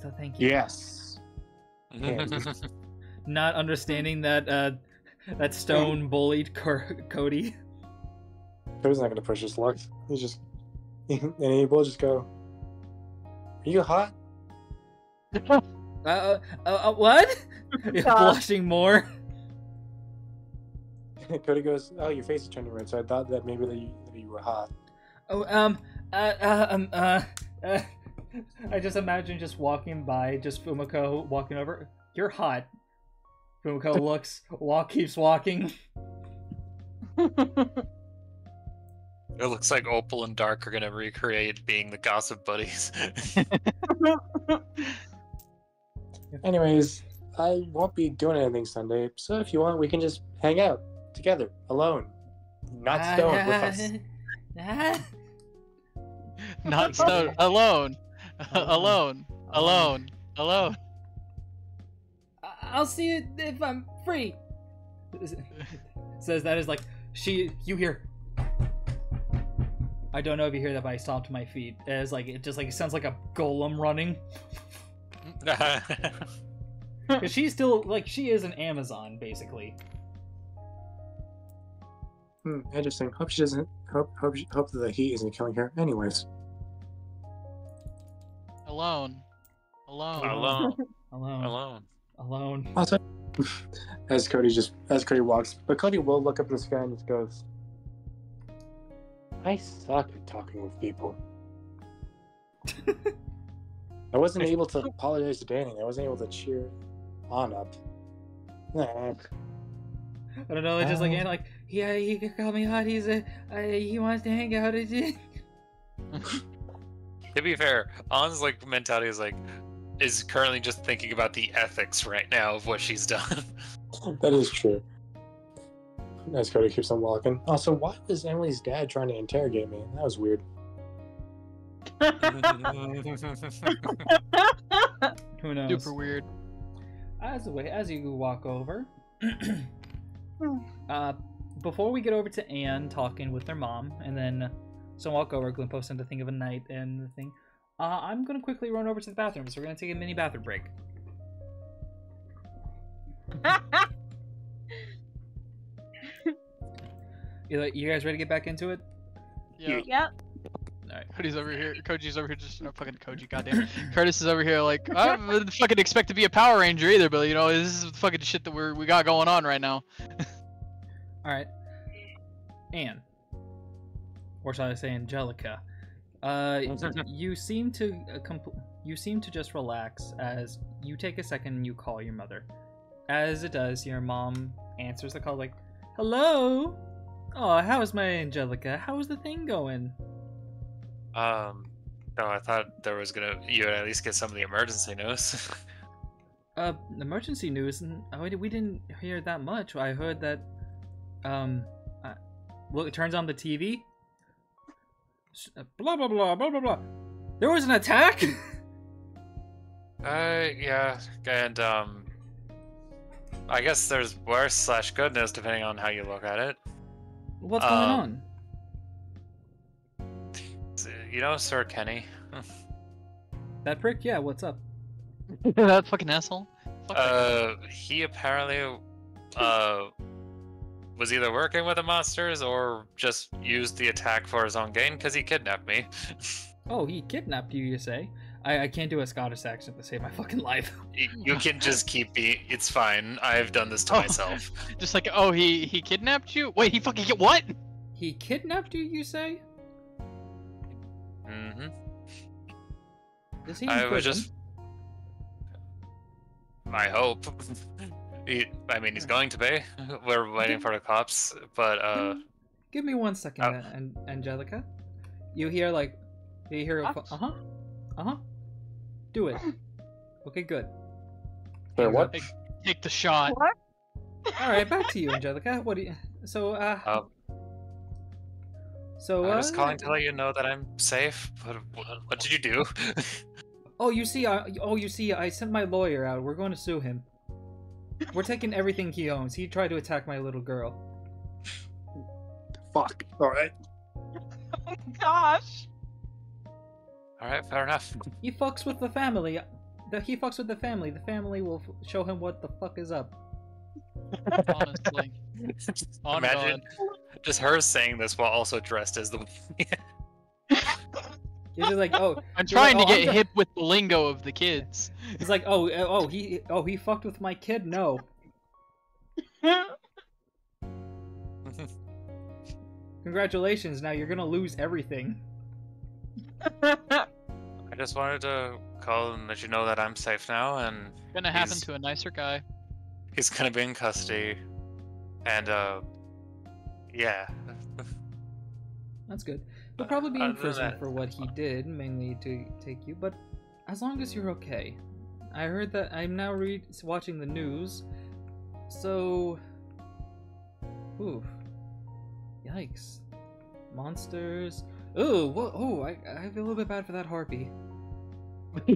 So thank you. Yes. Not understanding that that Stone bullied Cody. Cody's not gonna push his luck. He's just, and he will just go, "Are you hot?" What? Blushing more. Cody goes, "Oh, your face is turning red, so I thought that maybe that you were hot." Oh, I just imagine just walking by, just Fumiko walking over. You're hot. Fumiko looks, keeps walking. It looks like Opal and Dark are gonna recreate being the gossip buddies. Anyways, I won't be doing anything Sunday, so if you want, we can just hang out together, alone, not stoned with us. Not stoned. Alone. Alone. Alone. Alone. I'll see it if I'm free. Says that is like you hear. I don't know if you hear that, but I stomped my feet. It's like it sounds like a golem running. Cause she's still she is an Amazon basically. Interesting. Hope she doesn't. Hope that the heat isn't killing her. Anyways. Alone. Alone. Alone. Alone. Alone. Alone. Also, as Cody walks, but Cody will look up in the sky and just goes, "I suck at talking with people." I wasn't able to apologize to Danny. I wasn't able to cheer on up. I don't know. It's just yeah, he called me hot. He wants to hang out. To be fair, An's mentality is currently just thinking about the ethics right now of what she's done. That is true. As Cody keeps on walking. Also, why was Emily's dad trying to interrogate me? That was weird. Who knows? Super weird. As you walk over, before we get over to Anne talking with their mom, and then walk over, Glimpos into Thing of a Night and the thing. I'm gonna quickly run over to the bathroom, so we're gonna take a mini bathroom break. You guys ready to get back into it? Yeah. Yep. Alright. Cody's over here. Koji's over here. Fucking Koji. Goddamn. Curtis is over here. I don't fucking expect to be a Power Ranger either, but this is fucking shit that we got going on right now. All right. Anne, or shall I say Angelica? You seem to just relax as you take a second and you call your mother. As it does, your mom answers the call "Hello? Oh, how's my Angelica? How's the thing going?" No, I thought you would at least get some of the emergency news. Emergency news? We didn't hear that much. I heard that, it turns on the TV. Blah, blah, blah, blah, blah, blah. There was an attack? Yeah, and, I guess there's worse / good news depending on how you look at it. What's going on? You know Sir Kenny? That prick? Yeah, what's up? That fucking asshole? He apparently, was either working with the monsters or just used the attack for his own gain because he kidnapped me. Oh, he kidnapped you say? I can't do a Scottish accent to save my fucking life. You can just keep me. It's fine. I've done this to myself. Just he kidnapped you? Wait, he fucking what? He kidnapped you say? Mm-hmm. Is he in prison? I hope. He's going to be. We're waiting for the cops, but Give me 1 second, Angelica. You hear Do it. Okay, good. What? Take the shot. What? All right, back to you, Angelica. What do you? I was calling to let you know that I'm safe. But what did you do? You see, I sent my lawyer out. We're going to sue him. We're taking everything he owns. He tried to attack my little girl. Fuck. All right. Oh gosh. All right, fair enough. He fucks with the family. He fucks with the family. The family will show him what the fuck is up. Honestly. Imagine just her saying this while also dressed as the. You're just like, oh. I'm trying to I'm get hip with the lingo of the kids. He's like, he fucked with my kid? No. Congratulations, now you're gonna lose everything. I just wanted to call and let you know that I'm safe now, and Gonna happen to a nicer guy. he's gonna be in custody, and yeah. That's good. He'll probably be in Other than prison that, for what he did, mainly to take you, but as long as you're okay. I heard that I'm now watching the news, so... Oof. Yikes. Monsters. Ooh, oh, I feel a little bit bad for that harpie. Yeah,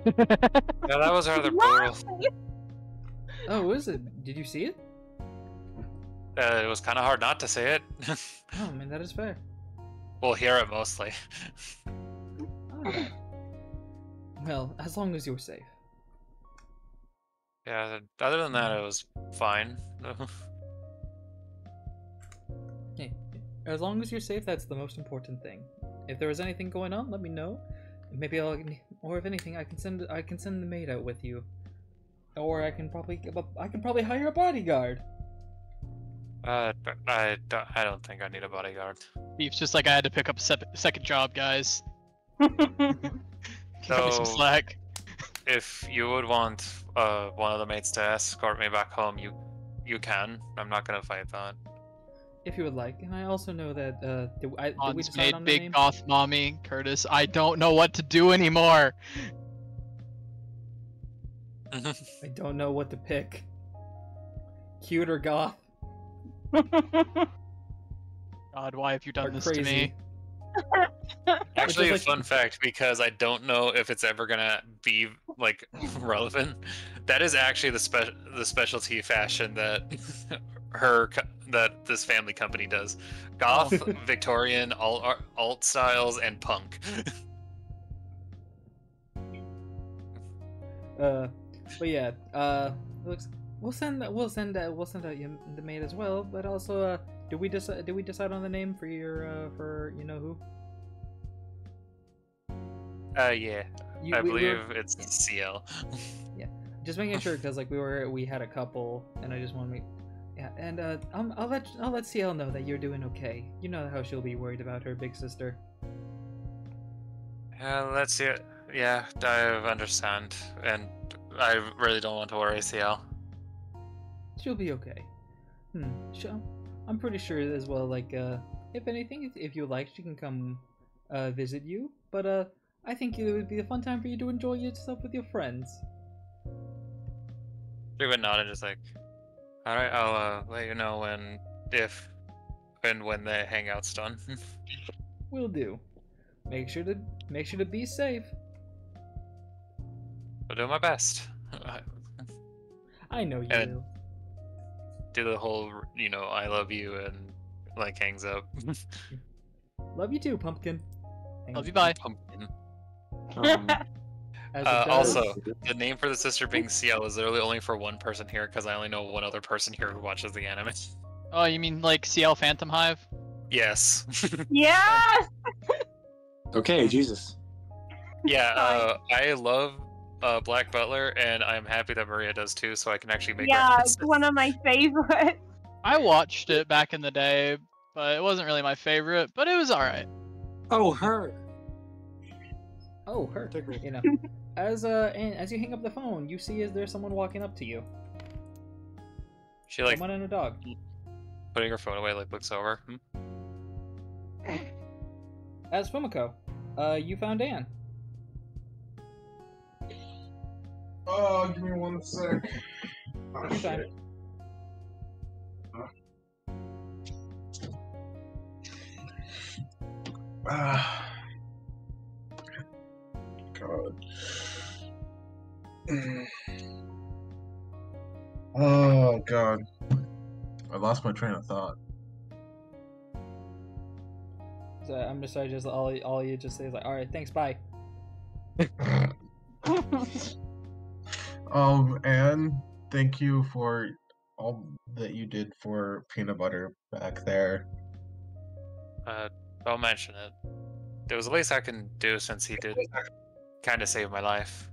that was rather brutal. Oh, is it? Did you see it? It was kind of hard not to say it. Oh, man, that is fair. We'll hear it mostly. Alright. Well, as long as you're safe. Yeah, other than that, it was fine. Hey, as long as you're safe, that's the most important thing. If there is anything going on, let me know. Maybe or if anything, I can send the maid out with you, or I can probably hire a bodyguard. I don't think I need a bodyguard. Beef's just like, I had to pick up a second job, guys. Cut me some slack. If you would want one of the mates to escort me back home, you can. I'm not gonna fight that. If you would like. And I also know that did we Hans decide made on the big name? goth mommy. Curtis, I don't know what to do anymore. I don't know what to pick. Cute or goth? God, why have you done Or this crazy? to me? Actually, a like- fun fact, because I don't know if it's ever gonna be like relevant. That is actually the specialty fashion that that this family company does: goth, Victorian, alt styles, and punk. But yeah, looks we'll send out you the maid as well. But also, did we decide on the name for your for you know who? Yeah, I believe it's CL. Yeah, just making sure because like we had a couple, and I just want to make. Yeah, and I'll let CL know that you're doing okay. You know how she'll be worried about her big sister. Let's see it. Yeah, I understand, and I really don't want to worry CL. She'll be okay. I'm pretty sure as well. Like, if anything, if you like, she can come visit you. But I think it would be a fun time for you to enjoy yourself with your friends. She would nod and just like, all right, I'll let you know when the hangout's done. Will do. Make sure to be safe. I'll do my best. I know you And- will. Do the whole, I love you and like hangs up. Love you too, Pumpkin. Love you, bye. Pumpkin. As it does. Also, the name for the sister being CL is literally only for one person here because I only know one other person here who watches the anime. Oh, you mean like CL Phantom Hive? Yes. Yes! Okay, Jesus. Yeah, I love Black Butler, and I'm happy that Maria does too, so I can actually make Yeah, references. it's one of my favorites. I watched it back in the day, but it wasn't really my favorite, but it was alright. Oh, her. Oh, her. You know, as you hang up the phone, you see there's someone walking up to you. She like Someone and a dog. putting her phone away, like looks over. As Fumiko, you found Anne. Oh, give me 1 sec. Oh, Your time. shit. God. Oh God. I lost my train of thought. So I'm just sorry, just all you just say is like, all right, thanks, bye. And thank you for all that you did for peanut butter back there. Don't mention it. It was the least I can do since he did kind of save my life.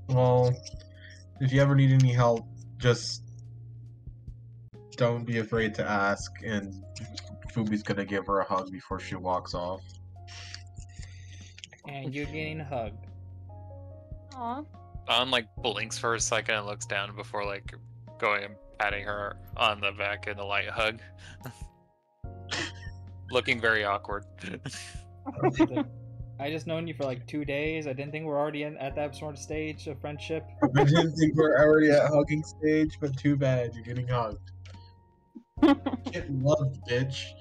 Well, if you ever need any help, just don't be afraid to ask, and Fumi's gonna give her a hug before she walks off. And you're getting hugged. Aw. On like blinks for a second and looks down before like going and patting her on the back in a light hug. Looking very awkward. I just known you for like 2 days. I didn't think we're already at that sort of stage of friendship. I didn't think we're already at hugging stage, but too bad, you're getting hugged. Get loved, bitch.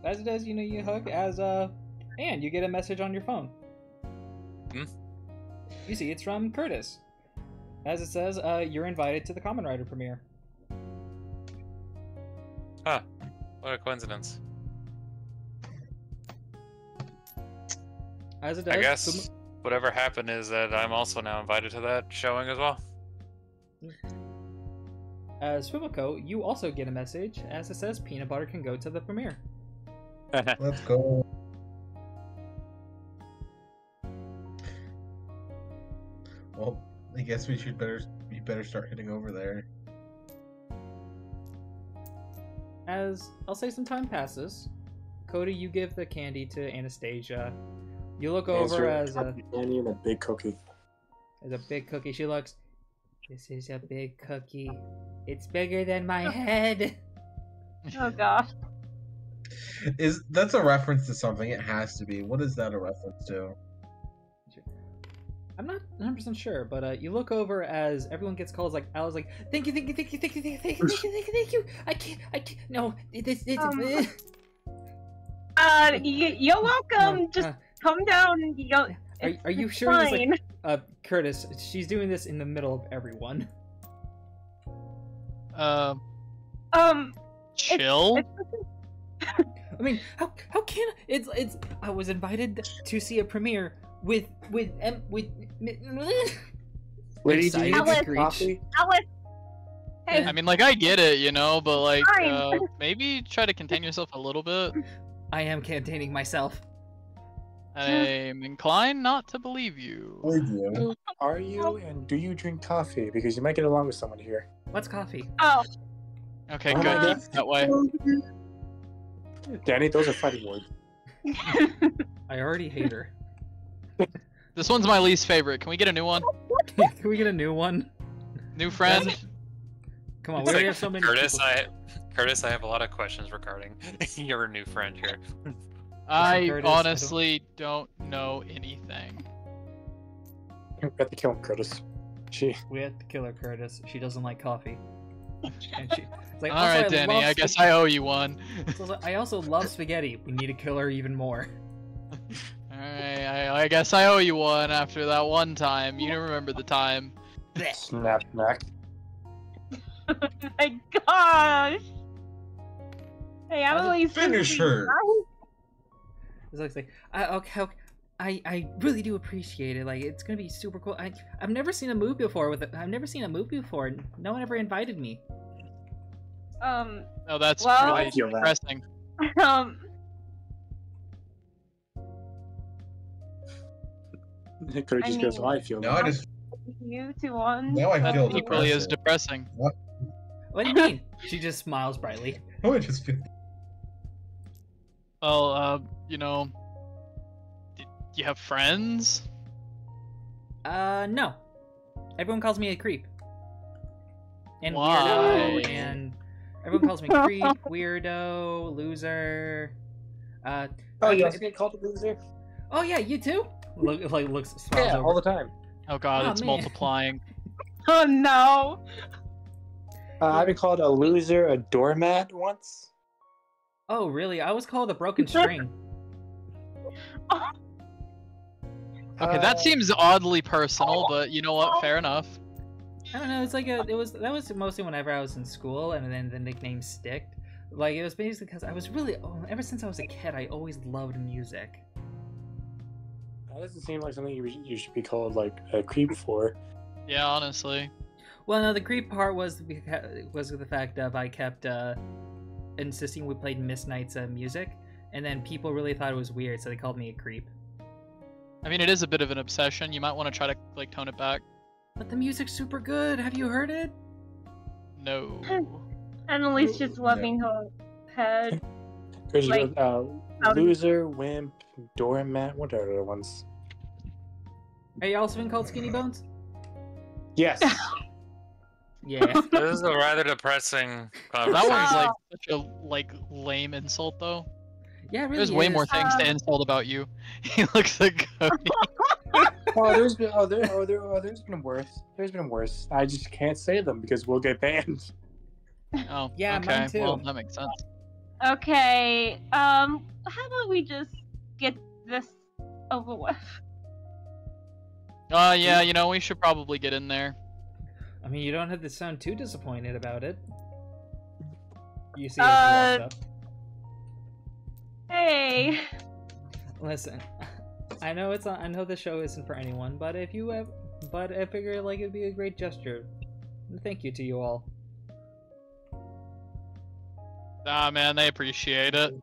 As it does, you hug as and you get a message on your phone. You see, it's from Curtis. As it says, you're invited to the Common Rider premiere. Huh. What a coincidence. As it does, I guess whatever happened is that I'm also now invited to that showing as well. As Fumiko, you also get a message, as it says Peanut Butter can go to the premiere. Let's go. Well, I guess we better start heading over there. As I'll say some time passes, Cody, you give the candy to Anastasia. You look over as a candy and a big cookie. As a big cookie. She looks. This is a big cookie. It's bigger than my head. Oh gosh. That's a reference to something? It has to be. What is that a reference to? I'm not 100% sure, but you look over as everyone gets calls. Like I was like, thank you. I can't. No, You're welcome. Just come down. Are you sure? Fine. Like, Curtis, she's doing this in the middle of everyone. Chill. I mean, how can it's I was invited to see a premiere with Lady, do you Alice. need coffee? Alice. Hey. I mean, like, I get it, but like, Fine. maybe try to contain yourself a little bit. I am containing myself. I'm inclined not to believe you. With you. Are you, and do you drink coffee? Because you might get along with someone here. What's coffee? Oh. Okay, Oh good. my Keep it that way. Danny, those are fighting words. I already hate her. This one's my least favorite. Can we get a new one? Can we get a new one? New friend? Come on, It's we already like, have so many. Curtis, people. I have a lot of questions regarding your new friend here. I Curtis, honestly don't know anything. We have to kill him, Curtis. We have to kill her, Curtis. She doesn't like coffee. And she, it's like, All right, Danny. I guess I owe you one. I also love spaghetti. We need to kill her even more. Alright, I guess I owe you one after that one time. You remember the time. Snap, snack. Oh my gosh. Hey, I'm at least Finish her. It's like okay, I really do appreciate it. Like, it's gonna be super cool. I've never seen a movie before with it. I've never seen a movie before. No one ever invited me. Oh, that's well, really I feel that. depressing. Cody just goes, mean- oh, I feel Now that. I just You two on. now I feel That's equally as depressing. depressing. What do you mean? She just smiles brightly. Oh, I just feel. Well, do you have friends? No. Everyone calls me a creep. And Why? weirdo, and everyone calls me creep, weirdo, loser. Oh, you also get called a loser? Oh yeah, you too? Looks smiles Yeah, over. all the time. Oh god, Oh, it's man. multiplying. Oh no. I've been called a loser, a doormat once. Oh really? I was called a broken string. Okay, that seems oddly personal, but you know what? Fair enough. I don't know. It's like that was mostly whenever I was in school, and then the nickname sticked. Like, it was basically because I was really ever since I was a kid, I always loved music. That doesn't seem like something you should be called like a creep for. Yeah, honestly. Well, no, the creep part was the fact of I kept insisting we played Miss Knight's music, and then people really thought it was weird, so they called me a creep. I mean, it is a bit of an obsession. You might want to try to like tone it back. But the music's super good. Have you heard it? No. Annalise just loving her head. Like, Loser, Wimp, Doormat, what are the other ones? Are you also been called Skinny Bones? Yes. Yeah. This is a rather depressing That conversation. one's like such a like lame insult though. Yeah, it really There's way is. more things to insult about you. He looks like Cody. There's been worse. There's been worse. I just can't say them because we'll get banned. Oh, Yeah, okay. mine too. Well, that makes sense. Okay, how about we just get this over with? Yeah, you know, we should probably get in there. I mean, you don't have to sound too disappointed about it. You see as he walks up. Hey. Listen, I know I know the show isn't for anyone, but if you have, but I figure like it'd be a great gesture. Thank you to you all. Ah, man, they appreciate it.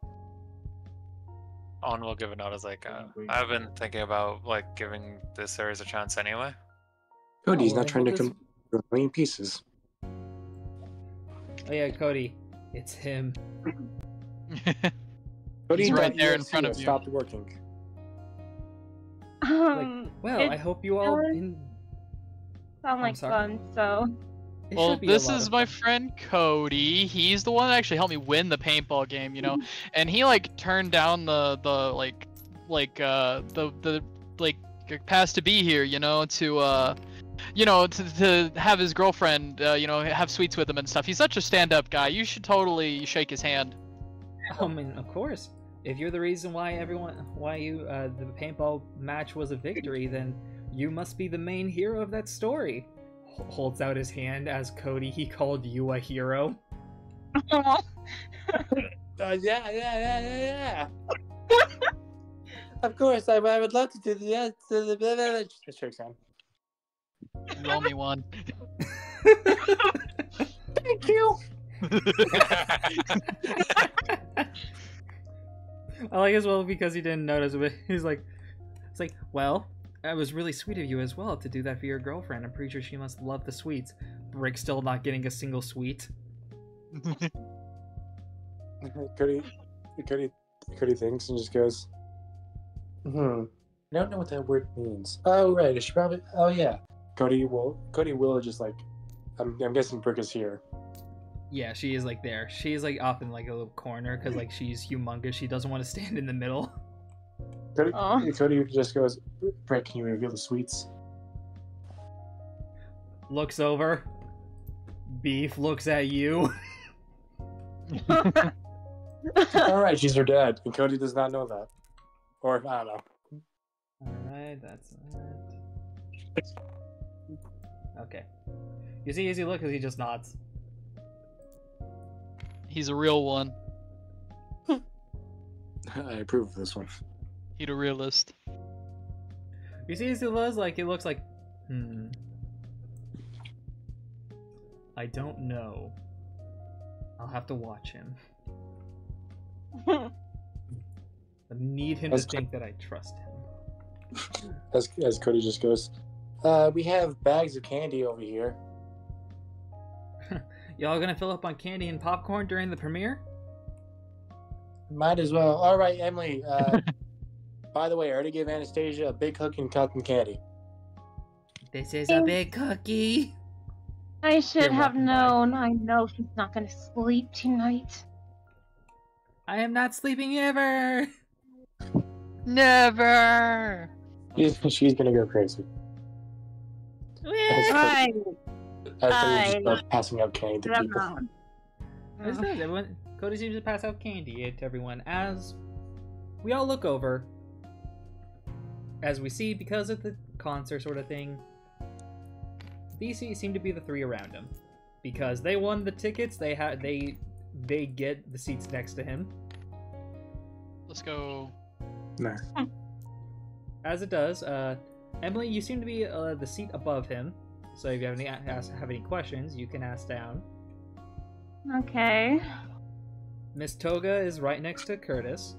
On will give a note as like, I've been thinking about like giving this series a chance anyway. Cody's not I trying to hope this- come a million pieces. Oh yeah, Cody, it's him. Cody right there in front of you. Stopped working. Well, it I hope you all. does sound like sorry. fun, so. It Well, should be a this lot is of my fun. friend Cody. He's the one that actually helped me win the paintball game, you know. And he like turned down the pass to be here, you know, to have his girlfriend, have sweets with him and stuff. He's such a stand-up guy. You should totally shake his hand. I mean, of course. If you're the reason why the paintball match was a victory, then you must be the main hero of that story. Holds out his hand as Cody. He called you a hero. Yeah. Of course, I would love to do the shakes hand. Roll me one. Thank you. I like as well because he didn't notice it. He's like, it's like, well, that was really sweet of you as well to do that for your girlfriend. I'm pretty sure she must love the sweets. Brick still not getting a single sweet. Cody thinks and just goes, I don't know what that word means. Oh right, it should probably. Oh yeah, Cody will just like. I'm guessing Brick is here. Yeah, she is like there. She's like off in like a little corner because like she's humongous. She doesn't want to stand in the middle. Cody just goes, Brick, can you reveal the sweets? Looks over. Beef looks at you. Alright, she's her dad, and Cody does not know that. Or, I don't know. Alright, that's it. Okay. You see as he looks, he just nods. He's a real one. I approve of this one. He's a realist. You see as he looks like, I don't know. I'll have to watch him. I need him to think that I trust him. As Cody just goes, we have bags of candy over here. Y'all gonna fill up on candy and popcorn during the premiere? Might as well. Alright, Emily, by the way, I already gave Anastasia a big cookie and cotton candy. This is a big cookie. I should You're have welcome, known. I know she's not gonna sleep tonight. I am not sleeping ever. Never. She's gonna go crazy. Right. As Cody just starts passing out candy to people. It's good. Everyone, Cody seems to pass out candy to everyone as we all look over. As we see, because of the concert sort of thing, these seem to be the three around him. Because they won the tickets, they get the seats next to him. Let's go. Nice. As it does, Emily, you seem to be the seat above him. So if you have any questions, you can ask down. Okay. Miss Toga is right next to Curtis.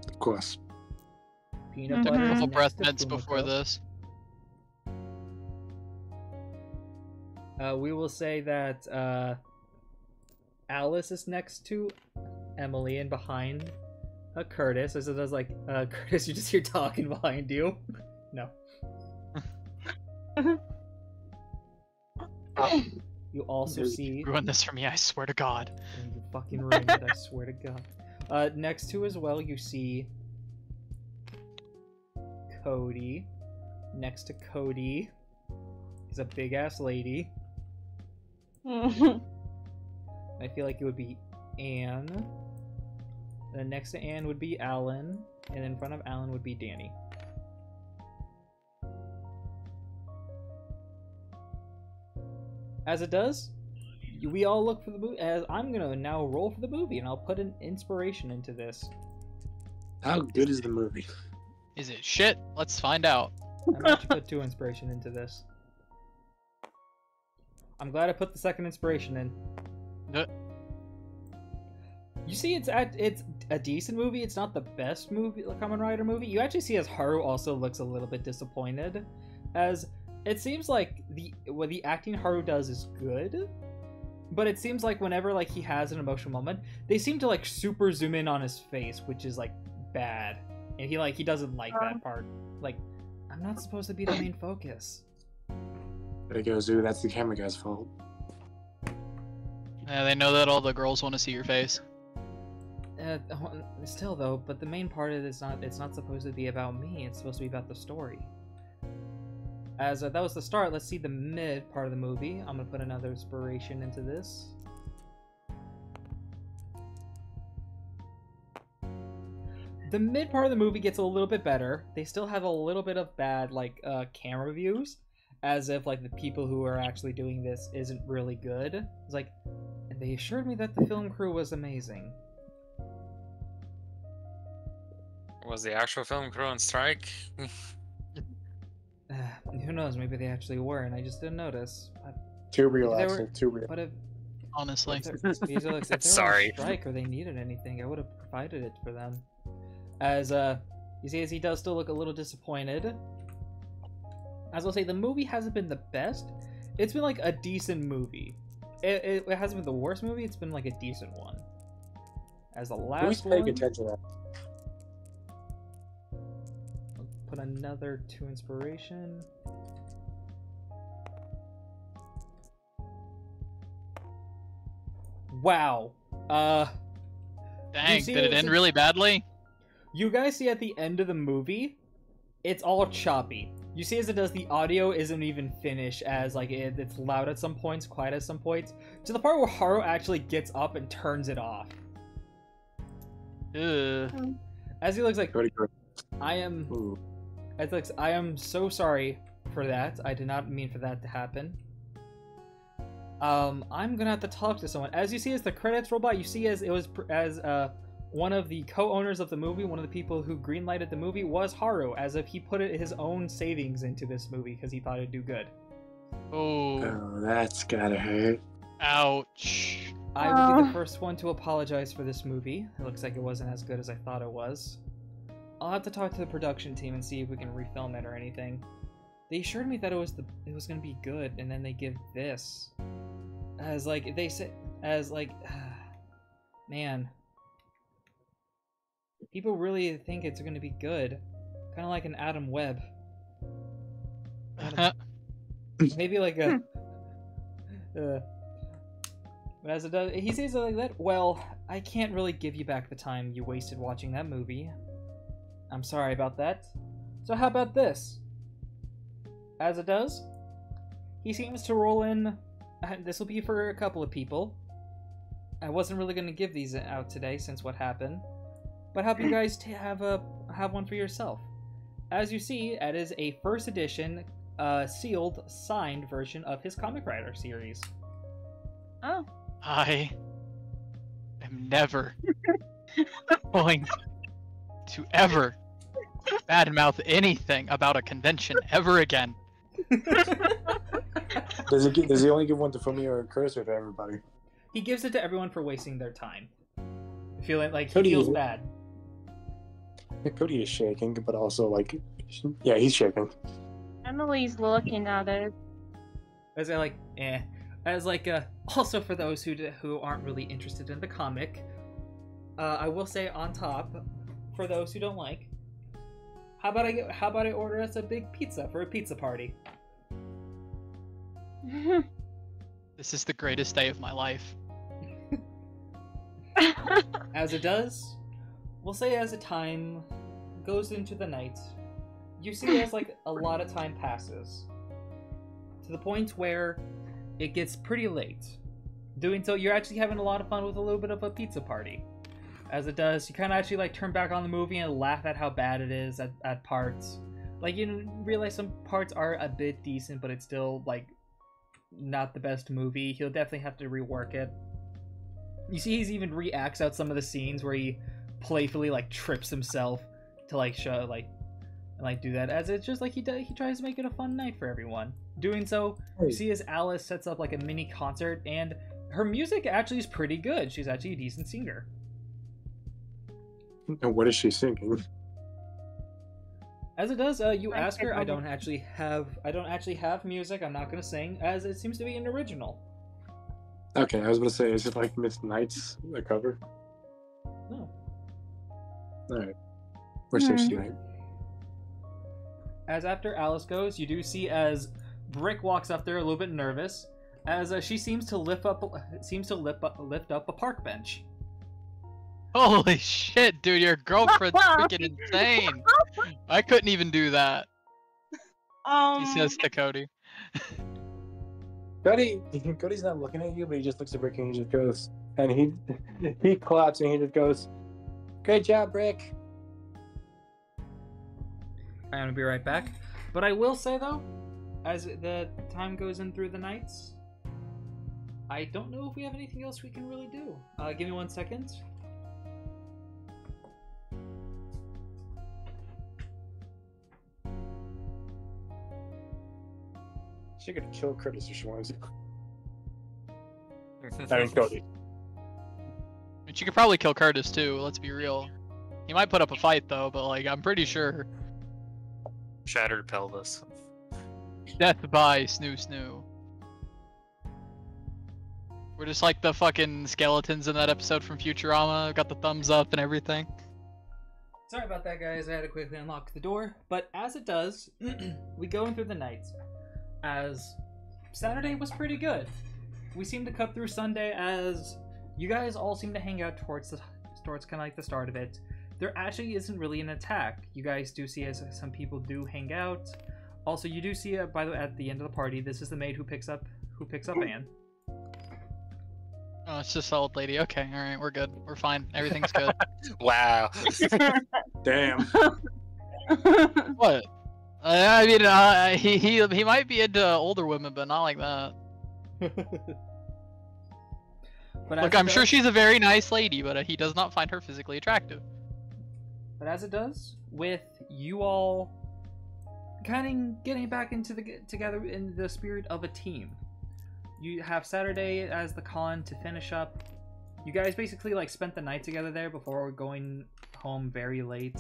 Of course. Peanut butter is Couple next breath to mints before Fumiko. this. We will say that Alice is next to Emily and behind Curtis, as it does like Curtis. You just hear talking behind you. No. You also see. Ruin this for me, I swear to God. You fucking ruined it, I swear to God. Next to as well, you see Cody. Next to Cody is a big ass lady. I feel like it would be Anne. And then next to Anne would be Alan. And in front of Alan would be Danny. As it does, we all look for the movie. As I'm gonna now roll for the movie, and I'll put an inspiration into this. How good is the movie? Is it shit? Let's find out. I'm going to put 2 inspiration into this. I'm glad I put the second inspiration in. You see, it's a decent movie. It's not the best movie, Kamen Rider movie. You actually see as Haru also looks a little bit disappointed, as it seems like what the acting Haru does is good, but it seems like whenever like he has an emotional moment, they seem to like super zoom in on his face, which is like bad, and he doesn't like that part. Like, I'm not supposed to be the main focus. There it goes, dude. That's the camera guy's fault. Yeah, they know that all the girls want to see your face. Still though, but the main part of it is it's not supposed to be about me. It's supposed to be about the story. As that was the start, let's see the mid part of the movie. I'm gonna put another inspiration into this. The mid part of the movie gets a little bit better. They still have a little bit of bad like camera views, as if like the people who are actually doing this isn't really good. It's like, and they assured me that the film crew was amazing. Was the actual film crew on strike? Who knows? Maybe they actually were, and I just didn't notice. Too real, If they Axel. were- Too real. But if Honestly. if they're on Sorry. strike or they needed anything, I would have provided it for them. As you see, as he does still look a little disappointed. As I'll say, the movie hasn't been the best. It's been like a decent movie. It hasn't been the worst movie. It's been like a decent one. As the Who's last paying one, attention to that? put another 2 inspiration. Wow. Dang, see did it it's end a- really badly? You guys see at the end of the movie, it's all choppy. You see as it does, the audio isn't even finished, as like it's loud at some points, quiet at some points, to the part where Haru actually gets up and turns it off. Ugh. As he looks like, Cody, Cody. I am, Ooh. as looks, I am so sorry for that. I did not mean for that to happen. I'm gonna have to talk to someone. As you see, as the credits roll by, you see as it was one of the co-owners of the movie, one of the people who greenlighted the movie was Haru, as if he put his own savings into this movie because he thought it'd do good. Oh, Oh, that's gotta hurt. ouch. I will be the first one to apologize for this movie. It looks like it wasn't as good as I thought it was. I'll have to talk to the production team and see if we can refilm it or anything. They assured me that it was gonna be good, and then they give this. As like they said, as like, man, people really think it's gonna be good, kind of like an Adam Webb. Maybe like a. But as it does, he says it like that. Well, I can't really give you back the time you wasted watching that movie. I'm sorry about that. So how about this? As it does, he seems to roll in. This will be for a couple of people. I wasn't really going to give these out today since what happened, but help you guys to have one for yourself. As you see, it is a first edition, sealed, signed version of his Comic Rider series. Oh. I am never going to ever badmouth anything about a convention ever again. Does he only give one to Fumi or Curtis or to everybody? He gives it to everyone for wasting their time. Feeling like he Cody feels is- bad. Cody is shaking, but also like, yeah, he's shaking. Emily's looking at it. As I like, As like, also for those who aren't really interested in the comic, I will say on top, for those who don't like, how about I order us a big pizza for a pizza party? This is the greatest day of my life. As it does, we'll say as the time goes into the night, you see as like a lot of time passes, to the point where it gets pretty late. Doing so, you're actually having a lot of fun with a little bit of a pizza party. As it does, you kind of actually like turn back on the movie and laugh at how bad it is at parts. Like, you realize some parts are a bit decent, but it's still like not the best movie. He'll definitely have to rework it. You see he's even reacts out some of the scenes where he playfully like trips himself to like show like and like do that, as it's just like he tries to make it a fun night for everyone. Doing so, you see as Alice sets up like a mini concert, and her music actually is pretty good. She's actually a decent singer. And what is she singing? As it does, you ask her. I don't actually have music. I'm not gonna sing, as it seems to be an original. Okay, I was gonna say, is it like Miss Knight's the cover? No. Alright. We're safe tonight. As after Alice goes, you do see as Brick walks up there a little bit nervous, as she seems to lift up a park bench. Holy shit, dude, your girlfriend's freaking insane. I couldn't even do that. He says to Cody. Cody's not looking at you, but he just looks at Brick and he just goes, and he claps and he just goes, "Great job, Brick." I'm gonna be right back. But I will say though, as the time goes in through the nights, I don't know if we have anything else we can really do. Give me 1 second. She could kill Curtis if she wanted to. I mean, Cody. And she could probably kill Curtis too, let's be real. He might put up a fight though, but like, I'm pretty sure. Shattered pelvis. Death by Snoo Snoo. We're just like the fucking skeletons in that episode from Futurama. Got the thumbs up and everything. Sorry about that, guys. I had to quickly unlock the door. But as it does, we go in through the night. As Saturday was pretty good. We seem to cut through Sunday, as you guys all seem to hang out towards kind of like the start of it. There actually isn't really an attack. You guys do see as some people do hang out. Also, you do see by the way, at the end of the party, this is the maid who picks up Anne. Oh, it's just the old lady. Okay, alright, we're good. We're fine. Everything's good. Wow. Damn. What? I mean, he might be into older women, but not like that. But Look, I'm sure she's a very nice lady, but he does not find her physically attractive. But as it does, with you all kind of getting back into together in the spirit of a team, you have Saturday as the con to finish up. You guys basically like spent the night together there before going home very late.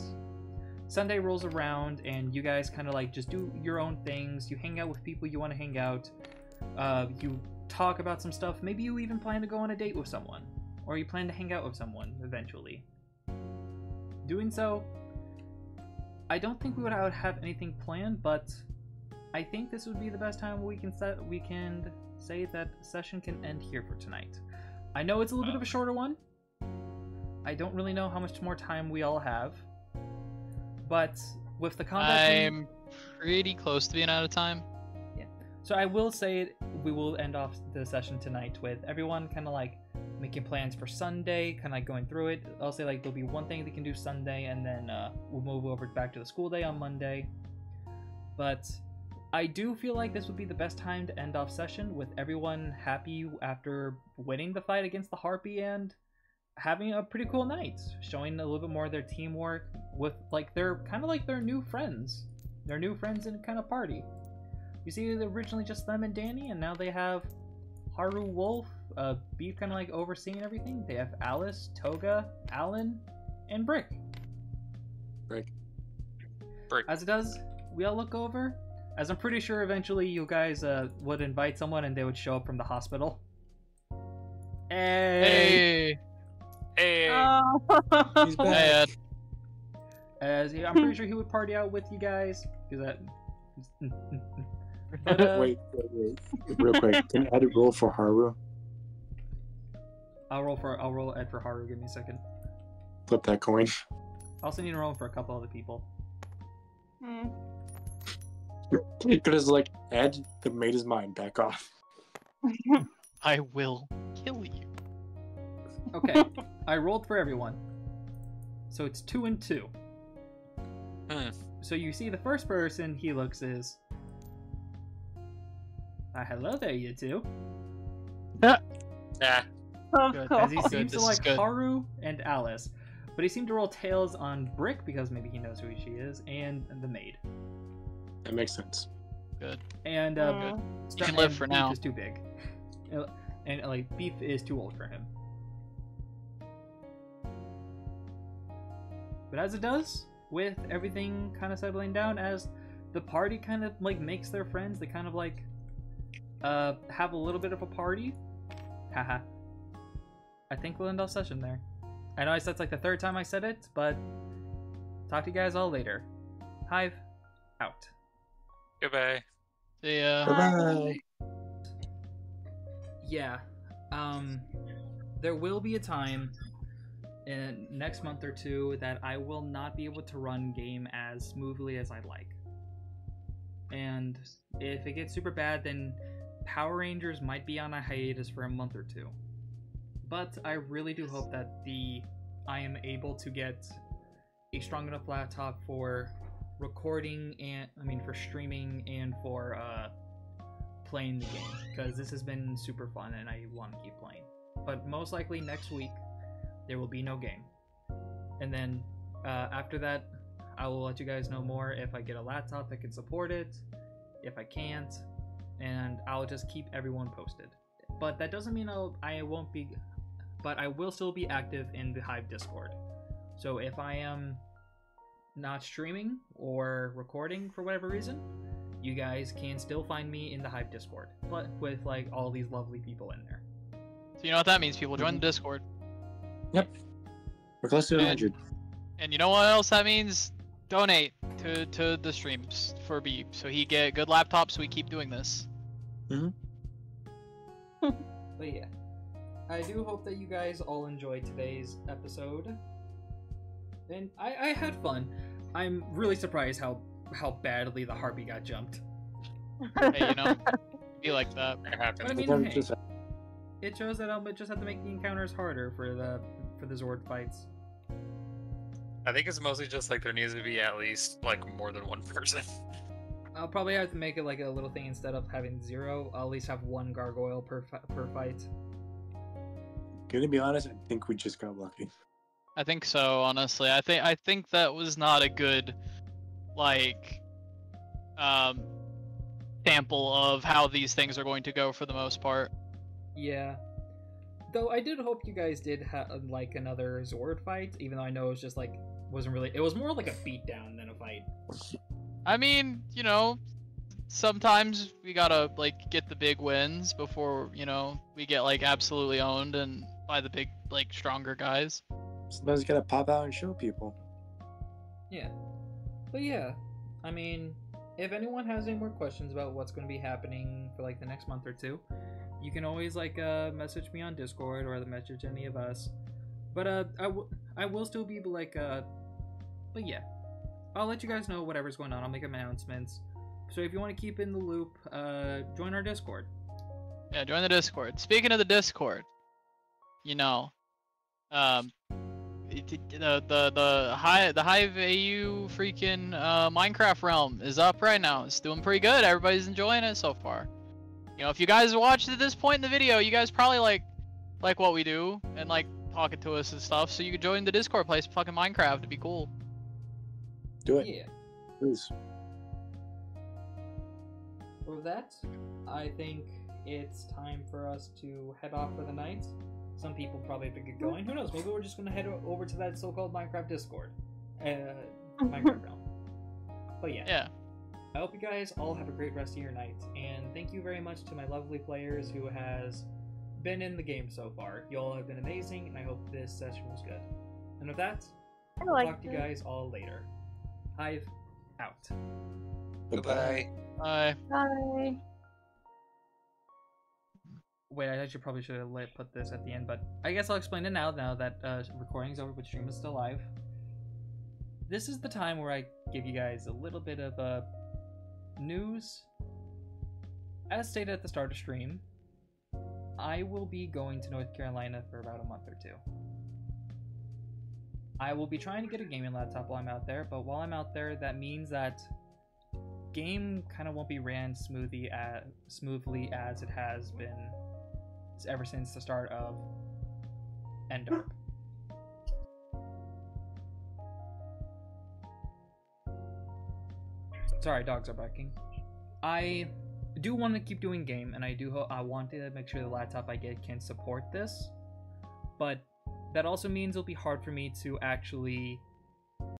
Sunday rolls around and you guys kind of like just do your own things. You hang out with people you want to hang out. You talk about some stuff. Maybe you even plan to go on a date with someone, or you plan to hang out with someone eventually. Doing so, I don't think we would have anything planned, but I think this would be the best time we can say that session can end here for tonight. I know it's a little bit of a shorter one. I don't really know how much more time we all have, but with the combat, I'm pretty close to being out of time. Yeah. So I will say we will end off the session tonight with everyone kind of like making plans for Sunday, kind of like going through it. I'll say like there'll be one thing they can do Sunday, and then we'll move over back to the school day on Monday. But I do feel like this would be the best time to end off session with everyone happy after winning the fight against the harpie and having a pretty cool night, showing a little bit more of their teamwork, with like their kind of like their new friends. Their new friends in kind of party. You see, it was originally just them and Danny, and now they have Haru, Wolf, Beef kind of like overseeing everything. They have Alice, Toga, Alan, and Brick. Brick. As it does, we all look over. As I'm pretty sure eventually you guys would invite someone and they would show up from the hospital. Hey! Hey! Oh. He's back. Hey, Ed. As I'm pretty sure he would party out with you guys. Because that... But, Wait. Real quick. Can Ed roll for Haru? I'll roll Ed for Haru. Give me a second. Flip that coin. I also need to roll for a couple other people. Because like Ed made his mind back off. I will kill you. Okay, I rolled for everyone. So it's 2 and 2. So you see the first person he looks is... hello there, you two. Yeah. Of Good. course. As he seems to This is like good. Haru and Alice. But he seemed to roll tails on Brick, because maybe he knows who she is, and the maid. That makes sense. Good. And Good. You can live for Beef now. is too big. And like, Beef is too old for him. But as it does, with everything kind of settling down, as the party kind of like makes their friends, they kind of like have a little bit of a party. Haha. I think we'll end our session there. I know I said it's like the 3rd time I said it, but talk to you guys all later. Hive, out. Goodbye. See ya. Bye-bye. Yeah. There will be a time in next month or 2 that I will not be able to run game as smoothly as I'd like. And if it gets super bad, then Power Rangers might be on a hiatus for a month or 2. But I really do hope that I am able to get a strong enough laptop for recording and for streaming and for playing the game, because this has been super fun and I want to keep playing. But most likely next week there will be no game, and then after that I will let you guys know more if I get a laptop that can support it, if I can't, and I'll just keep everyone posted. But that doesn't mean I won't be, but I will still be active in the Hive Discord. So if I am not streaming or recording for whatever reason, you guys can still find me in the Hive Discord, but with like all these lovely people in there. So you know what that means, people? Join the Discord. Yep. We're close to 100. And you know what else that means? Donate to the streams for Beep, so he get good laptops so we keep doing this. But yeah, I do hope that you guys all enjoyed today's episode. And I had fun. I'm really surprised how badly the harpie got jumped. Hey, you know, be like that. It happened. But I mean, Sometimes hey, just- it shows that I'll just have to make the encounters harder for the Zord fights. I think it's mostly just like there needs to be at least like more than one person. I'll probably have to make it like a little thing instead of having 0. I'll at least have 1 gargoyle per fight. Gonna be honest, I think we just got lucky. I think so, honestly. I think that was not a good, like, sample of how these things are going to go for the most part. Yeah. Though I did hope you guys did have like another Zord fight, even though I know it was just like it was more like a beatdown than a fight. I mean, you know, sometimes we gotta like get the big wins before, you know, we get like absolutely owned and by the big like stronger guys. Sometimes you gotta pop out and show people. Yeah. But yeah, I mean, if anyone has any more questions about what's going to be happening for like the next month or 2, you can always like message me on Discord or message any of us. But I will still be like but yeah, I'll let you guys know whatever's going on. I'll make announcements. So if you want to keep in the loop, join our Discord. Yeah, join the Discord. Speaking of the Discord, you know, the Hive AU freaking Minecraft realm is up right now. It's doing pretty good. Everybody's enjoying it so far. You know, if you guys watched at this point in the video, you guys probably like what we do and like talking to us and stuff. So you could join the Discord, play some fucking Minecraft. It'd be cool. Do it, Yeah. please. With that, I think it's time for us to head off for the night. Some people probably have to get going. Who knows? Maybe we're just going to head over to that so-called Minecraft Discord. Minecraft realm. But yeah. Yeah. I hope you guys all have a great rest of your night. And thank you very much to my lovely players who has been in the game so far. You all have been amazing, and I hope this session was good. And with that, I'll talk to you guys all later. Hive out. Goodbye. Bye. Bye. Wait, I actually probably should have put this at the end, but I guess I'll explain it now that recording's over but stream is still live. This is the time where I give you guys a little bit of news. As stated at the start of stream, I will be going to North Carolina for about a month or two. I will be trying to get a gaming laptop while I'm out there, but while I'm out there, that means that game kind of won't be ran smoothly as it has been ever since the start of Endar. Sorry, dogs are barking. I do want to keep doing game, and I want to make sure the laptop I get can support this, but that also means it'll be hard for me to actually